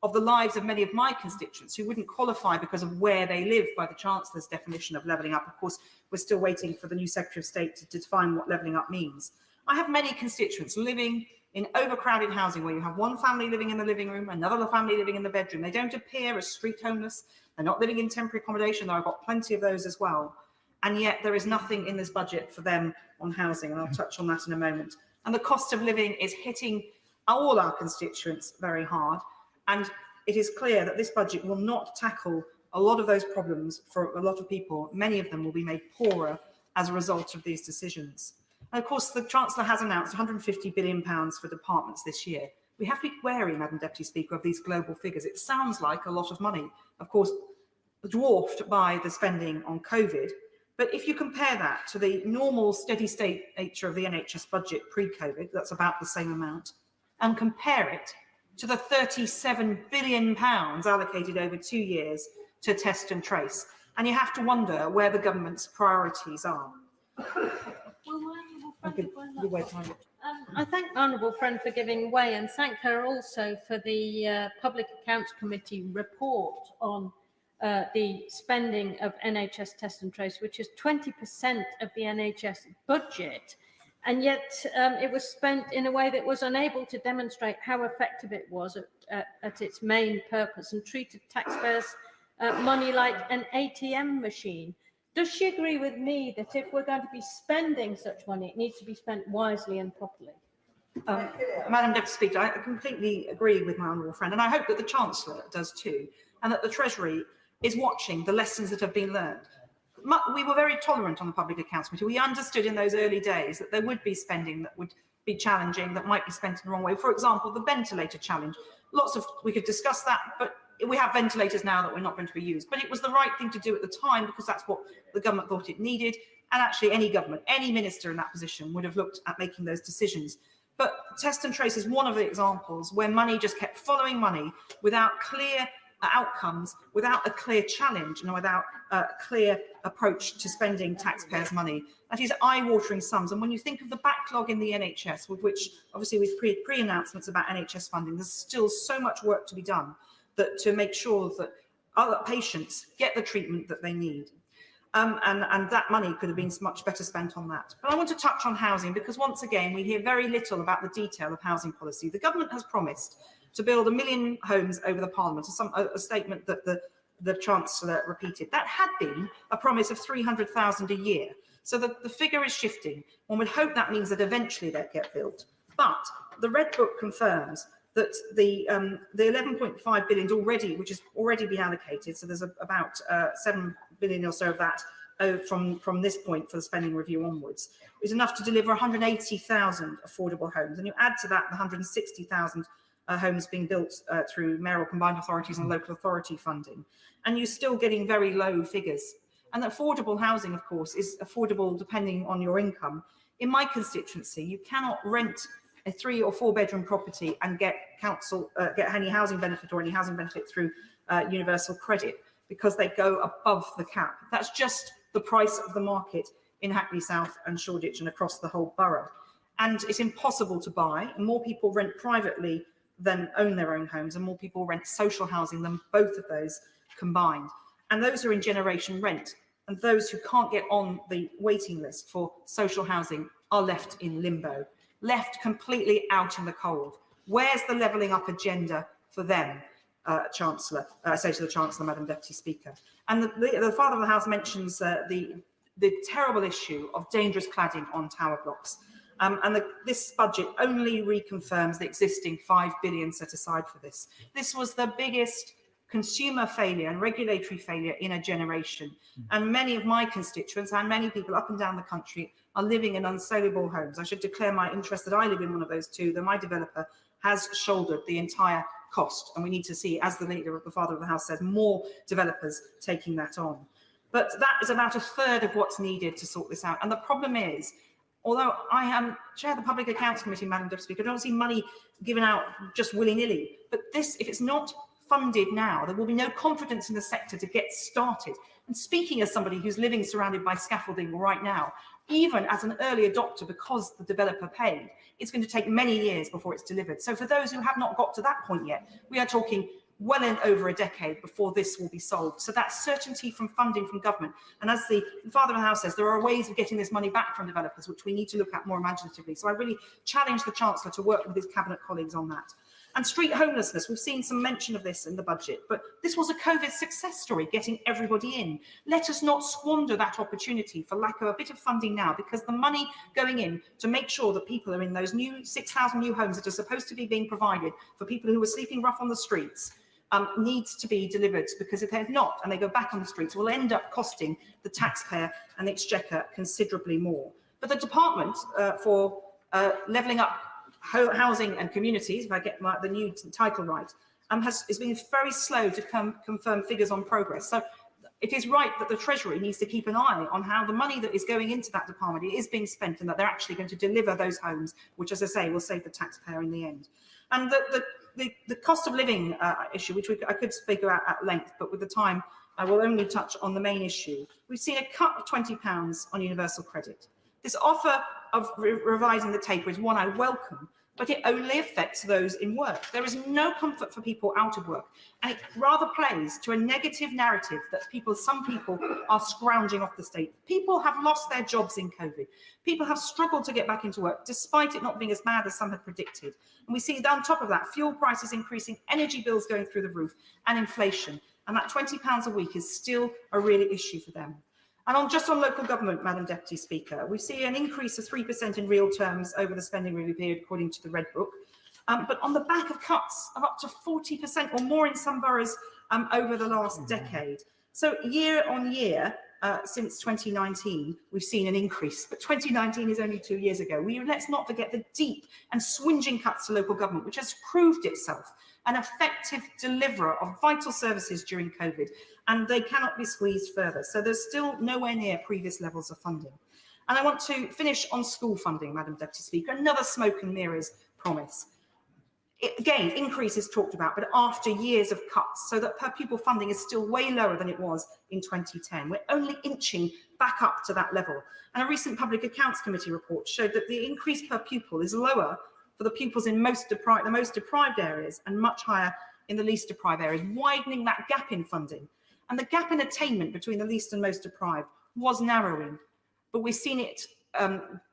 of the lives of many of my constituents who wouldn't qualify because of where they live by the Chancellor's definition of levelling up. Of course, we're still waiting for the new Secretary of State to define what levelling up means. I have many constituents living in overcrowded housing where you have one family living in the living room, another family living in the bedroom. They don't appear as street homeless. They're not living in temporary accommodation, though I've got plenty of those as well. And yet there is nothing in this budget for them on housing, and I'll touch on that in a moment. And the cost of living is hitting all our constituents very hard. And it is clear that this budget will not tackle a lot of those problems for a lot of people. Many of them will be made poorer as a result of these decisions. And of course, the Chancellor has announced £150 billion for departments this year. We have to be wary, Madam Deputy Speaker, of these global figures. It sounds like a lot of money, of course, dwarfed by the spending on COVID. But if you compare that to the normal steady state nature of the NHS budget pre-COVID, that's about the same amount, and compare it to the £37 billion allocated over 2 years to test and trace, and you have to wonder where the government's priorities are. I thank the honourable friend for giving way, and thank her also for the Public Accounts Committee report on the spending of NHS test and trace, which is 20% of the NHS budget, and yet it was spent in a way that was unable to demonstrate how effective it was at its main purpose, and treated taxpayers' money like an ATM machine. Does she agree with me that if we're going to be spending such money, it needs to be spent wisely and properly? Madam Deputy Speaker, I completely agree with my honourable friend, and I hope that the Chancellor does too, and that the Treasury is watching the lessons that have been learned. We were very tolerant on the Public Accounts Committee. We understood in those early days that there would be spending that would be challenging, that might be spent in the wrong way. For example, the ventilator challenge. We could discuss that, but we have ventilators now that we're not going to be used. But it was the right thing to do at the time because that's what the government thought it needed. And actually any government, any minister in that position would have looked at making those decisions. But test and trace is one of the examples where money just kept following money without clear outcomes without a clear challenge and without a clear approach to spending taxpayers' money. That is eye-watering sums. And when you think of the backlog in the NHS, with which obviously with pre-announcements about NHS funding, there's still so much work to be done to make sure that other patients get the treatment that they need. And that money could have been much better spent on that. But I want to touch on housing, because once again, we hear very little about the detail of housing policy. The government has promised to build 1 million homes over the Parliament, a statement that the Chancellor repeated. That had been a promise of 300,000 a year. So the figure is shifting. One would hope that means that eventually they'll get built. But the Red Book confirms that the 11.5 billion already, which has already been allocated, so there's about 7 billion or so of that from this point for the spending review onwards, is enough to deliver 180,000 affordable homes. And you add to that the 160,000 homes being built through mayoral combined authorities and local authority funding, and you're still getting very low figures. And affordable housing, of course, is affordable depending on your income. In my constituency, you cannot rent a 3 or 4 bedroom property and get any housing benefit or any housing benefit through universal credit, because they go above the cap. That's just the price of the market in Hackney South and Shoreditch and across the whole borough. And it's impossible to buy. More people rent privately than own their own homes, and more people rent social housing than both of those combined. And those are in generation rent. And those who can't get on the waiting list for social housing are left in limbo, left completely out in the cold. Where's the levelling up agenda for them, Chancellor? I say to the Chancellor, Madam Deputy Speaker. And the Father of the House mentions the terrible issue of dangerous cladding on tower blocks. This budget only reconfirms the existing 5 billion set aside for this. This was the biggest consumer failure and regulatory failure in a generation. And many of my constituents and many people up and down the country are living in unsaleable homes. I should declare my interest that I live in one of those too, that my developer has shouldered the entire cost. And we need to see, as the leader of the Father of the House says, more developers taking that on. But that is about a third of what's needed to sort this out. And the problem is, although I chair the Public Accounts Committee, Madam Deputy Speaker, I don't see money given out just willy-nilly. But this, if it's not funded now, there will be no confidence in the sector to get started. And speaking as somebody who's living surrounded by scaffolding right now, even as an early adopter, because the developer paid, it's going to take many years before it's delivered. So for those who have not got to that point yet, we are talking well in over a decade before this will be solved. So that certainty from funding from government. And as the Father of the House says, there are ways of getting this money back from developers, which we need to look at more imaginatively. So I really challenge the Chancellor to work with his cabinet colleagues on that. And street homelessness, we've seen some mention of this in the budget, but this was a COVID success story, getting everybody in. Let us not squander that opportunity for lack of a bit of funding now, because the money going in to make sure that people are in those new 6,000 new homes that are supposed to be being provided for people who are sleeping rough on the streets needs to be delivered, because if they're not and they go back on the streets, it will end up costing the taxpayer and the exchequer considerably more. But the Department for Levelling Up Housing and Communities, if I get the new title right, is being very slow to confirm figures on progress. So it is right that the Treasury needs to keep an eye on how the money that is going into that department is being spent, and that they're actually going to deliver those homes, which, as I say, will save the taxpayer in the end. And the cost of living issue, which I could speak about at length, but with the time, I will only touch on the main issue. We've seen a cut of £20 on universal credit. This offer of revising the taper is one I welcome, but it only affects those in work. There is no comfort for people out of work, and it rather plays to a negative narrative that some people are scrounging off the state. People have lost their jobs in COVID. People have struggled to get back into work, despite it not being as bad as some had predicted. And we see on top of that, fuel prices increasing, energy bills going through the roof, and inflation. And that £20 a week is still a real issue for them. And just on local government, Madam Deputy Speaker, we see an increase of 3% in real terms over the spending review period, according to the Red Book, but on the back of cuts of up to 40% or more in some boroughs over the last decade. So year on year, since 2019, we've seen an increase, but 2019 is only 2 years ago. Let's not forget the deep and swinging cuts to local government, which has proved itself an effective deliverer of vital services during COVID, and they cannot be squeezed further. So there's still nowhere near previous levels of funding. And I want to finish on school funding, Madam Deputy Speaker, another smoke and mirrors promise. Again, increases talked about, but after years of cuts, so that per pupil funding is still way lower than it was in 2010. We're only inching back up to that level. And a recent Public Accounts Committee report showed that the increase per pupil is lower for the pupils in the most deprived areas and much higher in the least deprived areas, widening that gap in funding. And the gap in attainment between the least and most deprived was narrowing, but we've seen it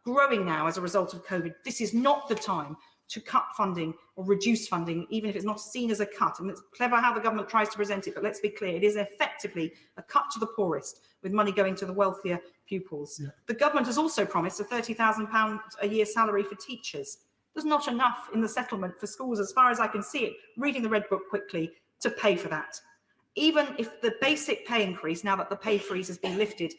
growing now as a result of COVID. This is not the time to cut funding or reduce funding, even if it's not seen as a cut. And it's clever how the government tries to present it, but let's be clear, it is effectively a cut to the poorest, with money going to the wealthier pupils. Yeah. The government has also promised a £30,000 a year salary for teachers. There's not enough in the settlement for schools, as far as I can see it, reading the Red Book quickly, to pay for that. Even if the basic pay increase, now that the pay freeze has been lifted,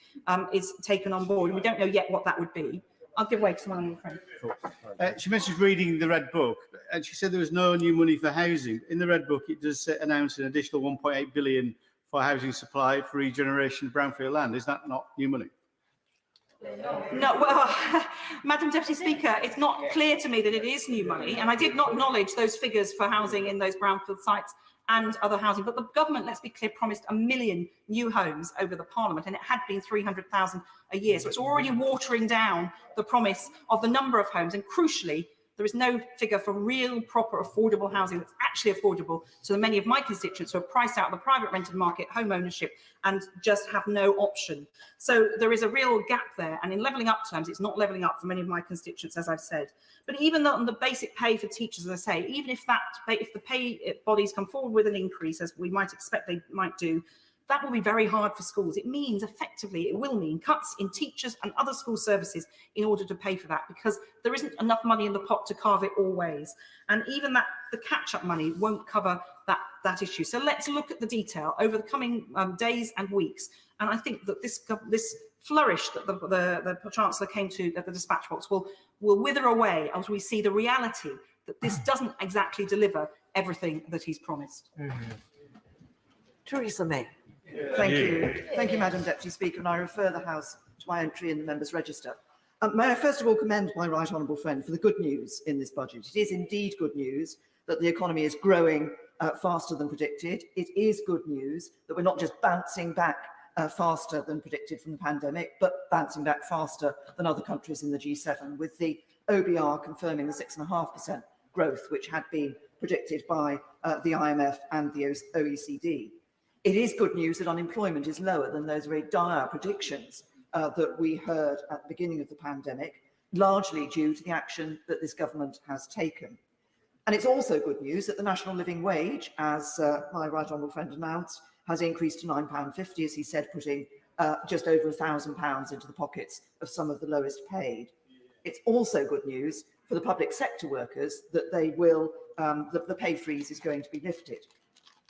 is taken on board, and we don't know yet what that would be, I'll give way to someone on the front. She mentioned reading the Red Book, and she said there was no new money for housing. In the Red Book, it does announce an additional 1.8 billion for housing supply for regeneration of brownfield land. Is that not new money? No, well, Madam Deputy Speaker, it's not clear to me that it is new money, and I did not acknowledge those figures for housing in those brownfield sites and other housing. But the government, let's be clear, promised 1 million new homes over the Parliament, and it had been 300,000 a year. So it's already watering down the promise of the number of homes. And crucially, there is no figure for real, proper, affordable housing that's actually affordable to the many of my constituents who are priced out of the private rented market, home ownership, and just have no option. So there is a real gap there. And in levelling up terms, it's not levelling up for many of my constituents, as I've said. But even on the basic pay for teachers, as I say, even if the pay bodies come forward with an increase, as we might expect they might do, that will be very hard for schools. It means, effectively, it will mean cuts in teachers and other school services in order to pay for that, because there isn't enough money in the pot to carve it all ways. And even that, the catch-up money won't cover that issue. So let's look at the detail over the coming days and weeks. And I think that this flourish that the Chancellor came to at the dispatch box will wither away as we see the reality that this doesn't exactly deliver everything that he's promised. Theresa May. Thank you. Thank you, Madam Deputy Speaker, and I refer the House to my entry in the Members' Register. May I first of all commend my right honourable friend for the good news in this budget. It is indeed good news that the economy is growing faster than predicted. It is good news that we're not just bouncing back faster than predicted from the pandemic, but bouncing back faster than other countries in the G7, with the OBR confirming the 6.5% growth which had been predicted by the IMF and the OECD. It is good news that unemployment is lower than those very dire predictions that we heard at the beginning of the pandemic, largely due to the action that this government has taken. And it's also good news that the national living wage, as my right honourable friend announced, has increased to £9.50, as he said, putting just over £1,000 into the pockets of some of the lowest paid. It's also good news for the public sector workers that they will, the pay freeze is going to be lifted.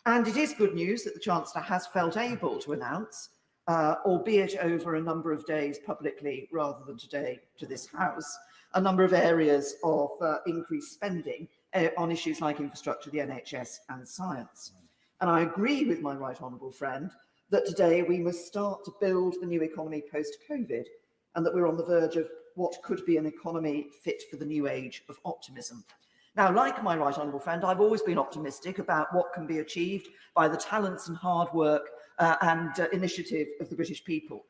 And it is good news that the Chancellor has felt able to announce, albeit over a number of days publicly rather than today to this House, a number of areas of increased spending on issues like infrastructure, the NHS and science. And I agree with my right honourable friend that today we must start to build the new economy post-COVID, and that we're on the verge of what could be an economy fit for the new age of optimism. Now, like my right honourable friend, I've always been optimistic about what can be achieved by the talents and hard work and initiative of the British people.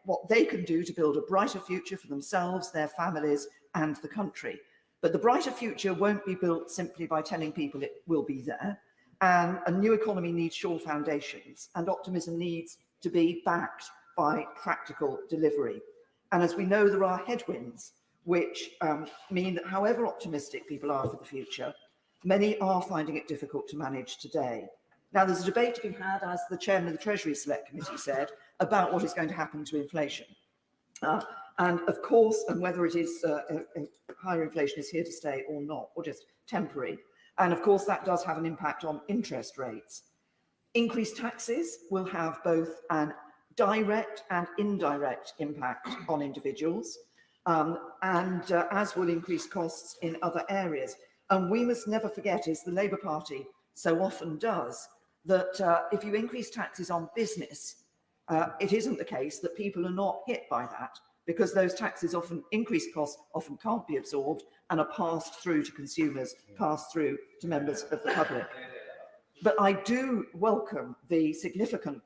What they can do to build a brighter future for themselves, their families and the country. But the brighter future won't be built simply by telling people it will be there. And a new economy needs sure foundations, and optimism needs to be backed by practical delivery. And as we know, there are headwinds which mean that however optimistic people are for the future, many are finding it difficult to manage today. Now, there's a debate to be had, as the chairman of the Treasury Select Committee said, about what is going to happen to inflation. And of course, and whether it is higher inflation is here to stay or not, or just temporary. And of course, that does have an impact on interest rates. Increased taxes will have both an direct and indirect impact on individuals, as will increase costs in other areas. And we must never forget, as the Labour Party so often does, that if you increase taxes on business, it isn't the case that people are not hit by that. because those taxes often increased costs often can't be absorbed and are passed through to consumers, passed through to members of the public. But I do welcome the significant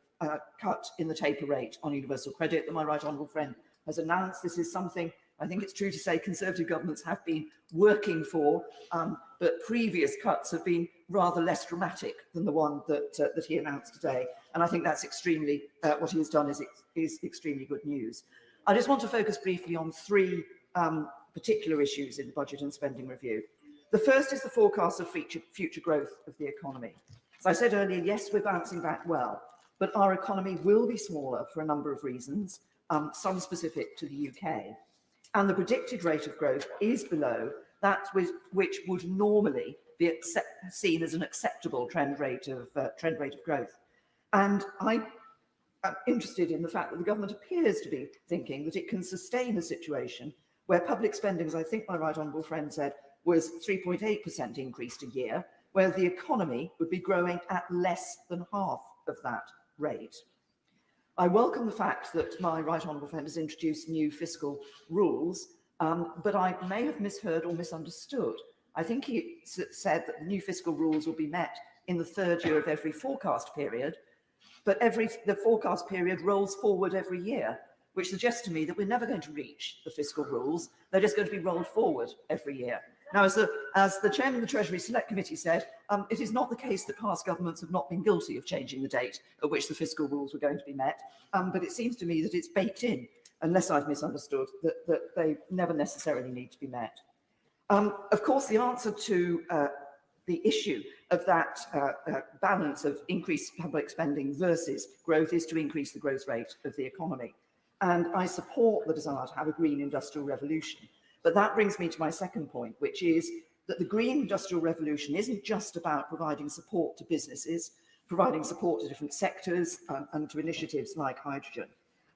cut in the taper rate on universal credit that my right honourable friend has announced. This is something I think it's true to say Conservative governments have been working for, but previous cuts have been rather less dramatic than the one that he announced today. And I think that's extremely, what he has done is extremely good news. I just want to focus briefly on three particular issues in the budget and spending review. The first is the forecast of future growth of the economy. As I said earlier, yes, we're bouncing back well, but our economy will be smaller for a number of reasons, some specific to the UK. And the predicted rate of growth is below that which would normally be seen as an acceptable trend rate of growth. And I'm interested in the fact that the government appears to be thinking that it can sustain a situation where public spending, as I think my right honourable friend said, was 3.8% increased a year, where the economy would be growing at less than half of that rate. I welcome the fact that my right honourable friend has introduced new fiscal rules, but I may have misheard or misunderstood. I think he said that the new fiscal rules will be met in the third year of every forecast period, but the forecast period rolls forward every year, which suggests to me that we're never going to reach the fiscal rules. They're just going to be rolled forward every year. Now, as the chairman of the Treasury Select Committee said, it is not the case that past governments have not been guilty of changing the date at which the fiscal rules were going to be met, but it seems to me that it's baked in, unless I've misunderstood, that they never necessarily need to be met. Of course, the answer to the issue of that balance of increased public spending versus growth is to increase the growth rate of the economy. And I support the desire to have a green industrial revolution. But that brings me to my second point, which is that the green industrial revolution isn't just about providing support to businesses, providing support to different sectors and to initiatives like hydrogen.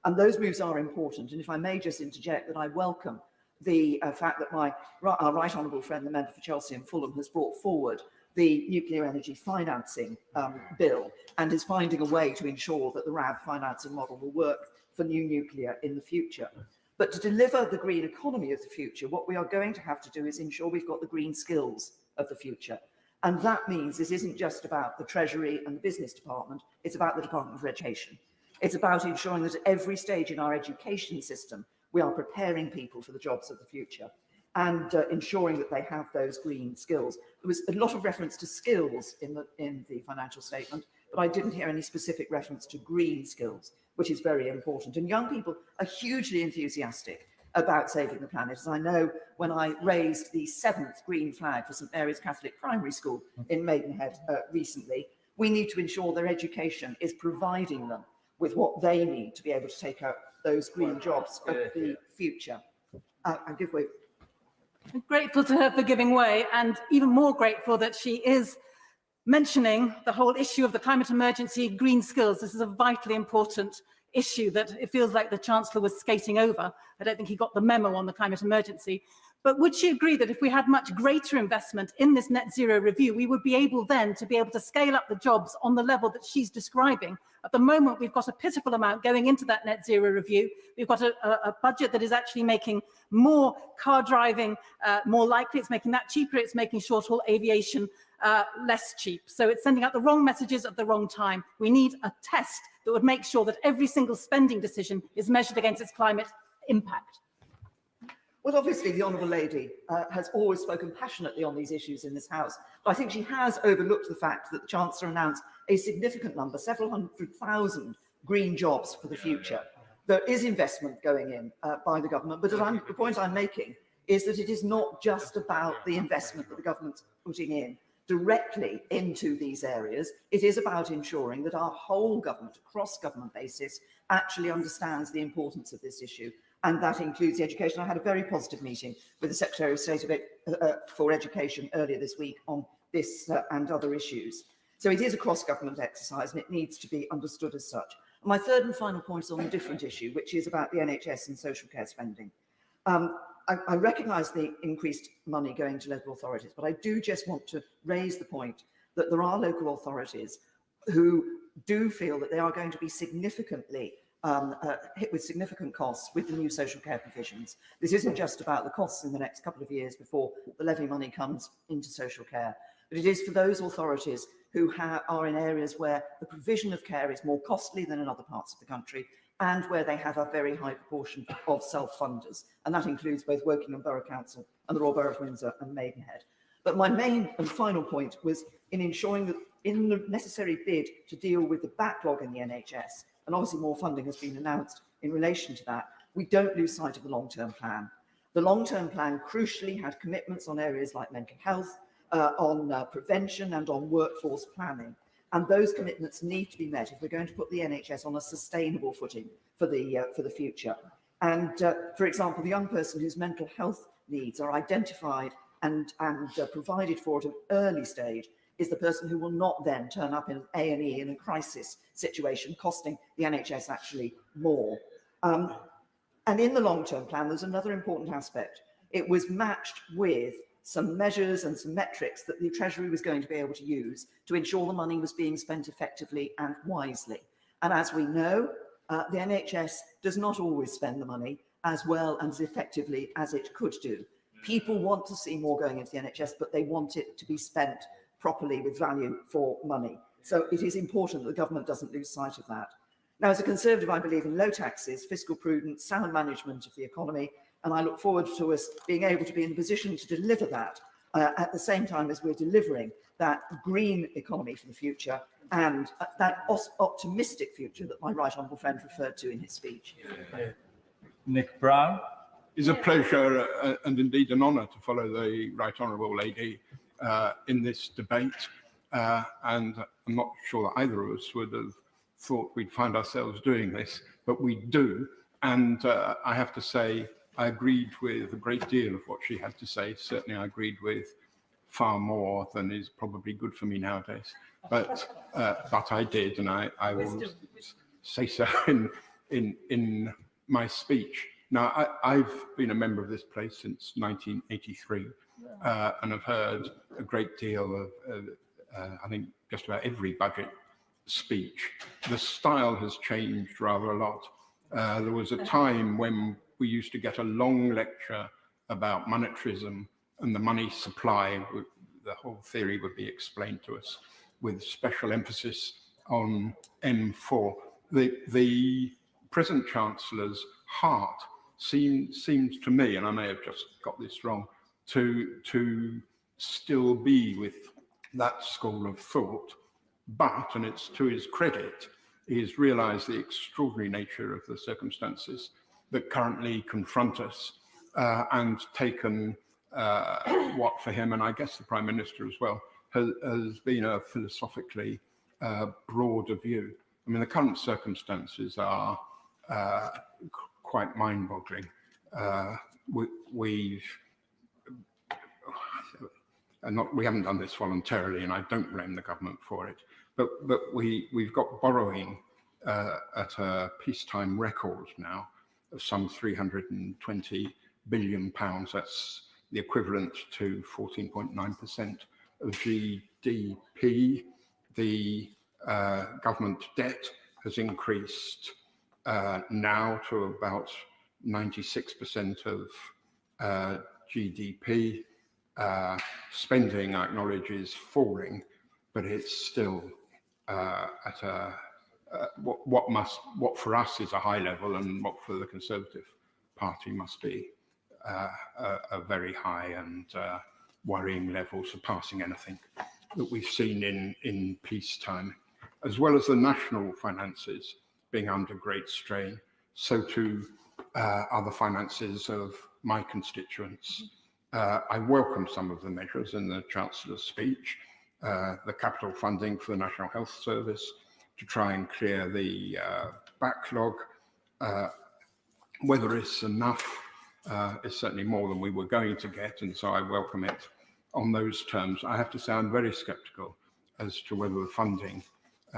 And those moves are important. And if I may just interject that I welcome the fact that our right honourable friend, the member for Chelsea and Fulham, has brought forward the nuclear energy financing bill and is finding a way to ensure that the RAB financing model will work for new nuclear in the future. But to deliver the green economy of the future, what we are going to have to do is ensure we've got the green skills of the future. And that means this isn't just about the Treasury and the Business Department, it's about the Department of Education. It's about ensuring that at every stage in our education system, we are preparing people for the jobs of the future and ensuring that they have those green skills. There was a lot of reference to skills in the financial statement, but I didn't hear any specific reference to green skills, which is very important. And young people are hugely enthusiastic about saving the planet. As I know, when I raised the 7th green flag for St Mary's Catholic Primary School in Maidenhead recently, we need to ensure their education is providing them with what they need to be able to take out those green jobs of the future. I'll give way. I'm grateful to her for giving way, and even more grateful that she is mentioning the whole issue of the climate emergency, green skills. This is a vitally important issue that it feels like the Chancellor was skating over. I don't think he got the memo on the climate emergency. But would she agree that if we had much greater investment in this net zero review, we would be able then to be able to scale up the jobs on the level that she's describing? At the moment, we've got a pitiful amount going into that net zero review. We've got a budget that is actually making more car driving more likely. It's making that cheaper. It's making short-haul aviation less cheap. So it's sending out the wrong messages at the wrong time. We need a test that would make sure that every single spending decision is measured against its climate impact. Well, obviously, the Honourable Lady has always spoken passionately on these issues in this House, but I think she has overlooked the fact that the Chancellor announced a significant number, several 100,000 green jobs for the future. There is investment going in by the government, but the point I'm making is that it is not just about the investment that the government's putting in directly into these areas. It is about ensuring that our whole government, across government basis, actually understands the importance of this issue. And that includes education. I had a very positive meeting with the Secretary of State for Education earlier this week on this and other issues. So it is a cross-government exercise and it needs to be understood as such. My third and final point is on a different issue, which is about the NHS and social care spending. I recognise the increased money going to local authorities, but I do just want to raise the point that there are local authorities who do feel that they are going to be significantly hit with significant costs with the new social care provisions. This isn't just about the costs in the next couple of years before the levy money comes into social care, but it is for those authorities who are in areas where the provision of care is more costly than in other parts of the country, and where they have a very high proportion of self-funders. And that includes both Wokingham Borough Council and the Royal Borough of Windsor and Maidenhead. But my main and final point was in ensuring that in the necessary bid to deal with the backlog in the NHS, and obviously more funding has been announced in relation to that, we don't lose sight of the long-term plan. The long-term plan crucially had commitments on areas like mental health, on prevention and on workforce planning. And those commitments need to be met if we're going to put the NHS on a sustainable footing for the future. And for example, the young person whose mental health needs are identified and provided for at an early stage is the person who will not then turn up in A&E in a crisis situation, costing the NHS actually more. And in the long-term plan, there's another important aspect. It was matched with some measures and some metrics that the Treasury was going to be able to use to ensure the money was being spent effectively and wisely. And as we know, the NHS does not always spend the money as well and as effectively as it could do. People want to see more going into the NHS, but they want it to be spent properly with value for money. So it is important that the government doesn't lose sight of that. Now, as a Conservative, I believe in low taxes, fiscal prudence, sound management of the economy, and I look forward to us being able to be in a position to deliver that at the same time as we're delivering that green economy for the future and that optimistic future that my right honourable friend referred to in his speech. Nick Brown. It's a pleasure and indeed an honour to follow the right honourable lady in this debate. And I'm not sure that either of us would have thought we'd find ourselves doing this, but we do. And I have to say, I agreed with a great deal of what she had to say. Certainly I agreed with far more than is probably good for me nowadays. But I did, and I will say so in my speech. Now, I've been a member of this place since 1983, and I've heard a great deal of, I think, just about every budget speech. The style has changed rather a lot. There was a time when we used to get a long lecture about monetarism and the money supply. The whole theory would be explained to us with special emphasis on M4. The present Chancellor's heart seems to me, and I may have just got this wrong, to still be with that school of thought, but, and it's to his credit, he's realised the extraordinary nature of the circumstances that currently confront us and taken what for him, and I guess the Prime Minister as well, has been a philosophically broader view. I mean, the current circumstances are quite mind-boggling. We haven't done this voluntarily, and I don't blame the government for it, but we've got borrowing at a peacetime record now of some £320 billion. That's the equivalent to 14.9% of GDP. The government debt has increased now to about 96% of GDP. Spending, I acknowledge, is falling, but it's still at a what for us is a high level, and what for the Conservative Party must be a very high and worrying level, surpassing anything that we've seen in peacetime. As well as the national finances being under great strain, so too are the finances of my constituents. I welcome some of the measures in the Chancellor's speech, the capital funding for the National Health Service to try and clear the backlog. Whether it's enough is certainly more than we were going to get, and so I welcome it on those terms. I have to say I'm very sceptical as to whether the funding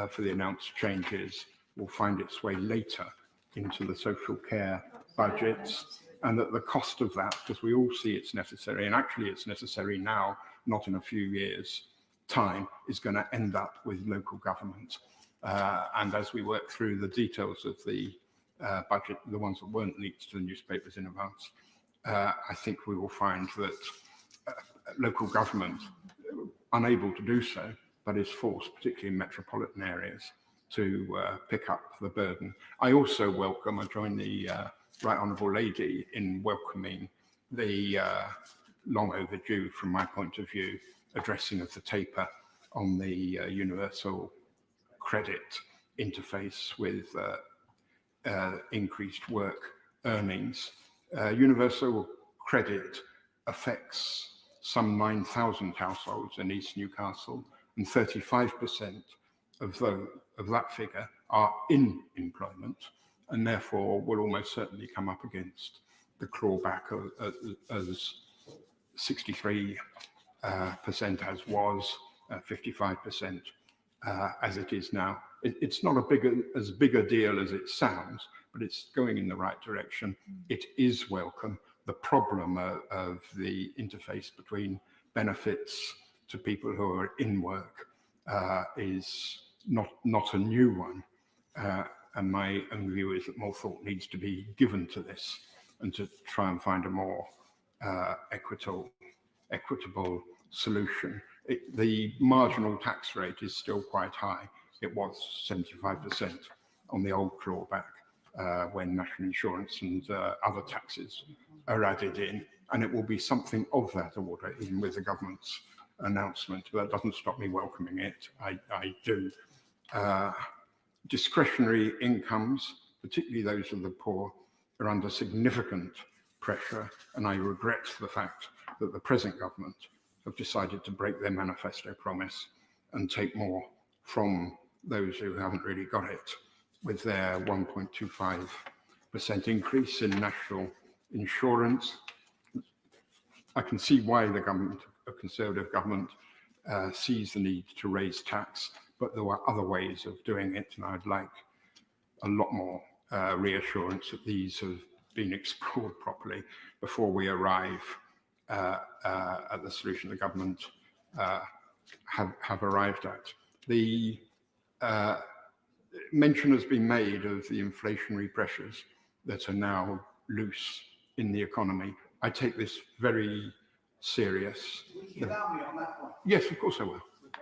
for the announced changes will find its way later into the social care budgets, and that the cost of that, because we all see it's necessary, and actually it's necessary now, not in a few years' time, is going to end up with local government. And as we work through the details of the budget, the ones that weren't leaked to the newspapers in advance, I think we will find that local government, unable to do so, but is forced, particularly in metropolitan areas, to pick up the burden. I also welcome, I join the Right Honourable Lady in welcoming the long overdue, from my point of view, addressing of the taper on the universal credit interface with increased work earnings. Universal credit affects some 9,000 households in East Newcastle, and 35% of that figure are in employment, and therefore will almost certainly come up against the clawback as 63% as was, 55% as it is now. It's not as big a deal as it sounds, but it's going in the right direction. It is welcome. The problem of the interface between benefits to people who are in work is not a new one. And my own view is that more thought needs to be given to this, and to try and find a more equitable solution. The marginal tax rate is still quite high. It was 75% on the old clawback when national insurance and other taxes are added in, and it will be something of that order, even with the government's announcement. But that doesn't stop me welcoming it. I do. Discretionary incomes, particularly those of the poor, are under significant pressure, and I regret the fact that the present government have decided to break their manifesto promise and take more from those who haven't really got it, with their 1.25% increase in national insurance. I can see why the government, a Conservative government, sees the need to raise tax, but there were other ways of doing it, and I'd like a lot more reassurance that these have been explored properly before we arrive at the solution the government have arrived at. The mention has been made of the inflationary pressures that are now loose in the economy. I take this very serious. Yes, of course I will.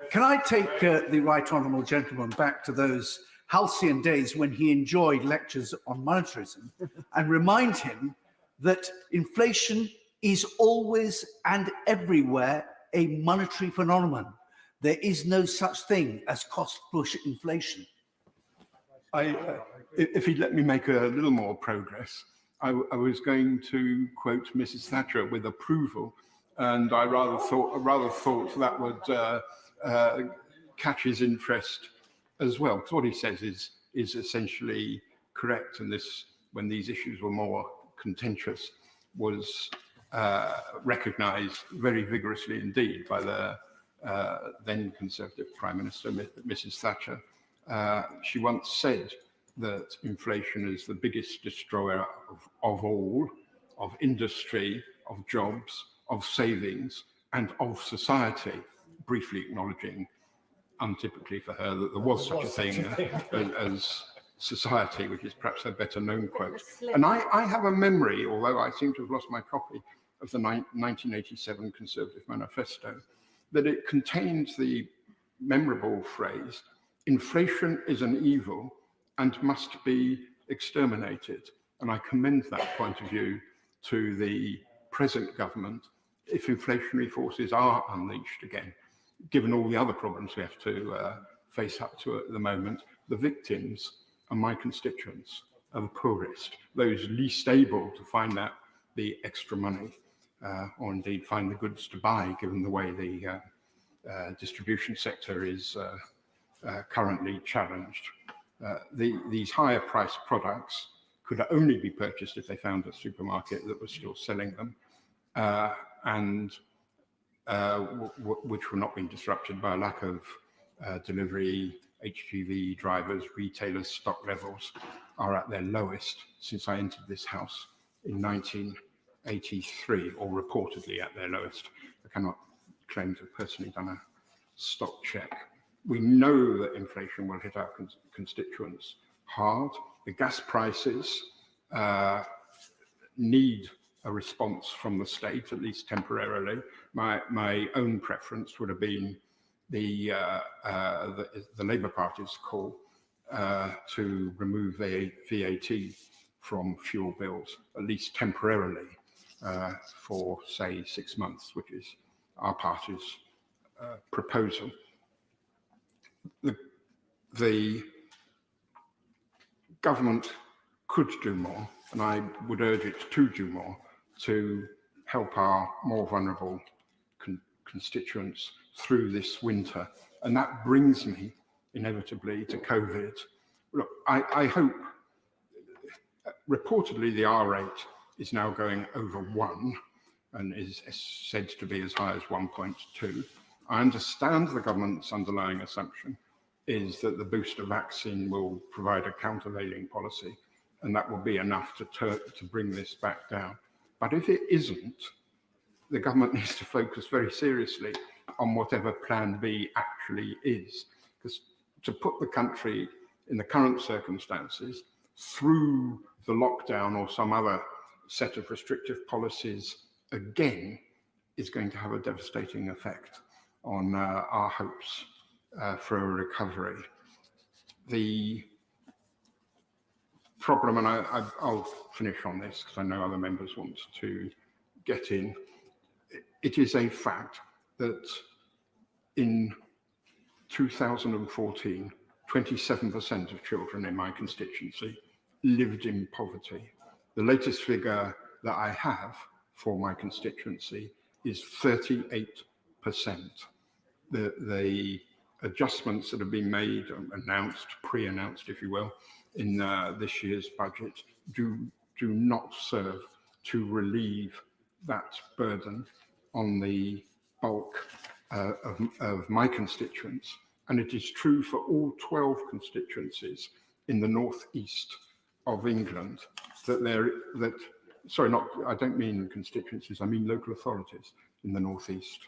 Can I take the Right Honourable Gentleman back to those halcyon days when he enjoyed lectures on monetarism and remind him that inflation is always and everywhere a monetary phenomenon. There is no such thing as cost-push inflation. If he'd let me make a little more progress, I was going to quote Mrs. Thatcher with approval, and I rather thought that would catch his interest as well. Because what he says is essentially correct, and this, when these issues were more contentious, was recognised very vigorously indeed by the then Conservative Prime Minister, Mrs. Thatcher. She once said that inflation is the biggest destroyer of all, of industry, of jobs, of savings, and of society, briefly acknowledging, untypically for her, that there was such a thing as society, which is perhaps a better known quote. And I have a memory, although I seem to have lost my copy, of the 1987 Conservative Manifesto, that it contains the memorable phrase, "Inflation is an evil and must be exterminated." And I commend that point of view to the present government. If inflationary forces are unleashed again, given all the other problems we have to face up to at the moment, the victims are my constituents, are the poorest, those least able to find out the extra money, or indeed find the goods to buy, given the way the distribution sector is currently challenged. These higher priced products could only be purchased if they found a supermarket that was still selling them, which were not being disrupted by a lack of delivery. HGV drivers, retailers' stock levels are at their lowest since I entered this house in 1983, or reportedly at their lowest. I cannot claim to have personally done a stock check. We know that inflation will hit our constituents hard. The gas prices need a response from the state, at least temporarily. My own preference would have been the Labour Party's call to remove VAT from fuel bills, at least temporarily, for say 6 months, which is our party's proposal. The government could do more, and I would urge it to do more to help our more vulnerable constituents through this winter. And that brings me inevitably to COVID. Look, I hope, reportedly the R rate is now going over 1 and is said to be as high as 1.2. I understand the government's underlying assumption is that the booster vaccine will provide a countervailing policy, and that will be enough to bring this back down. But if it isn't, the government needs to focus very seriously on whatever plan B actually is, because to put the country in the current circumstances through the lockdown or some other set of restrictive policies again is going to have a devastating effect on our hopes for a recovery. The problem, and I'll finish on this because I know other members want to get in, it is a fact that in 2014, 27% of children in my constituency lived in poverty. The latest figure that I have for my constituency is 38%. The adjustments that have been made, announced, pre-announced, if you will, in this year's budget do not serve to relieve that burden on the bulk of my constituents. And it is true for all 12 constituencies in the northeast of England I don't mean constituencies, I mean local authorities in the northeast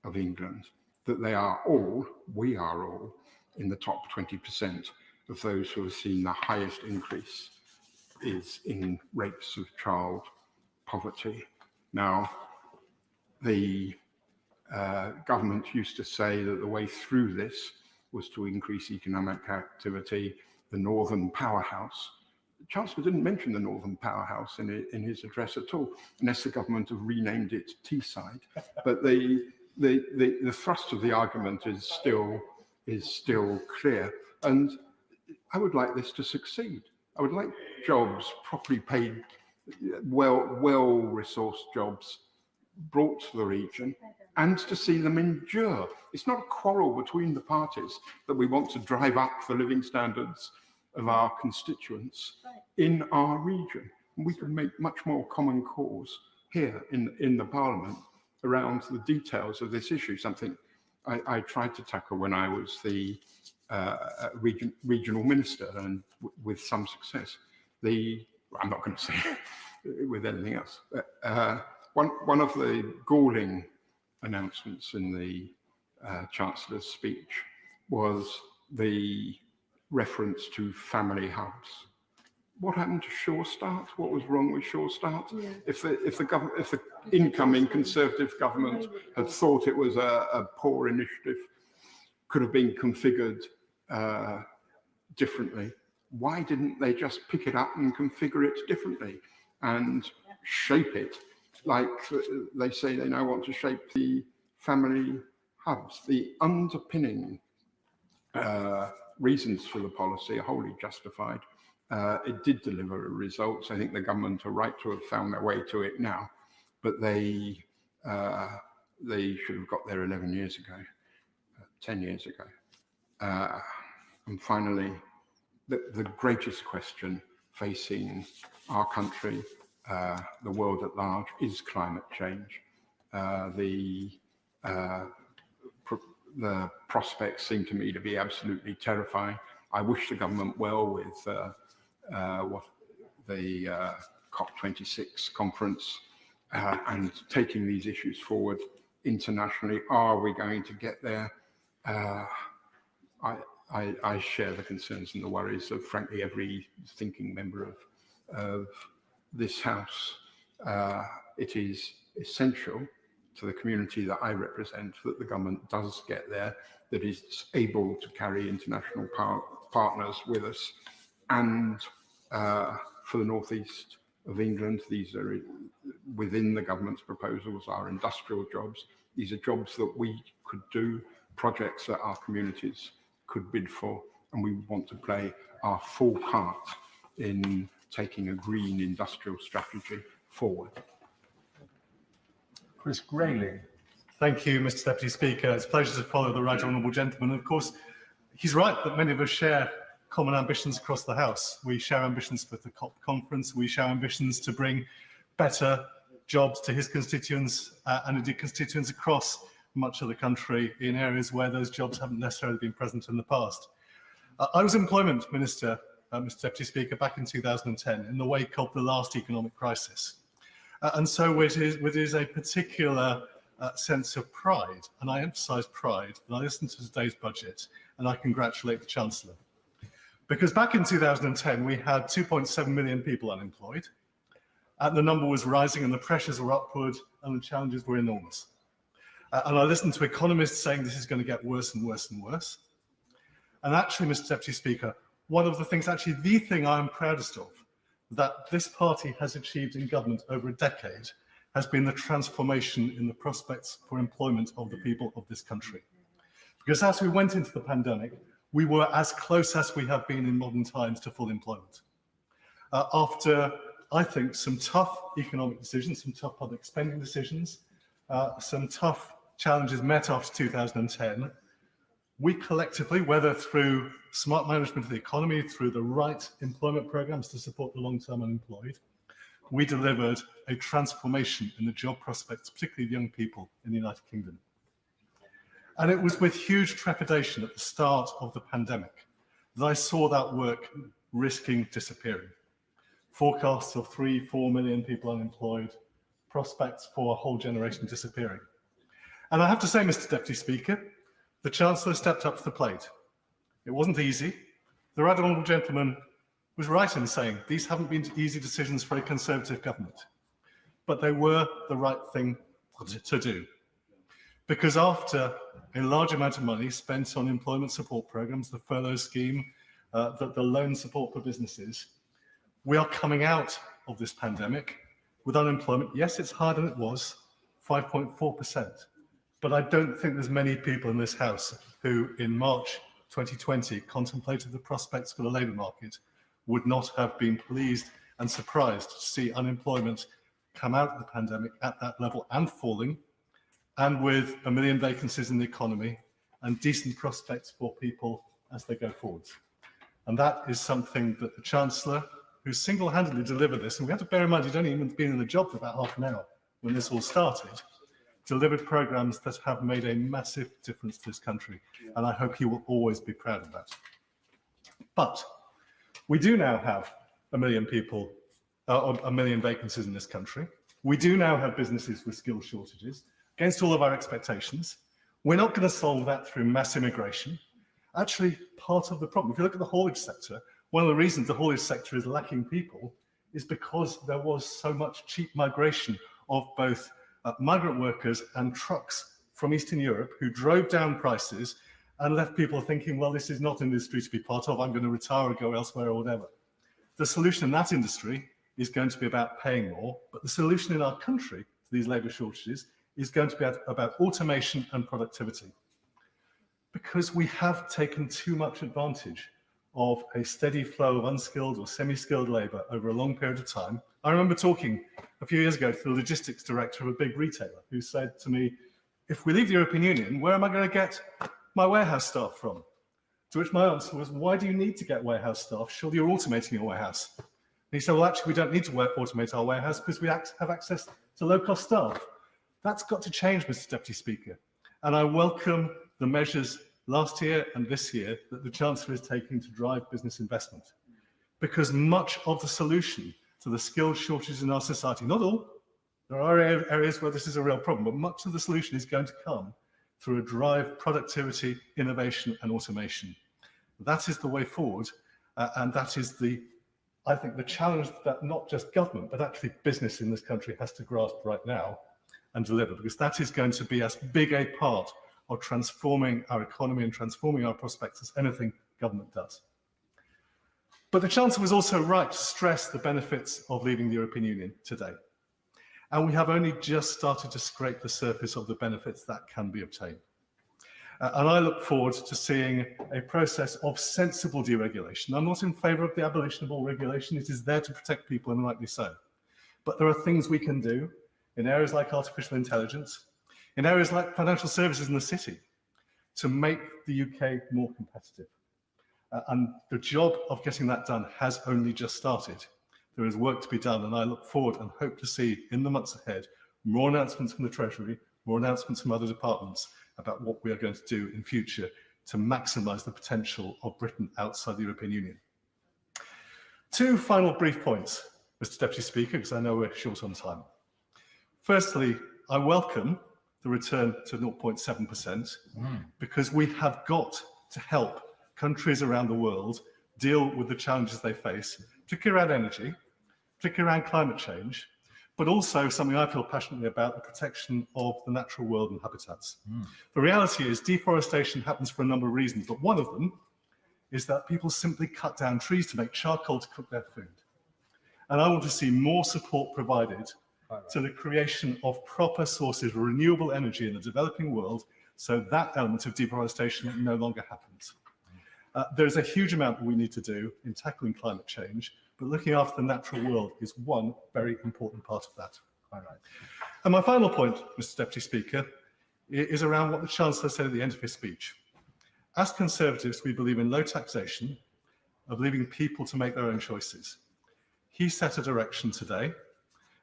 of England, that we are all in the top 20% of those who have seen the highest increase is in rates of child poverty. Now, the government used to say that the way through this was to increase economic activity, the Northern Powerhouse. The Chancellor didn't mention the Northern Powerhouse in his address at all, unless the government have renamed it Teesside. But the thrust of the argument is still clear, and I would like this to succeed. I would like jobs, properly paid, well-resourced jobs brought to the region, and to see them endure. It's not a quarrel between the parties that we want to drive up the living standards of our constituents in our region. We can make much more common cause here in the Parliament around the details of this issue, something I tried to tackle when I was the regional minister, and with some success. I'm not going to say with anything else. One of the galling announcements in the Chancellor's speech was the reference to family hubs. What happened to Sure Start? What was wrong with Sure Start? Yeah. If the incoming Conservative government had thought it was a poor initiative, could have been configured differently, why didn't they just pick it up and configure it differently and shape it like they say they now want to shape the family hubs? The underpinning reasons for the policy are wholly justified. It did deliver results. I think the government are right to have found their way to it now, but they should have got there 11 years ago, 10 years ago. And finally, the greatest question facing our country, the world at large, is climate change. The prospects seem to me to be absolutely terrifying. I wish the government well with what the COP26 conference and taking these issues forward internationally. Are we going to get there? I share the concerns and the worries of, frankly, every thinking member of this House. It is essential to the community that I represent that the government does get there, that is able to carry international partners with us. And for the northeast of England, these are within the government's proposals, are industrial jobs. These are jobs that we could do, projects that our communities could bid for, and we want to play our full part in taking a green industrial strategy forward. Chris Grayling. Thank you, Mr. Deputy Speaker. It's a pleasure to follow the right honourable gentleman. Of course, he's right that many of us share common ambitions across the House. We share ambitions for the COP conference. We share ambitions to bring better jobs to his constituents and indeed constituents across much of the country in areas where those jobs haven't necessarily been present in the past. I was Employment Minister, Mr. Deputy Speaker, back in 2010 in the wake of the last economic crisis. And so it is a particular sense of pride, and I emphasise pride, and I listened to today's budget and I congratulate the Chancellor. Because back in 2010, we had 2.7 million people unemployed, and the number was rising and the pressures were upward and the challenges were enormous. And I listened to economists saying this is going to get worse and worse and worse. And actually, Mr. Deputy Speaker, one of the things, actually the thing I'm proudest of, that this party has achieved in government over a decade has been the transformation in the prospects for employment of the people of this country. Because as we went into the pandemic, we were as close as we have been in modern times to full employment. After, I think, some tough economic decisions, some tough public spending decisions, some tough challenges met after 2010, we collectively, whether through smart management of the economy, through the right employment programs to support the long-term unemployed, we delivered a transformation in the job prospects, particularly of young people in the United Kingdom. And it was with huge trepidation at the start of the pandemic that I saw that work risking disappearing. Forecasts of 3-4 million people unemployed, prospects for a whole generation disappearing. And I have to say, Mr. Deputy Speaker, the Chancellor stepped up to the plate. It wasn't easy. The right honourable gentleman was right in saying these haven't been easy decisions for a Conservative government, but they were the right thing to do. Because after a large amount of money spent on employment support programmes, the furlough scheme, the loan support for businesses, we are coming out of this pandemic with unemployment. Yes, it's higher than it was, 5.4%. But I don't think there's many people in this House who, in March 2020, contemplated the prospects for the labour market would not have been pleased and surprised to see unemployment come out of the pandemic at that level and falling, and with 1 million vacancies in the economy and decent prospects for people as they go forwards. And that is something that the Chancellor, who single-handedly delivered this, and we have to bear in mind he'd only even been in the job for about half an hour when this all started, delivered programmes that have made a massive difference to this country, and I hope he will always be proud of that. But we do now have 1 million people, 1 million vacancies in this country. We do now have businesses with skill shortages, against all of our expectations. We're not going to solve that through mass immigration. Actually, part of the problem, if you look at the haulage sector, one of the reasons the haulage sector is lacking people is because there was so much cheap migration of both migrant workers and trucks from Eastern Europe who drove down prices and left people thinking, well, this is not an industry to be part of, I'm going to retire or go elsewhere or whatever. The solution in that industry is going to be about paying more, but the solution in our country to these labour shortages is going to be about automation and productivity. Because we have taken too much advantage of a steady flow of unskilled or semi-skilled labour over a long period of time. I remember talking a few years ago to the logistics director of a big retailer who said to me, if we leave the European Union, where am I going to get my warehouse staff from? To which my answer was, why do you need to get warehouse staff? Surely you're automating your warehouse. And he said, well, actually, we don't need to automate our warehouse because we have access to low-cost staff. That's got to change, Mr. Deputy Speaker. And I welcome the measures last year and this year that the Chancellor is taking to drive business investment. Because much of the solution to the skills shortages in our society, not all, there are areas where this is a real problem, but much of the solution is going to come through a drive productivity, innovation and automation. That is the way forward, and that is I think, the challenge that not just government, but actually business in this country has to grasp right now and deliver, because that is going to be as big a part of transforming our economy and transforming our prospects as anything government does. But the Chancellor was also right to stress the benefits of leaving the European Union today. And we have only just started to scrape the surface of the benefits that can be obtained. And I look forward to seeing a process of sensible deregulation. I'm not in favour of the abolition of all regulation. It is there to protect people, and rightly so. But there are things we can do in areas like artificial intelligence, in areas like financial services in the city, to make the UK more competitive. And the job of getting that done has only just started. There is work to be done, and I look forward and hope to see in the months ahead more announcements from the Treasury, more announcements from other departments about what we are going to do in future to maximise the potential of Britain outside the European Union. Two final brief points, Mr. Deputy Speaker, because I know we're short on time. Firstly, I welcome the return to 0.7% because we have got to help countries around the world deal with the challenges they face, particularly around energy, particularly around climate change, but also something I feel passionately about, the protection of the natural world and habitats. The reality is deforestation happens for a number of reasons, but one of them is that people simply cut down trees to make charcoal to cook their food. And I want to see more support provided to the creation of proper sources of renewable energy in the developing world, so that element of deforestation no longer happens. There's a huge amount that we need to do in tackling climate change, but looking after the natural world is one very important part of that. And my final point, Mr. Deputy Speaker, is around what the Chancellor said at the end of his speech. As Conservatives, we believe in low taxation, of leaving people to make their own choices. He set a direction today,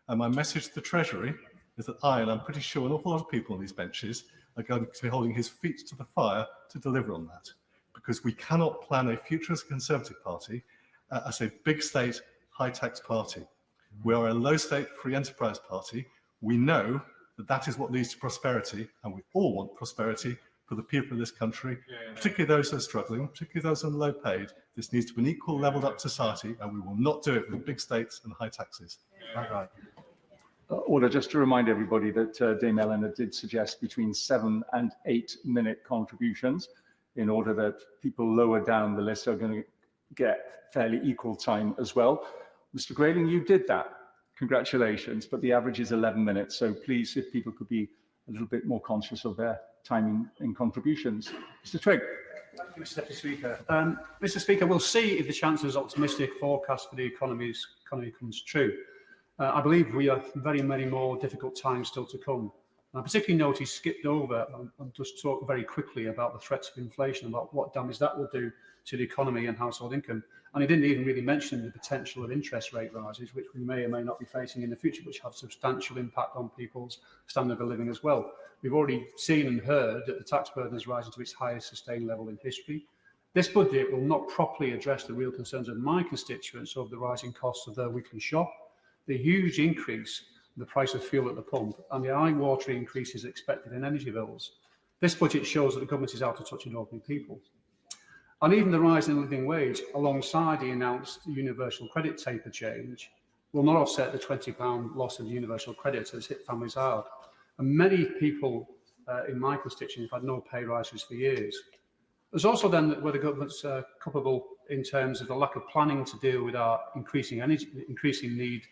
and my message to the Treasury is that I, and I'm pretty sure an awful lot of people on these benches, are going to be holding his feet to the fire to deliver on that. Because we cannot plan a future as a Conservative Party as a big state, high tax party. We are a low state, free enterprise party. We know that that is what leads to prosperity, and we all want prosperity for the people of this country, particularly those who are struggling, particularly those on low paid. This needs to be an equal, leveled up society, and we will not do it with big states and high taxes. Order, just to remind everybody that Dame Eleanor did suggest between 7 and 8 minute contributions, in order that people lower down the list are going to get fairly equal time as well. Mr. Grayling, you did that. Congratulations, but the average is 11 minutes. So please, if people could be a little bit more conscious of their timing in contributions. Mr. Trigg. Thank you, Mr. Deputy Speaker. Mr. Speaker, we'll see if the Chancellor's optimistic forecast for the economy comes true. I believe we have very many more difficult times still to come. I particularly note he skipped over and just talked very quickly about the threats of inflation, about what damage that will do to the economy and household income. And he didn't even really mention the potential of interest rate rises, which we may or may not be facing in the future, which have substantial impact on people's standard of living as well. We've already seen and heard that the tax burden is rising to its highest sustained level in history. This budget will not properly address the real concerns of my constituents over the rising costs of their weekly shop, the huge increase the price of fuel at the pump, and the eye-watering increases expected in energy bills. This budget shows that the government is out of touch with ordinary people. And even the rise in living wage, alongside the announced universal credit taper change, will not offset the £20 loss of universal credit that has hit families hard. And many people in my constituency have had no pay rises for years. There's also then where the government's culpable in terms of the lack of planning to deal with our increasing need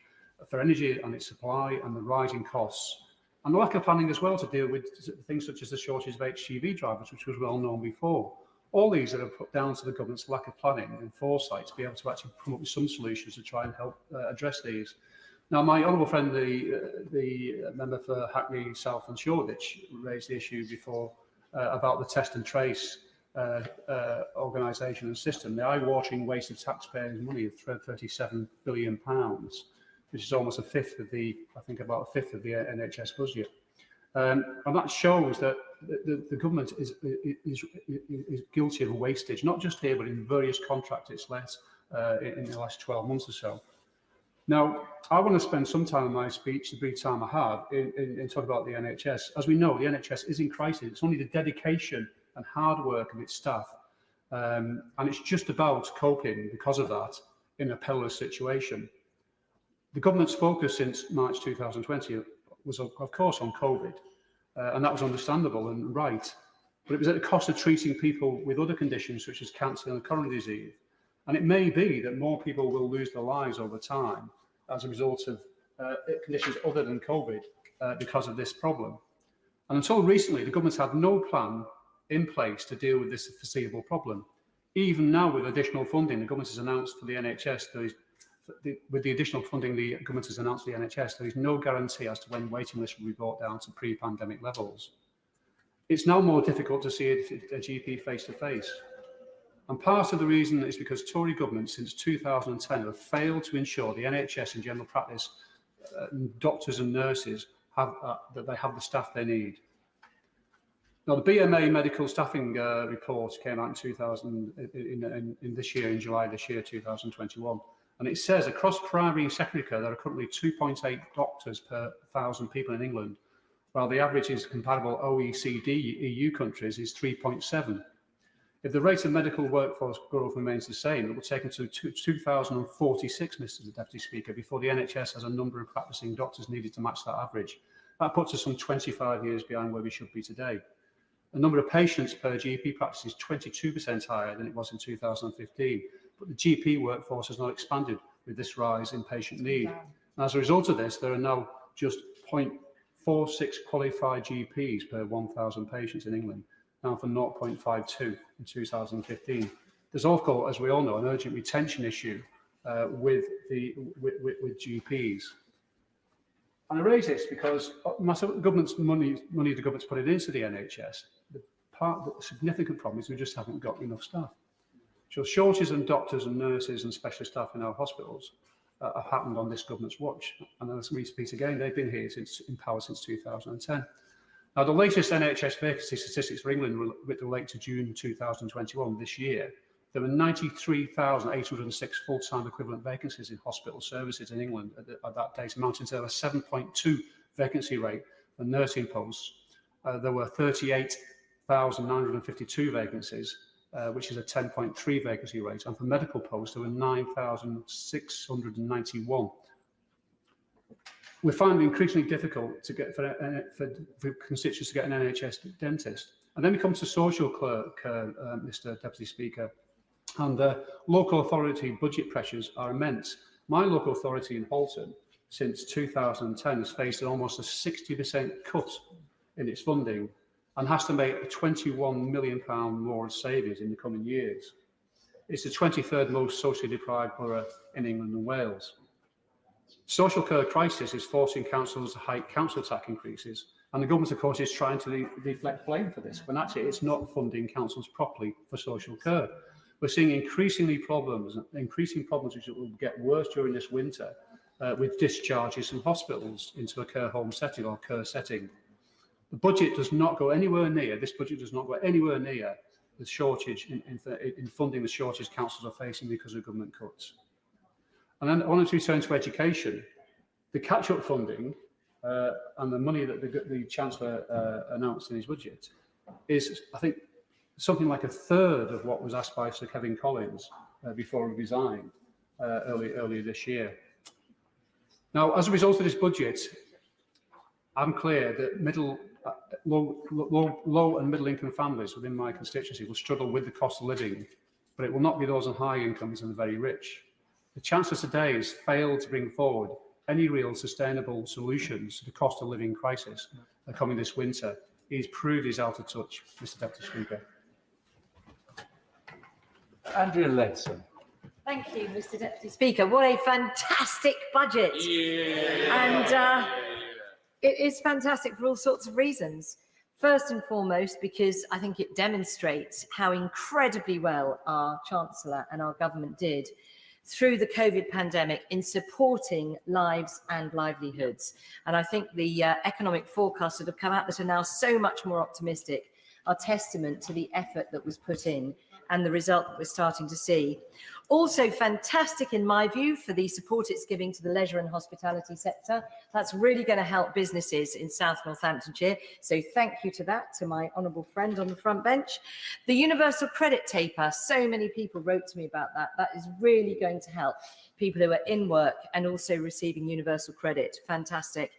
for energy and its supply and the rising costs, and the lack of planning as well to deal with things such as the shortage of HGV drivers, which was well known before. All these are put down to the government's lack of planning and foresight to be able to actually come up with some solutions to try and help address these. Now, my honourable friend, the member for Hackney South and Shoreditch, raised the issue before about the test and trace organisation and system, the eye-watering waste of taxpayers' money of £37 billion, which is almost a fifth of the, I think about a fifth of the NHS budget. And that shows that the government is guilty of wastage, not just here, but in various contracts it's let in the last 12 months or so. Now, I want to spend some time in my speech, the brief time I have, in talking about the NHS. As we know, the NHS is in crisis. It's only the dedication and hard work of its staff And it's just about coping because of that in a perilous situation. The government's focus since March 2020 was, of course, on COVID, and that was understandable and right, but it was at the cost of treating people with other conditions such as cancer and coronary disease. And it may be that more people will lose their lives over time as a result of conditions other than COVID because of this problem. And until recently, the government's had no plan in place to deal with this foreseeable problem. Even now, with additional funding, the government has announced for the NHS, with the additional funding the government has announced for the NHS, there is no guarantee as to when waiting lists will be brought down to pre-pandemic levels. It's now more difficult to see a GP face-to-face. And part of the reason is because Tory governments since 2010 have failed to ensure the NHS and general practice doctors and nurses have that they have the staff they need. Now, the BMA medical staffing report came out in this year, in July this year, 2021, and it says across primary and secondary care there are currently 2.8 doctors per 1,000 people in England, while the average is comparable OECD EU countries is 3.7. If the rate of medical workforce growth remains the same, it will take until 2046, Mr. Deputy Speaker, before the NHS has a number of practicing doctors needed to match that average. That puts us some 25 years behind where we should be today. The number of patients per GP practice is 22% higher than it was in 2015, but the GP workforce has not expanded with this rise in patient need. And as a result of this, there are now just 0.46 qualified GPs per 1,000 patients in England, down from 0.52 in 2015. There's also, as we all know, an urgent retention issue with GPs. And I raise this because massive government's money the government's putting into the NHS, the significant problem is we just haven't got enough staff. So shortages in doctors and nurses and specialist staff in our hospitals have happened on this government's watch. And as we speak again, they've been here in power since 2010. Now, the latest NHS vacancy statistics for England relate to June 2021, this year. There were 93,806 full-time equivalent vacancies in hospital services in England at that date, amounting to a 7.2 vacancy rate for nursing posts. There were 38,952 vacancies, which is a 10.3 vacancy rate, and for medical posts there were 9,691. We find it increasingly difficult to get for constituents to get an NHS dentist. And then we come to social care, Mr. Deputy Speaker, and local authority budget pressures are immense. My local authority in Halton, since 2010, has faced almost a 60% cut in its funding and has to make a £21 million more savings in the coming years. It's the 23rd most socially deprived borough in England and Wales. Social care crisis is forcing councils to hike council tax increases, and the government, of course, is trying to deflect blame for this, when actually it's not funding councils properly for social care. We're seeing increasing problems which will get worse during this winter with discharges from hospitals into a care home setting or care setting. The budget does not go anywhere near, this budget does not go anywhere near the shortage in funding the shortage councils are facing because of government cuts. And then I wanted to return to education. The catch-up funding and the money that the Chancellor announced in his budget is, I think, something like a third of what was asked by Sir Kevin Collins before he resigned earlier this year. Now, as a result of this budget, I'm clear that low and middle income families within my constituency will struggle with the cost of living, but it will not be those on high incomes and the very rich. The Chancellor today has failed to bring forward any real sustainable solutions to the cost of living crisis coming this winter. He's proved he's out of touch, Mr. Deputy Speaker. Andrea Leadsom. Thank you, Mr. Deputy Speaker. What a fantastic budget. And it is fantastic for all sorts of reasons. First and foremost, because I think it demonstrates how incredibly well our Chancellor and our government did through the COVID pandemic in supporting lives and livelihoods. And I think the economic forecasts that have come out that are now so much more optimistic are testament to the effort that was put in and the result that we're starting to see. Also fantastic, in my view, for the support it's giving to the leisure and hospitality sector. That's really going to help businesses in South Northamptonshire. So thank you to that, to my honourable friend on the front bench. The universal credit taper, so many people wrote to me about that. That is really going to help people who are in work and also receiving universal credit. Fantastic.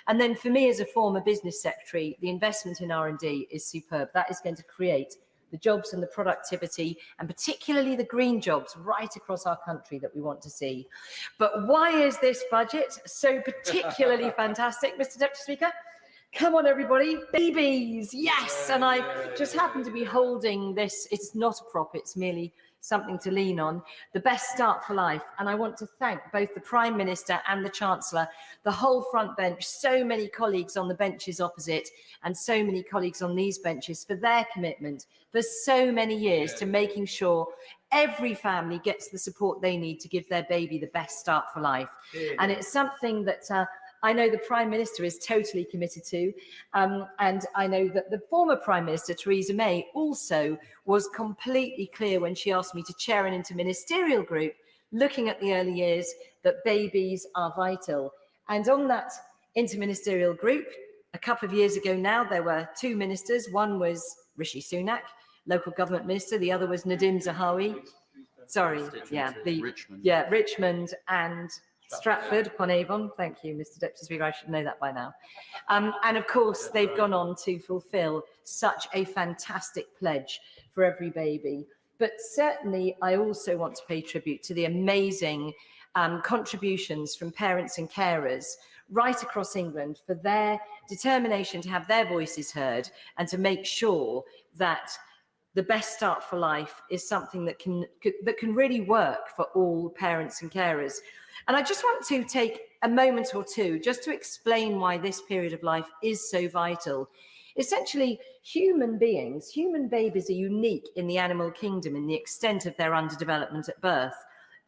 And then for me as a former business secretary, the investment in R&D is superb. That is going to create the jobs and the productivity, and particularly the green jobs right across our country that we want to see. But why is this budget so particularly fantastic, Mr. Deputy Speaker? Come on, everybody, babies, yes. And I just happen to be holding this. It's not a prop, it's merely something to lean on, the Best Start for Life. And I want to thank both the Prime Minister and the Chancellor, the whole front bench, so many colleagues on the benches opposite, and so many colleagues on these benches for their commitment for so many years to making sure every family gets the support they need to give their baby the best start for life. And it's something that I know the Prime Minister is totally committed to, and I know that the former Prime Minister, Theresa May, also was completely clear when she asked me to chair an interministerial group looking at the early years that babies are vital. And on that interministerial group, a couple of years ago now, there were two ministers. One was Rishi Sunak, local government minister. The other was Nadim Zahawi. Sorry, Richmond and Stratford-upon-Avon. Thank you, Mr. Deputy Speaker. I should know that by now. And of course, they've gone on to fulfil such a fantastic pledge for every baby. But certainly, I also want to pay tribute to the amazing contributions from parents and carers right across England for their determination to have their voices heard and to make sure that the Best Start for Life is something that can really work for all parents and carers. And I just want to take a moment or two just to explain why this period of life is so vital. Essentially, human beings, human babies are unique in the animal kingdom in the extent of their underdevelopment at birth.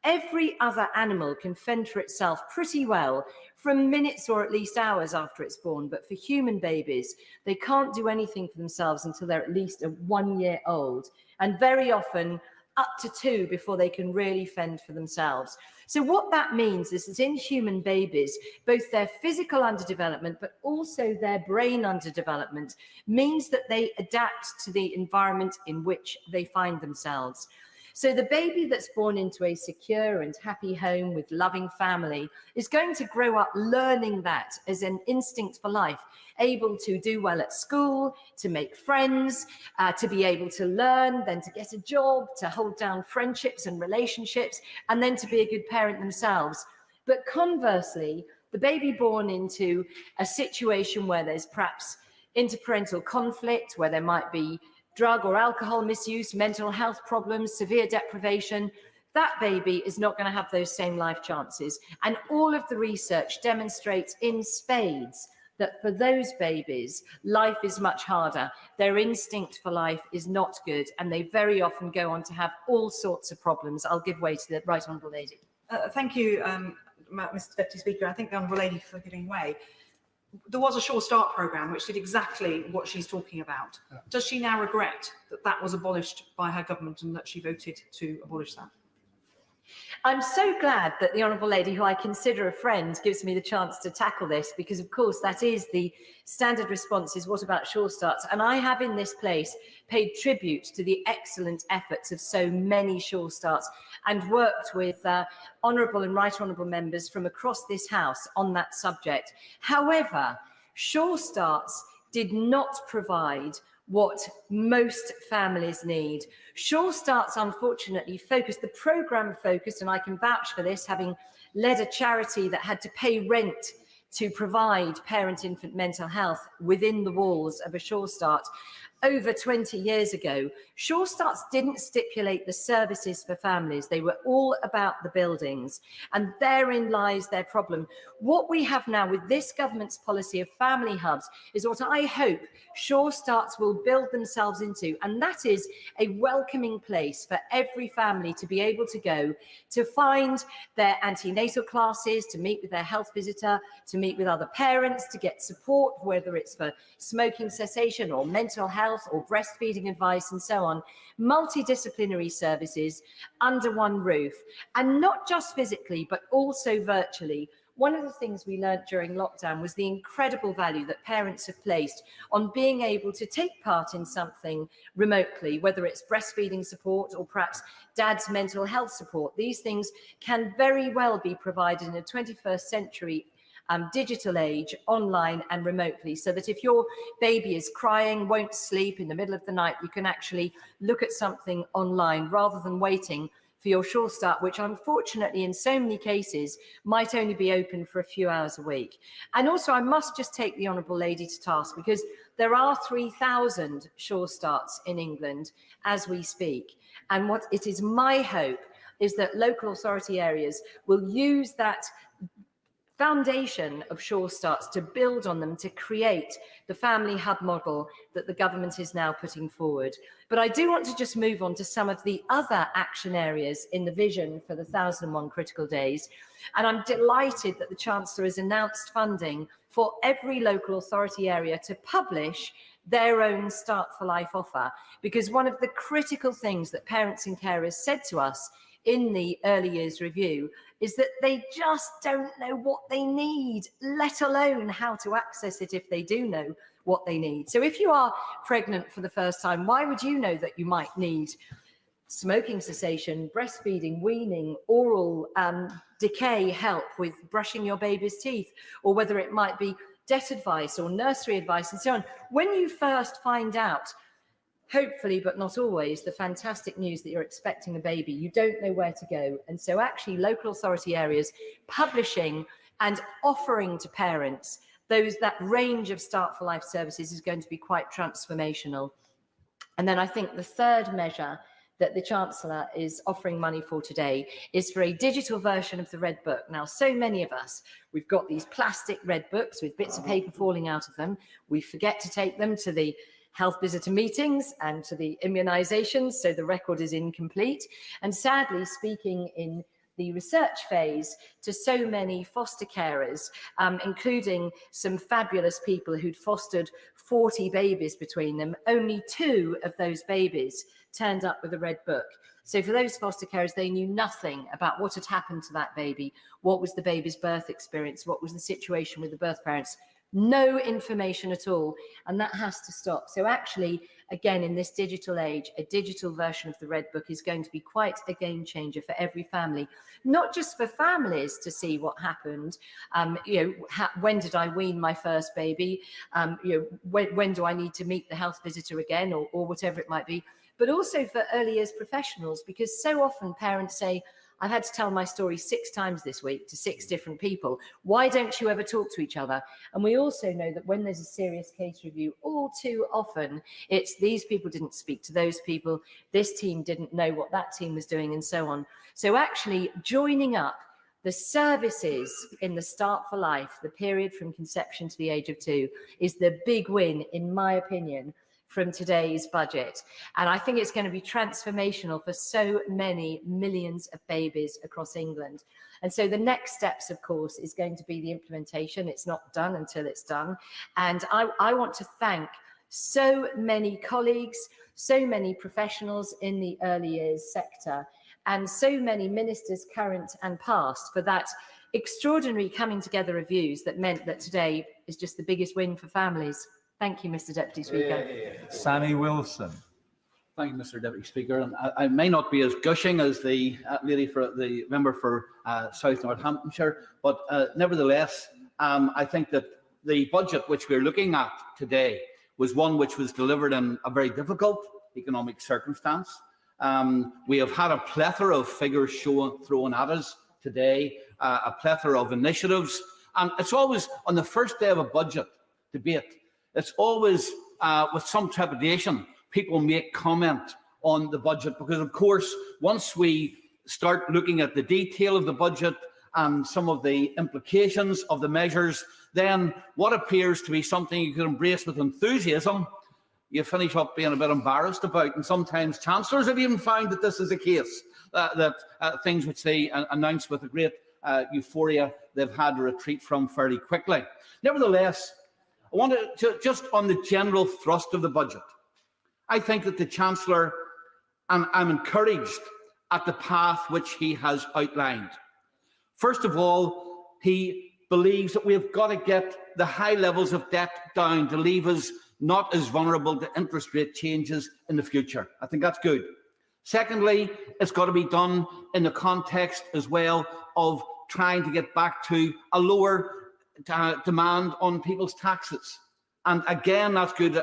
Every other animal can fend for itself pretty well from minutes or at least hours after it's born. But for human babies, they can't do anything for themselves until they're at least 1 year old, and very often up to 2 before they can really fend for themselves. So what that means is that in human babies, both their physical underdevelopment, but also their brain underdevelopment means that they adapt to the environment in which they find themselves. So the baby that's born into a secure and happy home with loving family is going to grow up learning that as an instinct for life, able to do well at school, to make friends, to be able to learn, then to get a job, to hold down friendships and relationships, and then to be a good parent themselves. But conversely, the baby born into a situation where there's perhaps interparental conflict, where there might be drug or alcohol misuse, mental health problems, severe deprivation, that baby is not going to have those same life chances. And all of the research demonstrates in spades that for those babies, life is much harder. Their instinct for life is not good, and they very often go on to have all sorts of problems. I'll give way to the Right Honourable Lady. Thank you, Mr. Deputy Speaker. I thank the Honourable Lady for giving way. There was a Sure Start programme which did exactly what she's talking about. Does she now regret that that was abolished by her government and that she voted to abolish that? I'm so glad that the Honourable Lady, who I consider a friend, gives me the chance to tackle this, because of course that is the standard response is, what about Sure Starts? And I have in this place paid tribute to the excellent efforts of so many Sure Starts and worked with honourable and right honourable members from across this House on that subject. However, Sure Starts did not provide what most families need. Sure Starts, unfortunately, the programme focused, and I can vouch for this, having led a charity that had to pay rent to provide parent-infant mental health within the walls of a Sure Start. Over 20 years ago, Sure Starts didn't stipulate the services for families. They were all about the buildings, and therein lies their problem. What we have now with this government's policy of family hubs is what I hope Sure Starts will build themselves into, and that is a welcoming place for every family to be able to go to find their antenatal classes, to meet with their health visitor, to meet with other parents, to get support, whether it's for smoking cessation or mental health, health or breastfeeding advice and so on, multidisciplinary services under one roof, and not just physically, but also virtually. One of the things we learned during lockdown was the incredible value that parents have placed on being able to take part in something remotely, whether it's breastfeeding support or perhaps dad's mental health support. These things can very well be provided in a 21st century digital age, online and remotely, so that if your baby is crying, won't sleep in the middle of the night, you can actually look at something online rather than waiting for your Sure Start, which unfortunately in so many cases might only be open for a few hours a week. And also I must just take the Honourable Lady to task, because there are 3,000 Sure Starts in England as we speak. And what it is my hope is that local authority areas will use that foundation of Sure Starts to build on them, to create the family hub model that the government is now putting forward. But I do want to just move on to some of the other action areas in the vision for the 1001 critical days. And I'm delighted that the Chancellor has announced funding for every local authority area to publish their own Start for Life offer, because one of the critical things that parents and carers said to us in the early years review is that they just don't know what they need, let alone how to access it if they do know what they need. So if you are pregnant for the first time, why would you know that you might need smoking cessation, breastfeeding, weaning, oral decay help with brushing your baby's teeth, or whether it might be debt advice or nursery advice and so on? When you first find out, hopefully, but not always, the fantastic news that you're expecting a baby, you don't know where to go. And so actually local authority areas publishing and offering to parents that range of Start for Life services is going to be quite transformational. And then I think the third measure that the Chancellor is offering money for today is for a digital version of the Red Book. Now, so many of us, we've got these plastic Red Books with bits of paper falling out of them. We forget to take them to the health visitor meetings and to the immunisations, so the record is incomplete. And sadly, speaking in the research phase to so many foster carers, including some fabulous people who'd fostered 40 babies between them, only 2 of those babies turned up with a Red Book. So for those foster carers, they knew nothing about what had happened to that baby, what was the baby's birth experience, what was the situation with the birth parents. No information at all, and that has to stop. So actually, again, in this digital age, a digital version of the Red Book is going to be quite a game changer for every family, not just for families to see what happened. When did I wean my first baby? When do I need to meet the health visitor again, or whatever it might be, but also for early years professionals, because so often parents say, I've had to tell my story 6 times this week to 6 different people. Why don't you ever talk to each other? And we also know that when there's a serious case review, all too often it's these people didn't speak to those people, this team didn't know what that team was doing, and so on. So actually joining up the services in the Start for Life, the period from conception to the age of 2, is the big win, in my opinion, from today's budget. And I think it's going to be transformational for so many millions of babies across England. And so the next steps, of course, is going to be the implementation. It's not done until it's done. And I want to thank so many colleagues, so many professionals in the early years sector, and so many ministers, current and past, for that extraordinary coming together of views that meant that today is just the biggest win for families. Thank you, Mr. Deputy Speaker. Sammy Wilson. Thank you, Mr. Deputy Speaker. And I may not be as gushing as the lady for the member for South Northamptonshire, but nevertheless, I think that the budget which we're looking at today was one which was delivered in a very difficult economic circumstance. We have had a plethora of figures thrown at us today, a plethora of initiatives, and it's always on the first day of a budget debate. It's always with some trepidation people make comment on the budget, because of course once we start looking at the detail of the budget and some of the implications of the measures, then what appears to be something you can embrace with enthusiasm, you finish up being a bit embarrassed about. And sometimes chancellors have even found that this is the case, that things which they announce with a great euphoria, they've had to retreat from fairly quickly. Nevertheless, I wanted to, just on the general thrust of the budget, I think that the Chancellor, and I'm encouraged at the path which he has outlined. First of all, he believes that we have got to get the high levels of debt down to leave us not as vulnerable to interest rate changes in the future. I think that's good. Secondly, it's got to be done in the context as well of trying to get back to a lower demand on people's taxes. And again, that's good.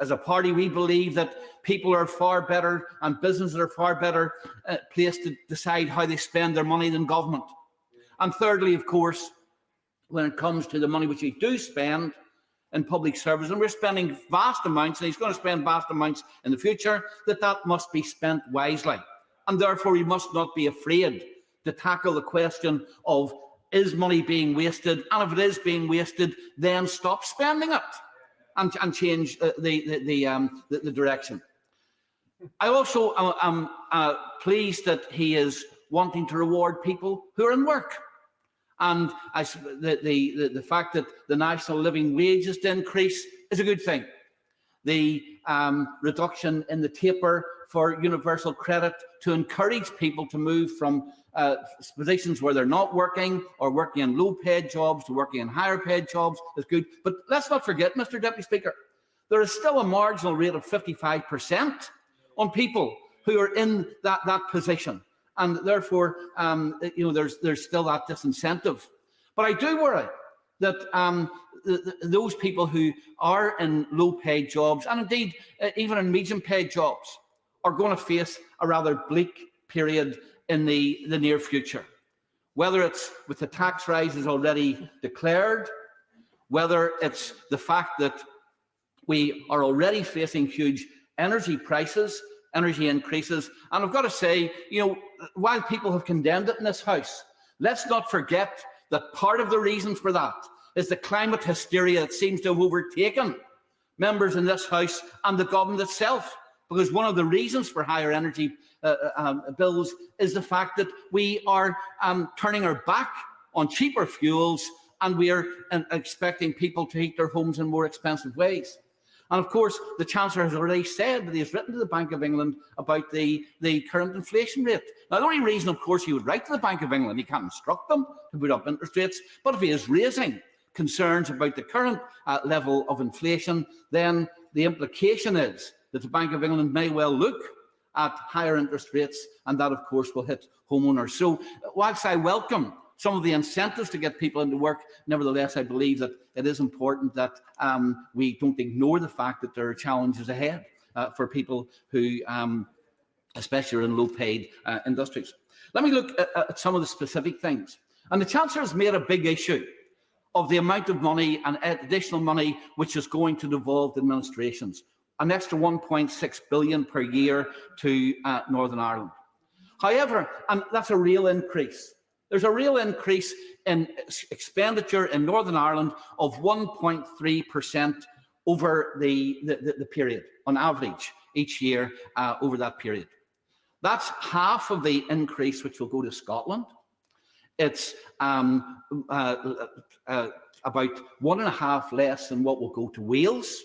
As a party, we believe that people are far better and businesses are far better placed to decide how they spend their money than government. And thirdly, of course, when it comes to the money which we do spend in public service, and we're spending vast amounts, and he's going to spend vast amounts in the future, that must be spent wisely. And therefore, we must not be afraid to tackle the question of, is money being wasted? And if it is being wasted, then stop spending it and change the direction. I also am pleased that he is wanting to reward people who are in work. And the fact that the national living wage is to increase is a good thing. The reduction in the taper for universal credit to encourage people to move from positions where they're not working or working in low-paid jobs to working in higher-paid jobs is good. But let's not forget, Mr. Deputy Speaker, there is still a marginal rate of 55% on people who are in that position. And therefore, there's still that disincentive. But I do worry that those people who are in low-paid jobs, and indeed even in medium-paid jobs, are going to face a rather bleak period in the near future. Whether it's with the tax rises already declared, whether it's the fact that we are already facing huge energy prices, energy increases. And I've got to say, while people have condemned it in this House, let's not forget that part of the reason for that is the climate hysteria that seems to have overtaken members in this House and the government itself. Because one of the reasons for higher energy bills is the fact that we are turning our back on cheaper fuels, and we are expecting people to heat their homes in more expensive ways. And of course, the Chancellor has already said that he has written to the Bank of England about the current inflation rate. Now, the only reason, of course, he would write to the Bank of England, he can't instruct them to put up interest rates, but if he is raising concerns about the current level of inflation, then the implication is that the Bank of England may well look at higher interest rates, and that, of course, will hit homeowners. So, whilst I welcome some of the incentives to get people into work, nevertheless, I believe that it is important that we don't ignore the fact that there are challenges ahead for people who, especially are in low-paid industries. Let me look at some of the specific things. And the Chancellor has made a big issue of the amount of money and additional money which is going to devolved administrations, an extra 1.6 billion per year to Northern Ireland. However, and that's a real increase. There's a real increase in expenditure in Northern Ireland of 1.3% over the period, on average, each year over that period. That's half of the increase which will go to Scotland. It's about 1.5 less than what will go to Wales.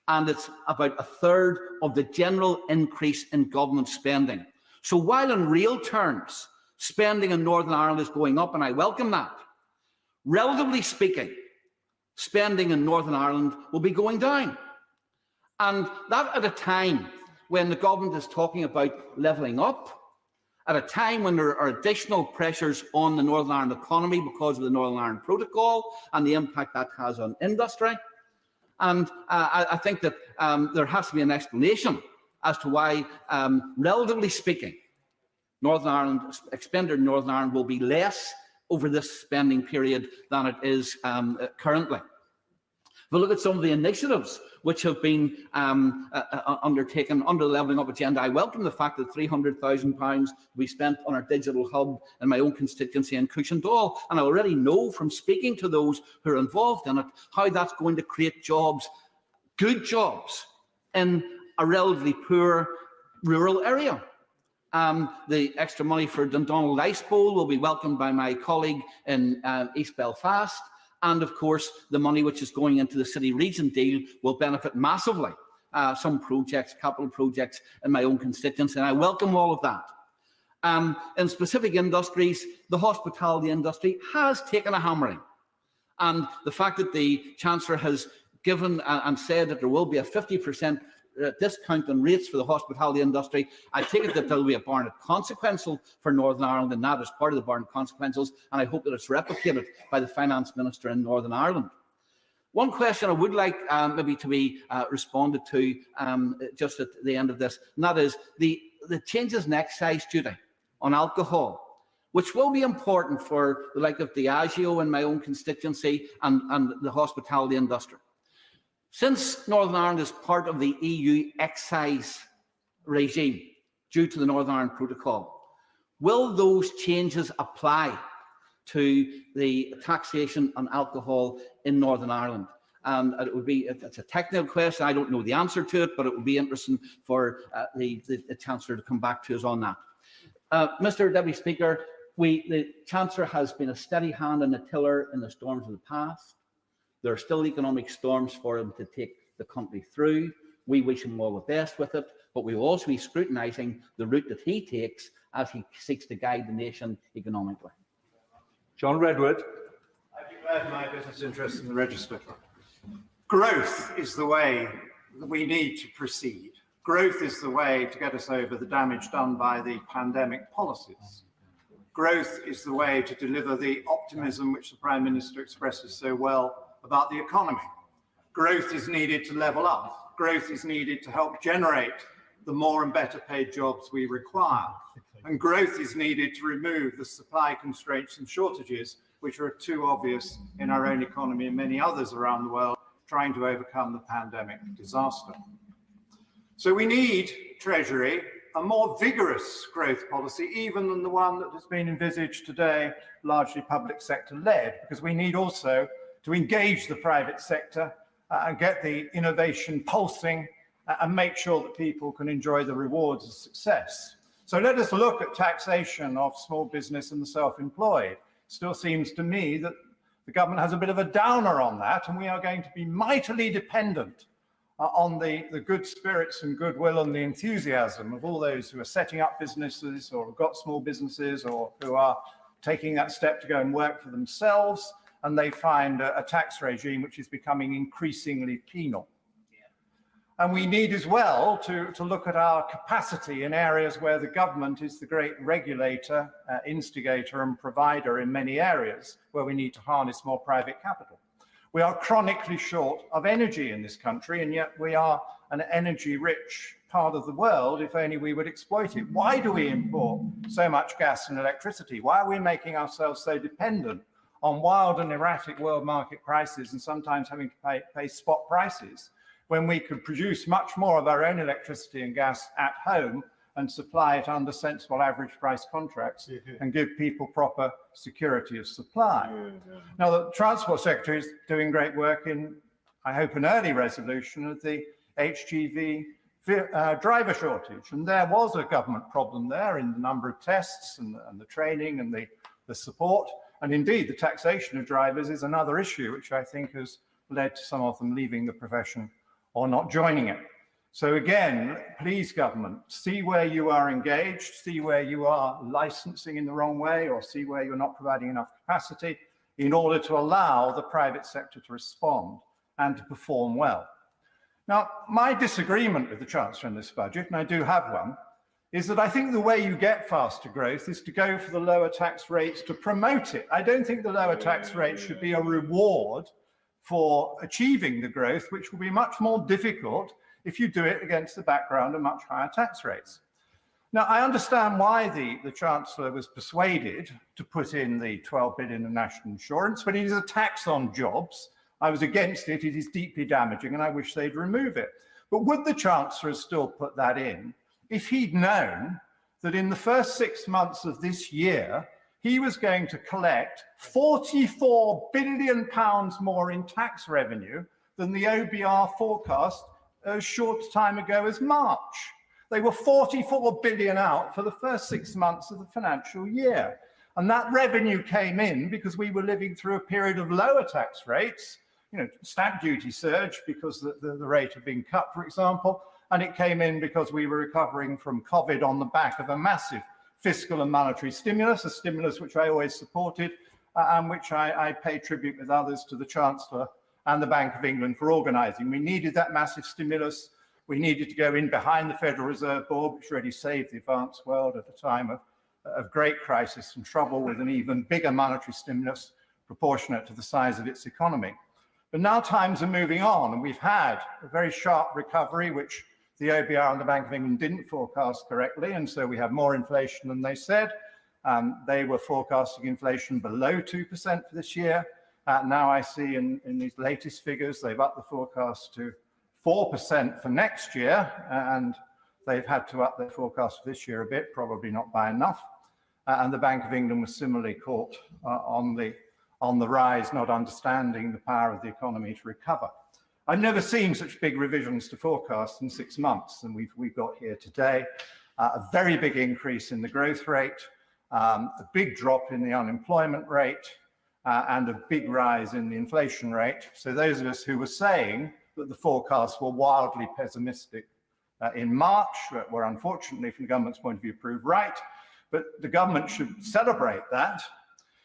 And it's about a third of the general increase in government spending. So while in real terms, spending in Northern Ireland is going up, and I welcome that, relatively speaking, spending in Northern Ireland will be going down. And that at a time when the government is talking about levelling up, at a time when there are additional pressures on the Northern Ireland economy because of the Northern Ireland Protocol and the impact that has on industry. And I think that there has to be an explanation as to why, relatively speaking, Northern Ireland, expenditure in Northern Ireland will be less over this spending period than it is currently. If we look at some of the initiatives which have been undertaken under the Levelling Up agenda, I welcome the fact that £300,000 will be spent on our digital hub in my own constituency in Cushendall. And I already know from speaking to those who are involved in it how that's going to create jobs, good jobs, in a relatively poor rural area. The extra money for Dundonald Ice Bowl will be welcomed by my colleague in East Belfast. And of course, the money which is going into the city region deal will benefit massively some projects, capital projects in my own constituency, and I welcome all of that. In specific industries, the hospitality industry has taken a hammering. And the fact that the Chancellor has given and said that there will be a 50% discount on rates for the hospitality industry, I take it that there will be a Barnett consequential for Northern Ireland, and that is part of the Barnett consequentials, and I hope that it's replicated by the Finance Minister in Northern Ireland. One question I would like maybe to be responded to just at the end of this, and that is the changes in excise duty on alcohol, which will be important for the like of Diageo in my own constituency and the hospitality industry. Since Northern Ireland is part of the EU excise regime due to the Northern Ireland Protocol, will those changes apply to the taxation on alcohol in Northern Ireland? And it's a technical question. I don't know the answer to it, but it would be interesting for the Chancellor to come back to us on that. Mr. Deputy Speaker, the Chancellor has been a steady hand and a tiller in the storms of the past. There are still economic storms for him to take the country through. We wish him all the best with it, but we will also be scrutinising the route that he takes as he seeks to guide the nation economically. John Redwood. I declare my business interests in the register. Growth is the way that we need to proceed. Growth is the way to get us over the damage done by the pandemic policies. Growth is the way to deliver the optimism which the Prime Minister expresses so well about the economy. Growth is needed to level up. Growth is needed to help generate the more and better paid jobs we require. And growth is needed to remove the supply constraints and shortages which are too obvious in our own economy and many others around the world trying to overcome the pandemic disaster. So we need, Treasury, a more vigorous growth policy, even than the one that has been envisaged today, largely public sector led, because we need also to engage the private sector and get the innovation pulsing and make sure that people can enjoy the rewards of success. So let us look at taxation of small business and the self-employed. Still seems to me that the government has a bit of a downer on that, and we are going to be mightily dependent on the good spirits and goodwill and the enthusiasm of all those who are setting up businesses or have got small businesses or who are taking that step to go and work for themselves, and they find a tax regime which is becoming increasingly penal. And we need as well to look at our capacity in areas where the government is the great regulator, instigator and provider in many areas where we need to harness more private capital. We are chronically short of energy in this country, and yet we are an energy-rich part of the world if only we would exploit it. Why do we import so much gas and electricity? Why are we making ourselves so dependent on wild and erratic world market prices and sometimes having to pay spot prices, when we could produce much more of our own electricity and gas at home and supply it under sensible average price contracts and give people proper security of supply? Now, the Transport Secretary is doing great work in, I hope, an early resolution of the HGV driver shortage. And there was a government problem there in the number of tests and the training and the support. And indeed, the taxation of drivers is another issue, which I think has led to some of them leaving the profession or not joining it. So again, please, government, see where you are engaged, see where you are licensing in the wrong way, or see where you're not providing enough capacity in order to allow the private sector to respond and to perform well. Now, my disagreement with the Chancellor in this budget, and I do have one, is that I think the way you get faster growth is to go for the lower tax rates to promote it. I don't think the lower tax rate should be a reward for achieving the growth, which will be much more difficult if you do it against the background of much higher tax rates. Now, I understand why the Chancellor was persuaded to put in the 12 billion in national insurance, but it is a tax on jobs. I was against it. It is deeply damaging, and I wish they'd remove it. But would the Chancellor still put that in if he'd known that in the first 6 months of this year, he was going to collect £44 billion more in tax revenue than the OBR forecast as short time ago as March? They were 44 billion out for the first 6 months of the financial year. And that revenue came in because we were living through a period of lower tax rates stamp duty surge because the rate had been cut, for example, and it came in because we were recovering from COVID on the back of a massive fiscal and monetary stimulus, a stimulus which I always supported and which I pay tribute with others to the Chancellor and the Bank of England for organising. We needed that massive stimulus. We needed to go in behind the Federal Reserve Board, which really saved the advanced world at a time of great crisis and trouble, with an even bigger monetary stimulus proportionate to the size of its economy. But now times are moving on, and we've had a very sharp recovery, which the OBR and the Bank of England didn't forecast correctly, and so we have more inflation than they said. They were forecasting inflation below 2% for this year. Now I see in these latest figures, they've upped the forecast to 4% for next year, and they've had to up their forecast for this year a bit, probably not by enough. And the Bank of England was similarly caught on the rise, not understanding the power of the economy to recover. I've never seen such big revisions to forecasts in 6 months than we've got here today. A very big increase in the growth rate, a big drop in the unemployment rate, and a big rise in the inflation rate. So those of us who were saying that the forecasts were wildly pessimistic in March were unfortunately, from the government's point of view, proved right. But the government should celebrate that.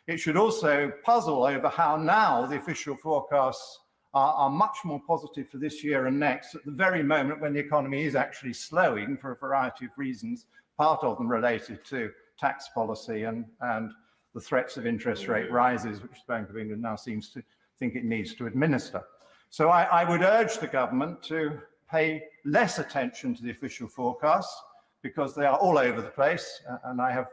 It should also puzzle over how now the official forecasts are much more positive for this year and next, at the very moment when the economy is actually slowing for a variety of reasons, part of them related to tax policy and the threats of interest rate rises, which the Bank of England now seems to think it needs to administer. So I would urge the government to pay less attention to the official forecasts, because they are all over the place, and I have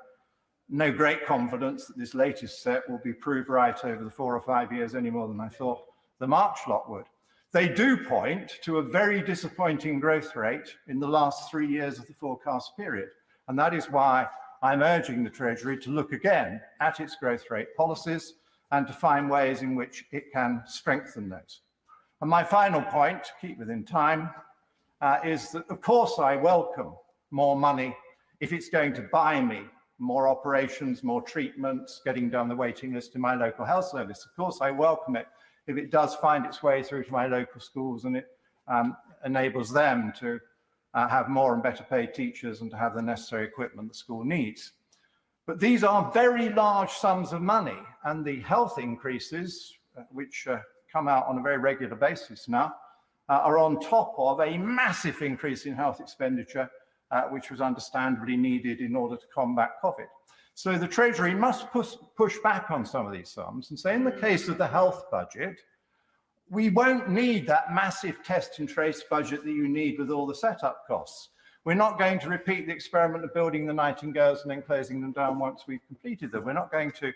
no great confidence that this latest set will be proved right over the 4 or 5 years any more than I thought the March lot would. They do point to a very disappointing growth rate in the last 3 years of the forecast period, and that is why I'm urging the Treasury to look again at its growth rate policies and to find ways in which it can strengthen those. And my final point, to keep within time, is that, of course, I welcome more money if it's going to buy me more operations, more treatments, getting down the waiting list in my local health service. Of course, I welcome it if it does find its way through to my local schools and it enables them to have more and better paid teachers and to have the necessary equipment the school needs. But these are very large sums of money, and the health increases, which come out on a very regular basis now, are on top of a massive increase in health expenditure, which was understandably needed in order to combat COVID. So the Treasury must push back on some of these sums and say, in the case of the health budget, we won't need that massive test and trace budget that you need with all the setup costs. We're not going to repeat the experiment of building the Nightingales and then closing them down once we've completed them. We're not going to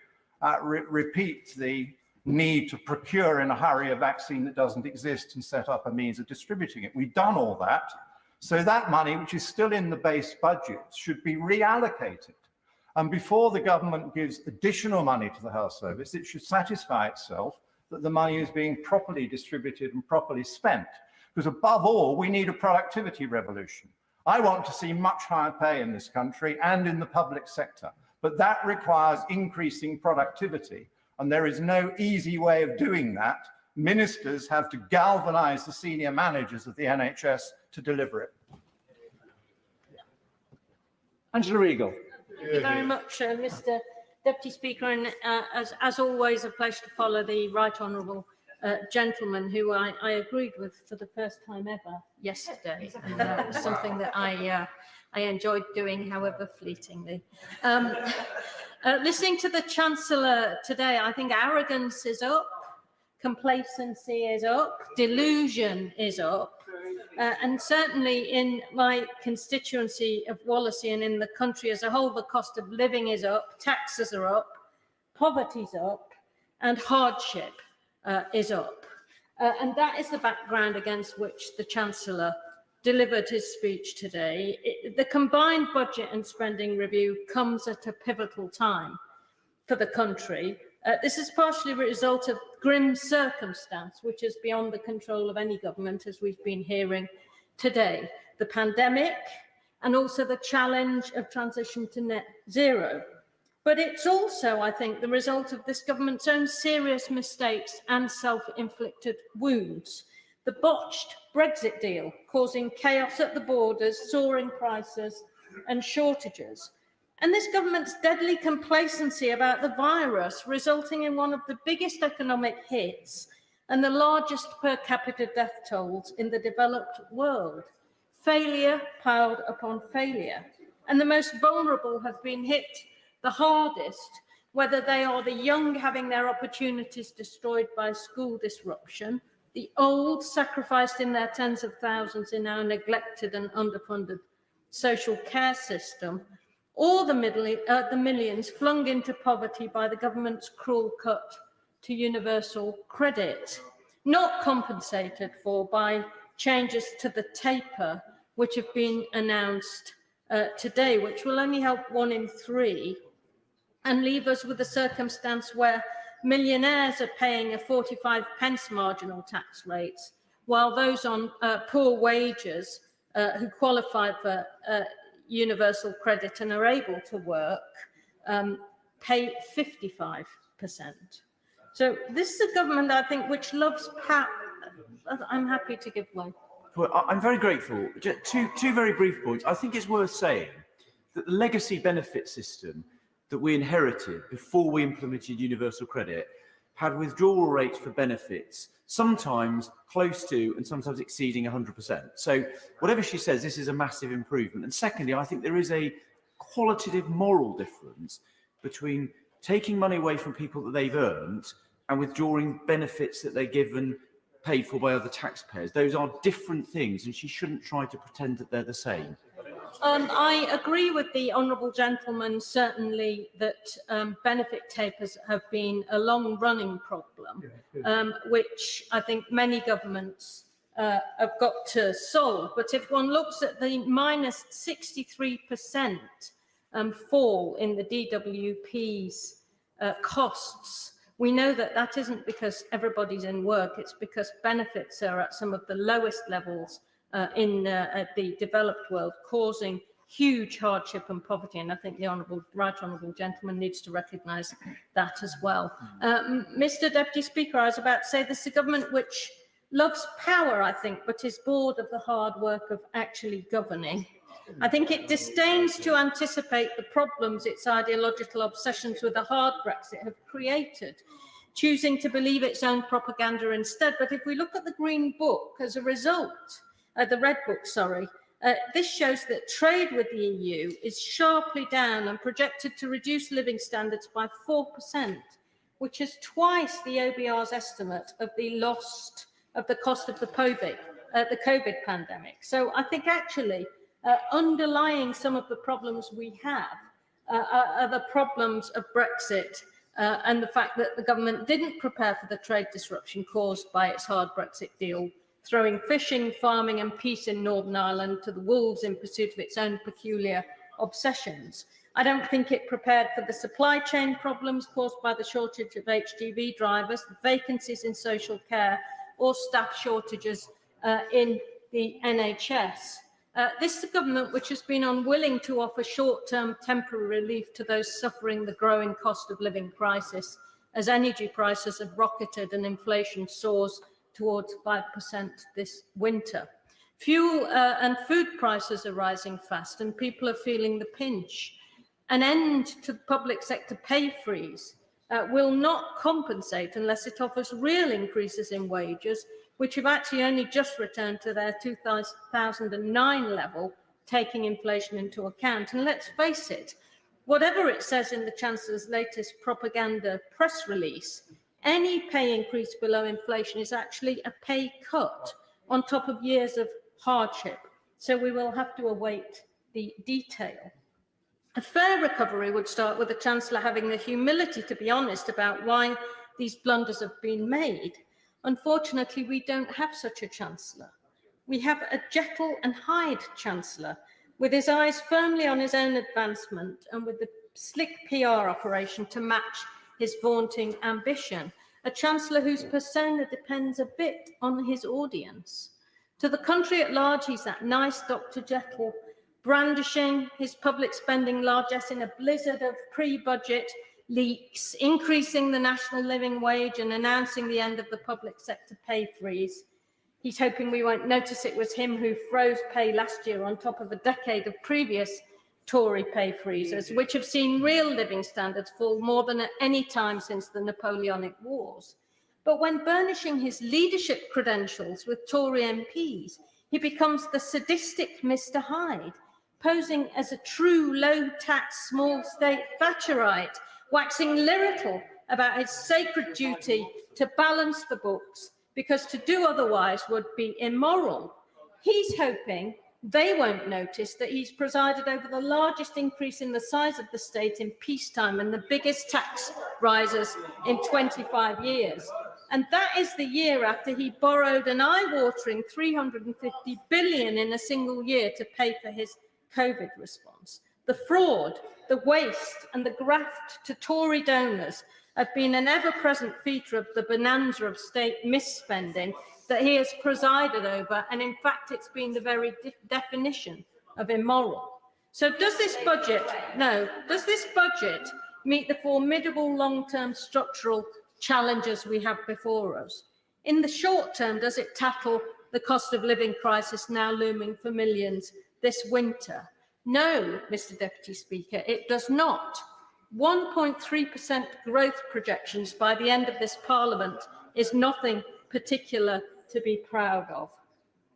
repeat the need to procure in a hurry a vaccine that doesn't exist and set up a means of distributing it. We've done all that. So that money, which is still in the base budget, should be reallocated. And before the government gives additional money to the health service, it should satisfy itself that the money is being properly distributed and properly spent. Because above all, we need a productivity revolution. I want to see much higher pay in this country and in the public sector, but that requires increasing productivity. And there is no easy way of doing that. Ministers have to galvanise the senior managers of the NHS to deliver it. Angela Regal. Thank you very much, Mr. Deputy Speaker, and as always, a pleasure to follow the right honourable gentleman who I agreed with for the first time ever yesterday, and that was something that I enjoyed doing, however fleetingly. Listening to the Chancellor today, I think arrogance is up, complacency is up, delusion is up, and certainly in my constituency of Wallasey and in the country as a whole, the cost of living is up, taxes are up, poverty's up, and hardship is up. And that is the background against which the Chancellor delivered his speech today. The combined budget and spending review comes at a pivotal time for the country. This is partially a result of grim circumstance, which is beyond the control of any government, as we've been hearing today. The pandemic and also the challenge of transition to net zero. But it's also, I think, the result of this government's own serious mistakes and self-inflicted wounds. The botched Brexit deal causing chaos at the borders, soaring prices and shortages. And this government's deadly complacency about the virus, resulting in one of the biggest economic hits and the largest per capita death tolls in the developed world. Failure piled upon failure. And the most vulnerable have been hit the hardest, whether they are the young having their opportunities destroyed by school disruption, the old sacrificed in their tens of thousands in our neglected and underfunded social care system, or the millions flung into poverty by the government's cruel cut to universal credit, not compensated for by changes to the taper, which have been announced today, which will only help 1 in 3, and leave us with a circumstance where millionaires are paying a 45 pence marginal tax rates, while those on poor wages who qualify for universal credit and are able to work pay 55%. So this is a government, I think, which loves power. I'm happy to give way. Well, I'm very grateful. Just two very brief points. I think it's worth saying that the legacy benefit system that we inherited before we implemented universal credit had withdrawal rates for benefits sometimes close to and sometimes exceeding 100%. So whatever she says, this is a massive improvement. And secondly, I think there is a qualitative moral difference between taking money away from people that they've earned and withdrawing benefits that they're given, paid for by other taxpayers. Those are different things, and she shouldn't try to pretend that they're the same. I agree with the honourable gentleman, certainly, that benefit tapers have been a long-running problem, which I think many governments have got to solve. But if one looks at the minus 63% fall in the DWP's costs, we know that that isn't because everybody's in work, it's because benefits are at some of the lowest levels in the developed world, causing huge hardship and poverty. And I think the right honourable gentleman needs to recognise that as well. Mr Deputy Speaker, I was about to say this is a government which loves power, I think, but is bored of the hard work of actually governing. I think it disdains to anticipate the problems its ideological obsessions with a hard Brexit have created, choosing to believe its own propaganda instead. But if we look at the Green Book as a result, the Red Book, sorry, this shows that trade with the EU is sharply down and projected to reduce living standards by 4%, which is twice the OBR's estimate of the cost of the COVID pandemic. So I think actually underlying some of the problems we have are the problems of Brexit and the fact that the government didn't prepare for the trade disruption caused by its hard Brexit deal, throwing fishing, farming and peace in Northern Ireland to the wolves in pursuit of its own peculiar obsessions. I don't think it prepared for the supply chain problems caused by the shortage of HGV drivers, the vacancies in social care or staff shortages in the NHS. This is a government which has been unwilling to offer short-term temporary relief to those suffering the growing cost of living crisis, as energy prices have rocketed and inflation soars towards 5% this winter. Fuel and food prices are rising fast and people are feeling the pinch. An end to the public sector pay freeze will not compensate unless it offers real increases in wages, which have actually only just returned to their 2009 level, taking inflation into account. And let's face it, whatever it says in the Chancellor's latest propaganda press release, any pay increase below inflation is actually a pay cut on top of years of hardship. So we will have to await the detail. A fair recovery would start with the Chancellor having the humility to be honest about why these blunders have been made. Unfortunately, we don't have such a Chancellor. We have a Jekyll and Hyde Chancellor, with his eyes firmly on his own advancement and with the slick PR operation to match his vaunting ambition, a Chancellor whose persona depends a bit on his audience. To the country at large, he's that nice Dr. Jekyll, brandishing his public spending largesse in a blizzard of pre-budget leaks, increasing the national living wage and announcing the end of the public sector pay freeze. He's hoping we won't notice it was him who froze pay last year on top of a decade of previous Tory pay freezes, which have seen real living standards fall more than at any time since the Napoleonic Wars. But when burnishing his leadership credentials with Tory MPs, he becomes the sadistic Mr. Hyde, posing as a true low-tax, small-state Thatcherite, waxing lyrical about his sacred duty to balance the books, because to do otherwise would be immoral. He's hoping they won't notice that he's presided over the largest increase in the size of the state in peacetime and the biggest tax rises in 25 years. And that is the year after he borrowed an eye-watering 350 billion in a single year to pay for his COVID response. The fraud, the waste and the graft to Tory donors have been an ever-present feature of the bonanza of state misspending that he has presided over, and in fact it's been the very definition of immoral. So does this budget meet the formidable long-term structural challenges we have before us? In the short term, does it tackle the cost of living crisis now looming for millions this winter? No, Mr. Deputy Speaker, it does not. 1.3% growth projections by the end of this Parliament is nothing particular to be proud of.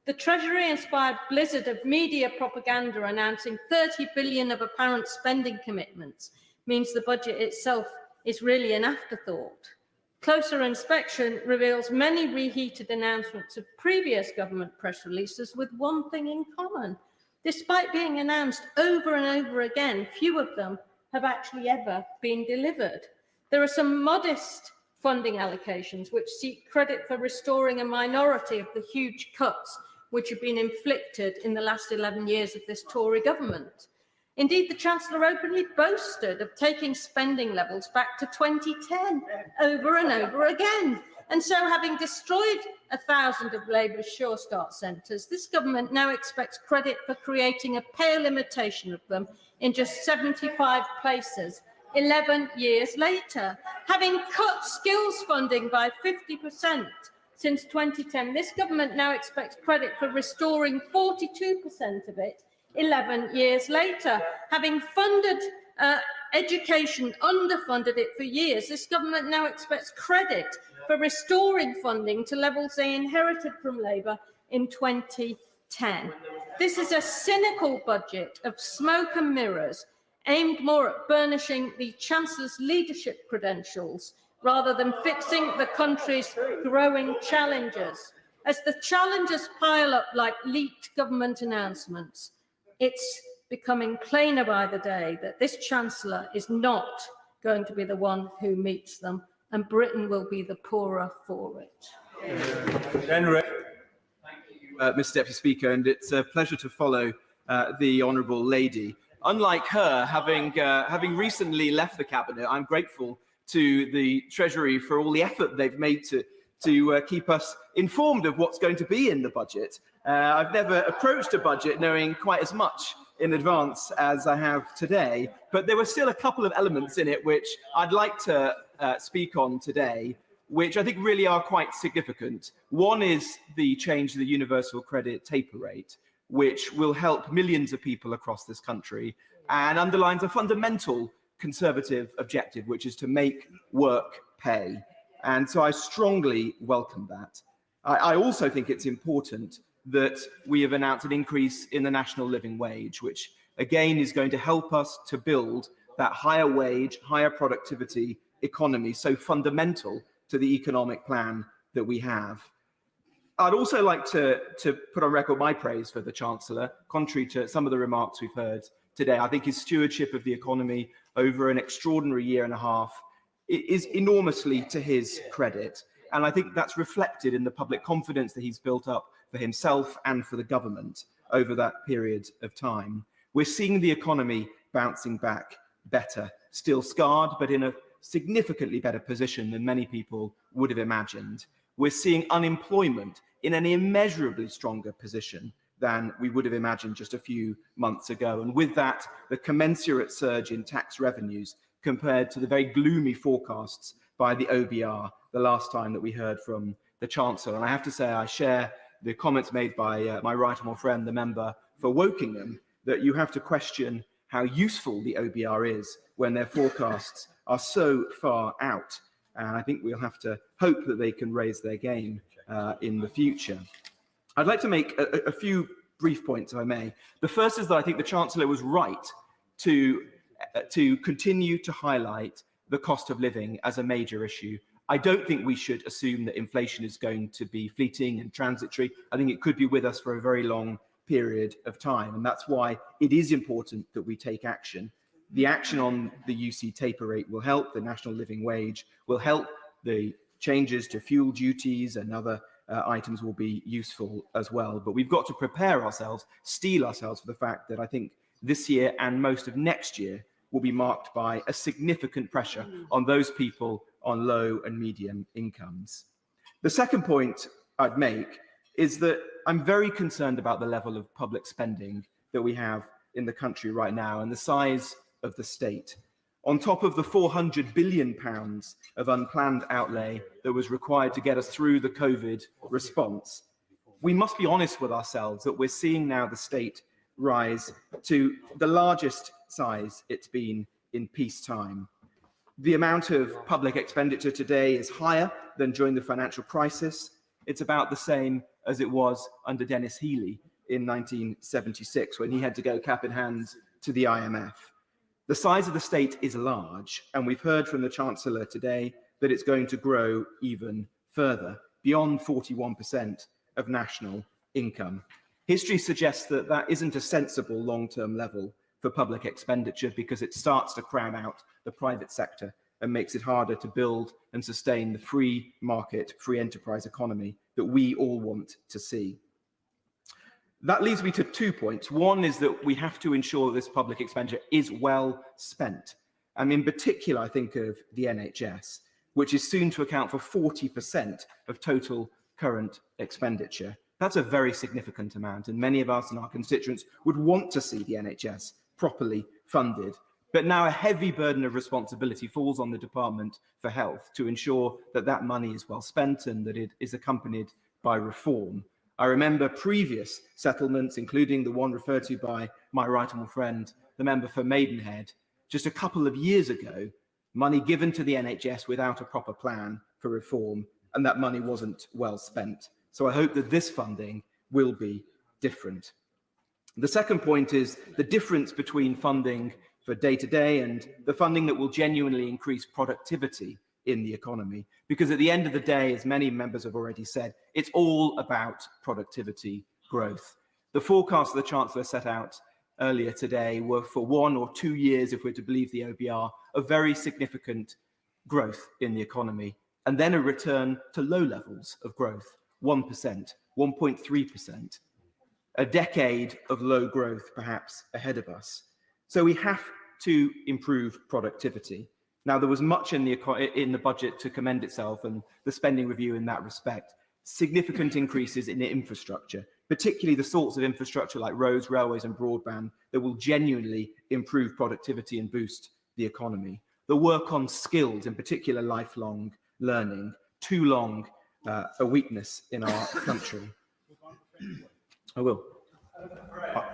The Treasury-inspired blizzard of media propaganda announcing 30 billion of apparent spending commitments means the budget itself is really an afterthought. Closer inspection reveals many reheated announcements of previous government press releases with one thing in common. Despite being announced over and over again, few of them have actually ever been delivered. There are some modest funding allocations which seek credit for restoring a minority of the huge cuts which have been inflicted in the last 11 years of this Tory government. Indeed, the Chancellor openly boasted of taking spending levels back to 2010 over and over again. And so, having destroyed 1,000 of Labour's Sure Start centres, this government now expects credit for creating a pale imitation of them in just 75 places 11 years later. Having cut skills funding by 50% since 2010, this government now expects credit for restoring 42% of it 11 years later. Having funded education, underfunded it for years, this government now expects credit for restoring funding to levels they inherited from Labour in 2010. This is a cynical budget of smoke and mirrors, aimed more at burnishing the Chancellor's leadership credentials rather than fixing the country's growing challenges. As the challenges pile up like leaked government announcements, it's becoming plainer by the day that this Chancellor is not going to be the one who meets them, and Britain will be the poorer for it. Mr. Deputy Speaker, and it's a pleasure to follow the Honourable Lady. Unlike her, having recently left the Cabinet, I'm grateful to the Treasury for all the effort they've made to keep us informed of what's going to be in the budget. I've never approached a budget knowing quite as much in advance as I have today, but there were still a couple of elements in it which I'd like to speak on today, which I think really are quite significant. One is the change to the universal credit taper rate, which will help millions of people across this country and underlines a fundamental Conservative objective, which is to make work pay. And so I strongly welcome that. I also think it's important that we have announced an increase in the national living wage, which again is going to help us to build that higher wage, higher productivity economy, so fundamental to the economic plan that we have. I'd also like to put on record my praise for the Chancellor, contrary to some of the remarks we've heard today. I think his stewardship of the economy over an extraordinary year and a half is enormously to his credit. And I think that's reflected in the public confidence that he's built up for himself and for the government over that period of time. We're seeing the economy bouncing back better, still scarred, but in a significantly better position than many people would have imagined. We're seeing unemployment in an immeasurably stronger position than we would have imagined just a few months ago. And with that, the commensurate surge in tax revenues compared to the very gloomy forecasts by the OBR the last time that we heard from the Chancellor. And I have to say, I share the comments made by my right honourable friend, the member for Wokingham, that you have to question how useful the OBR is when their forecasts are so far out. And I think we'll have to hope that they can raise their game in the future. I'd like to make a few brief points, if I may. The first is that I think the Chancellor was right to continue to highlight the cost of living as a major issue. I don't think we should assume that inflation is going to be fleeting and transitory. I think it could be with us for a very long period of time. And that's why it is important that we take action. The action on the UC taper rate will help. The national living wage will help. The changes to fuel duties and other items will be useful as well. But we've got to prepare ourselves, steel ourselves for the fact that I think this year and most of next year will be marked by a significant pressure on those people on low and medium incomes. The second point I'd make is that I'm very concerned about the level of public spending that we have in the country right now and the size of the state. On top of the £400 billion of unplanned outlay that was required to get us through the COVID response, we must be honest with ourselves that we're seeing now the state rise to the largest size it's been in peacetime. The amount of public expenditure today is higher than during the financial crisis. It's about the same as it was under Dennis Healey in 1976, when he had to go cap in hand to the IMF. The size of the state is large, and we've heard from the Chancellor today that it's going to grow even further, beyond 41% of national income. History suggests that that isn't a sensible long-term level for public expenditure because it starts to crowd out the private sector and makes it harder to build and sustain the free market, free enterprise economy that we all want to see. That leads me to 2 points. One is that we have to ensure this public expenditure is well spent. And in particular, I think of the NHS, which is soon to account for 40% of total current expenditure. That's a very significant amount, and many of us and our constituents would want to see the NHS properly funded. But now a heavy burden of responsibility falls on the Department for Health to ensure that that money is well spent and that it is accompanied by reform. I remember previous settlements, including the one referred to by my right honourable friend, the member for Maidenhead, just a couple of years ago, money given to the NHS without a proper plan for reform, and that money wasn't well spent. So I hope that this funding will be different. The second point is the difference between funding for day-to-day and the funding that will genuinely increase productivity in the economy. Because at the end of the day, as many members have already said, it's all about productivity growth. The forecasts the Chancellor set out earlier today were for 1 or 2 years, if we're to believe the OBR, of very significant growth in the economy, and then a return to low levels of growth, 1%, 1.3%. A decade of low growth perhaps ahead of us. So we have to improve productivity. Now, there was much in the budget to commend itself and the spending review in that respect. Significant increases in infrastructure, particularly the sorts of infrastructure like roads, railways and broadband that will genuinely improve productivity and boost the economy. The work on skills, in particular lifelong learning, too long a weakness in our country. I will.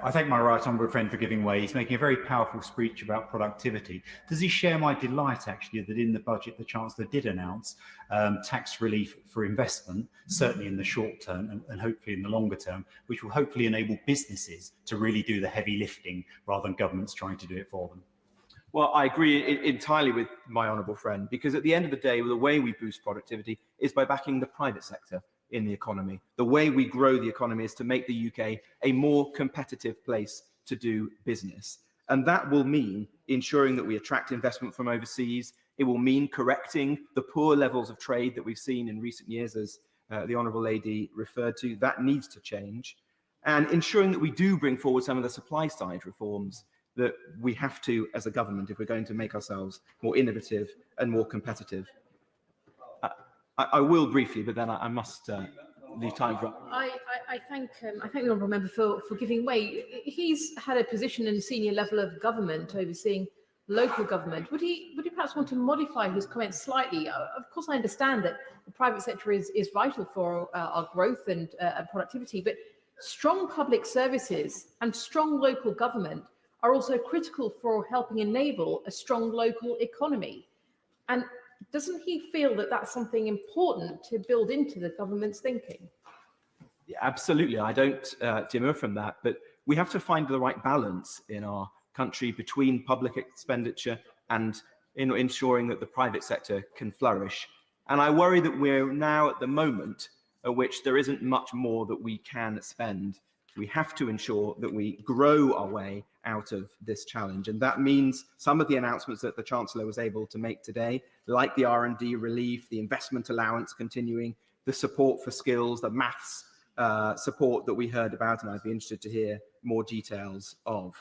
I thank my right honourable friend for giving way. He's making a very powerful speech about productivity. Does he share my delight, actually, that in the budget the Chancellor did announce tax relief for investment, certainly in the short term and hopefully in the longer term, which will hopefully enable businesses to really do the heavy lifting rather than governments trying to do it for them? Well, I agree entirely with my honourable friend, because at the end of the day, the way we boost productivity is by backing the private sector in the economy. The way we grow the economy is to make the UK a more competitive place to do business. And that will mean ensuring that we attract investment from overseas. It will mean correcting the poor levels of trade that we've seen in recent years, as the Honourable Lady referred to. That needs to change. And ensuring that we do bring forward some of the supply side reforms that we have to as a government if we're going to make ourselves more innovative and more competitive. I will briefly, but then I must the time for. I thank the honourable member for giving way. He's had a position in a senior level of government overseeing local government. Would he perhaps want to modify his comments slightly? Of course, I understand that the private sector is vital for our growth and productivity, but strong public services and strong local government are also critical for helping enable a strong local economy. And doesn't he feel that that's something important to build into the government's thinking? Yeah, absolutely, I don't demur from that, but we have to find the right balance in our country between public expenditure and in ensuring that the private sector can flourish. And I worry that we're now at the moment at which there isn't much more that we can spend. We have to ensure that we grow our way out of this challenge. And that means some of the announcements that the Chancellor was able to make today, like the R&D relief, the investment allowance continuing, the support for skills, the maths support that we heard about, and I'd be interested to hear more details of.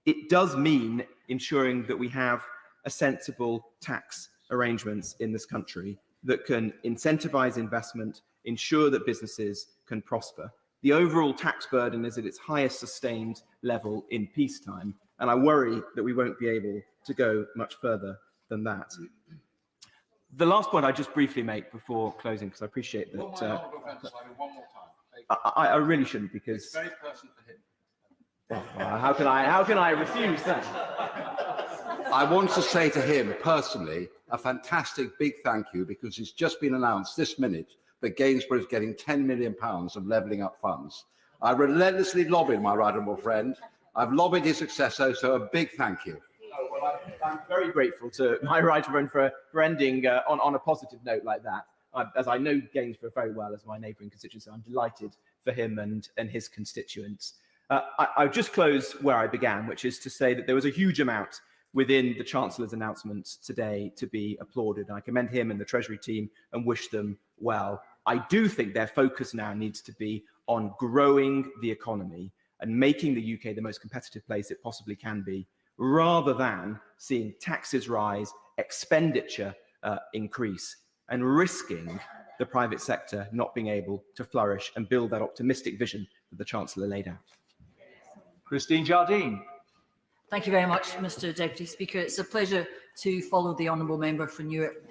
It does mean ensuring that we have a sensible tax arrangements in this country that can incentivize investment, ensure that businesses can prosper. The overall tax burden is at its highest sustained level in peacetime, and I worry that we won't be able to go much further than that. The last point I just briefly make before closing, because I appreciate that. One more time. I really shouldn't, because It's very personal for him. Well, how can I refuse that? I want to say to him personally a fantastic big thank you, because it's just been announced this minute that Gainsborough is getting £10 million of levelling up funds. I relentlessly lobbied my right honourable friend. I've lobbied his successor, so a big thank you. Oh, well, I'm very grateful to my right honourable friend for ending on a positive note like that. As I know Gainsborough very well as my neighbouring constituency, I'm delighted for him and his constituents. I'll just close where I began, which is to say that there was a huge amount within the Chancellor's announcements today to be applauded. I commend him and the Treasury team and wish them well. I do think their focus now needs to be on growing the economy and making the UK the most competitive place it possibly can be, rather than seeing taxes rise, expenditure increase, and risking the private sector not being able to flourish and build that optimistic vision that the Chancellor laid out. Christine Jardine. Thank you very much, Mr Deputy Speaker. It's a pleasure to follow the honourable member for Newark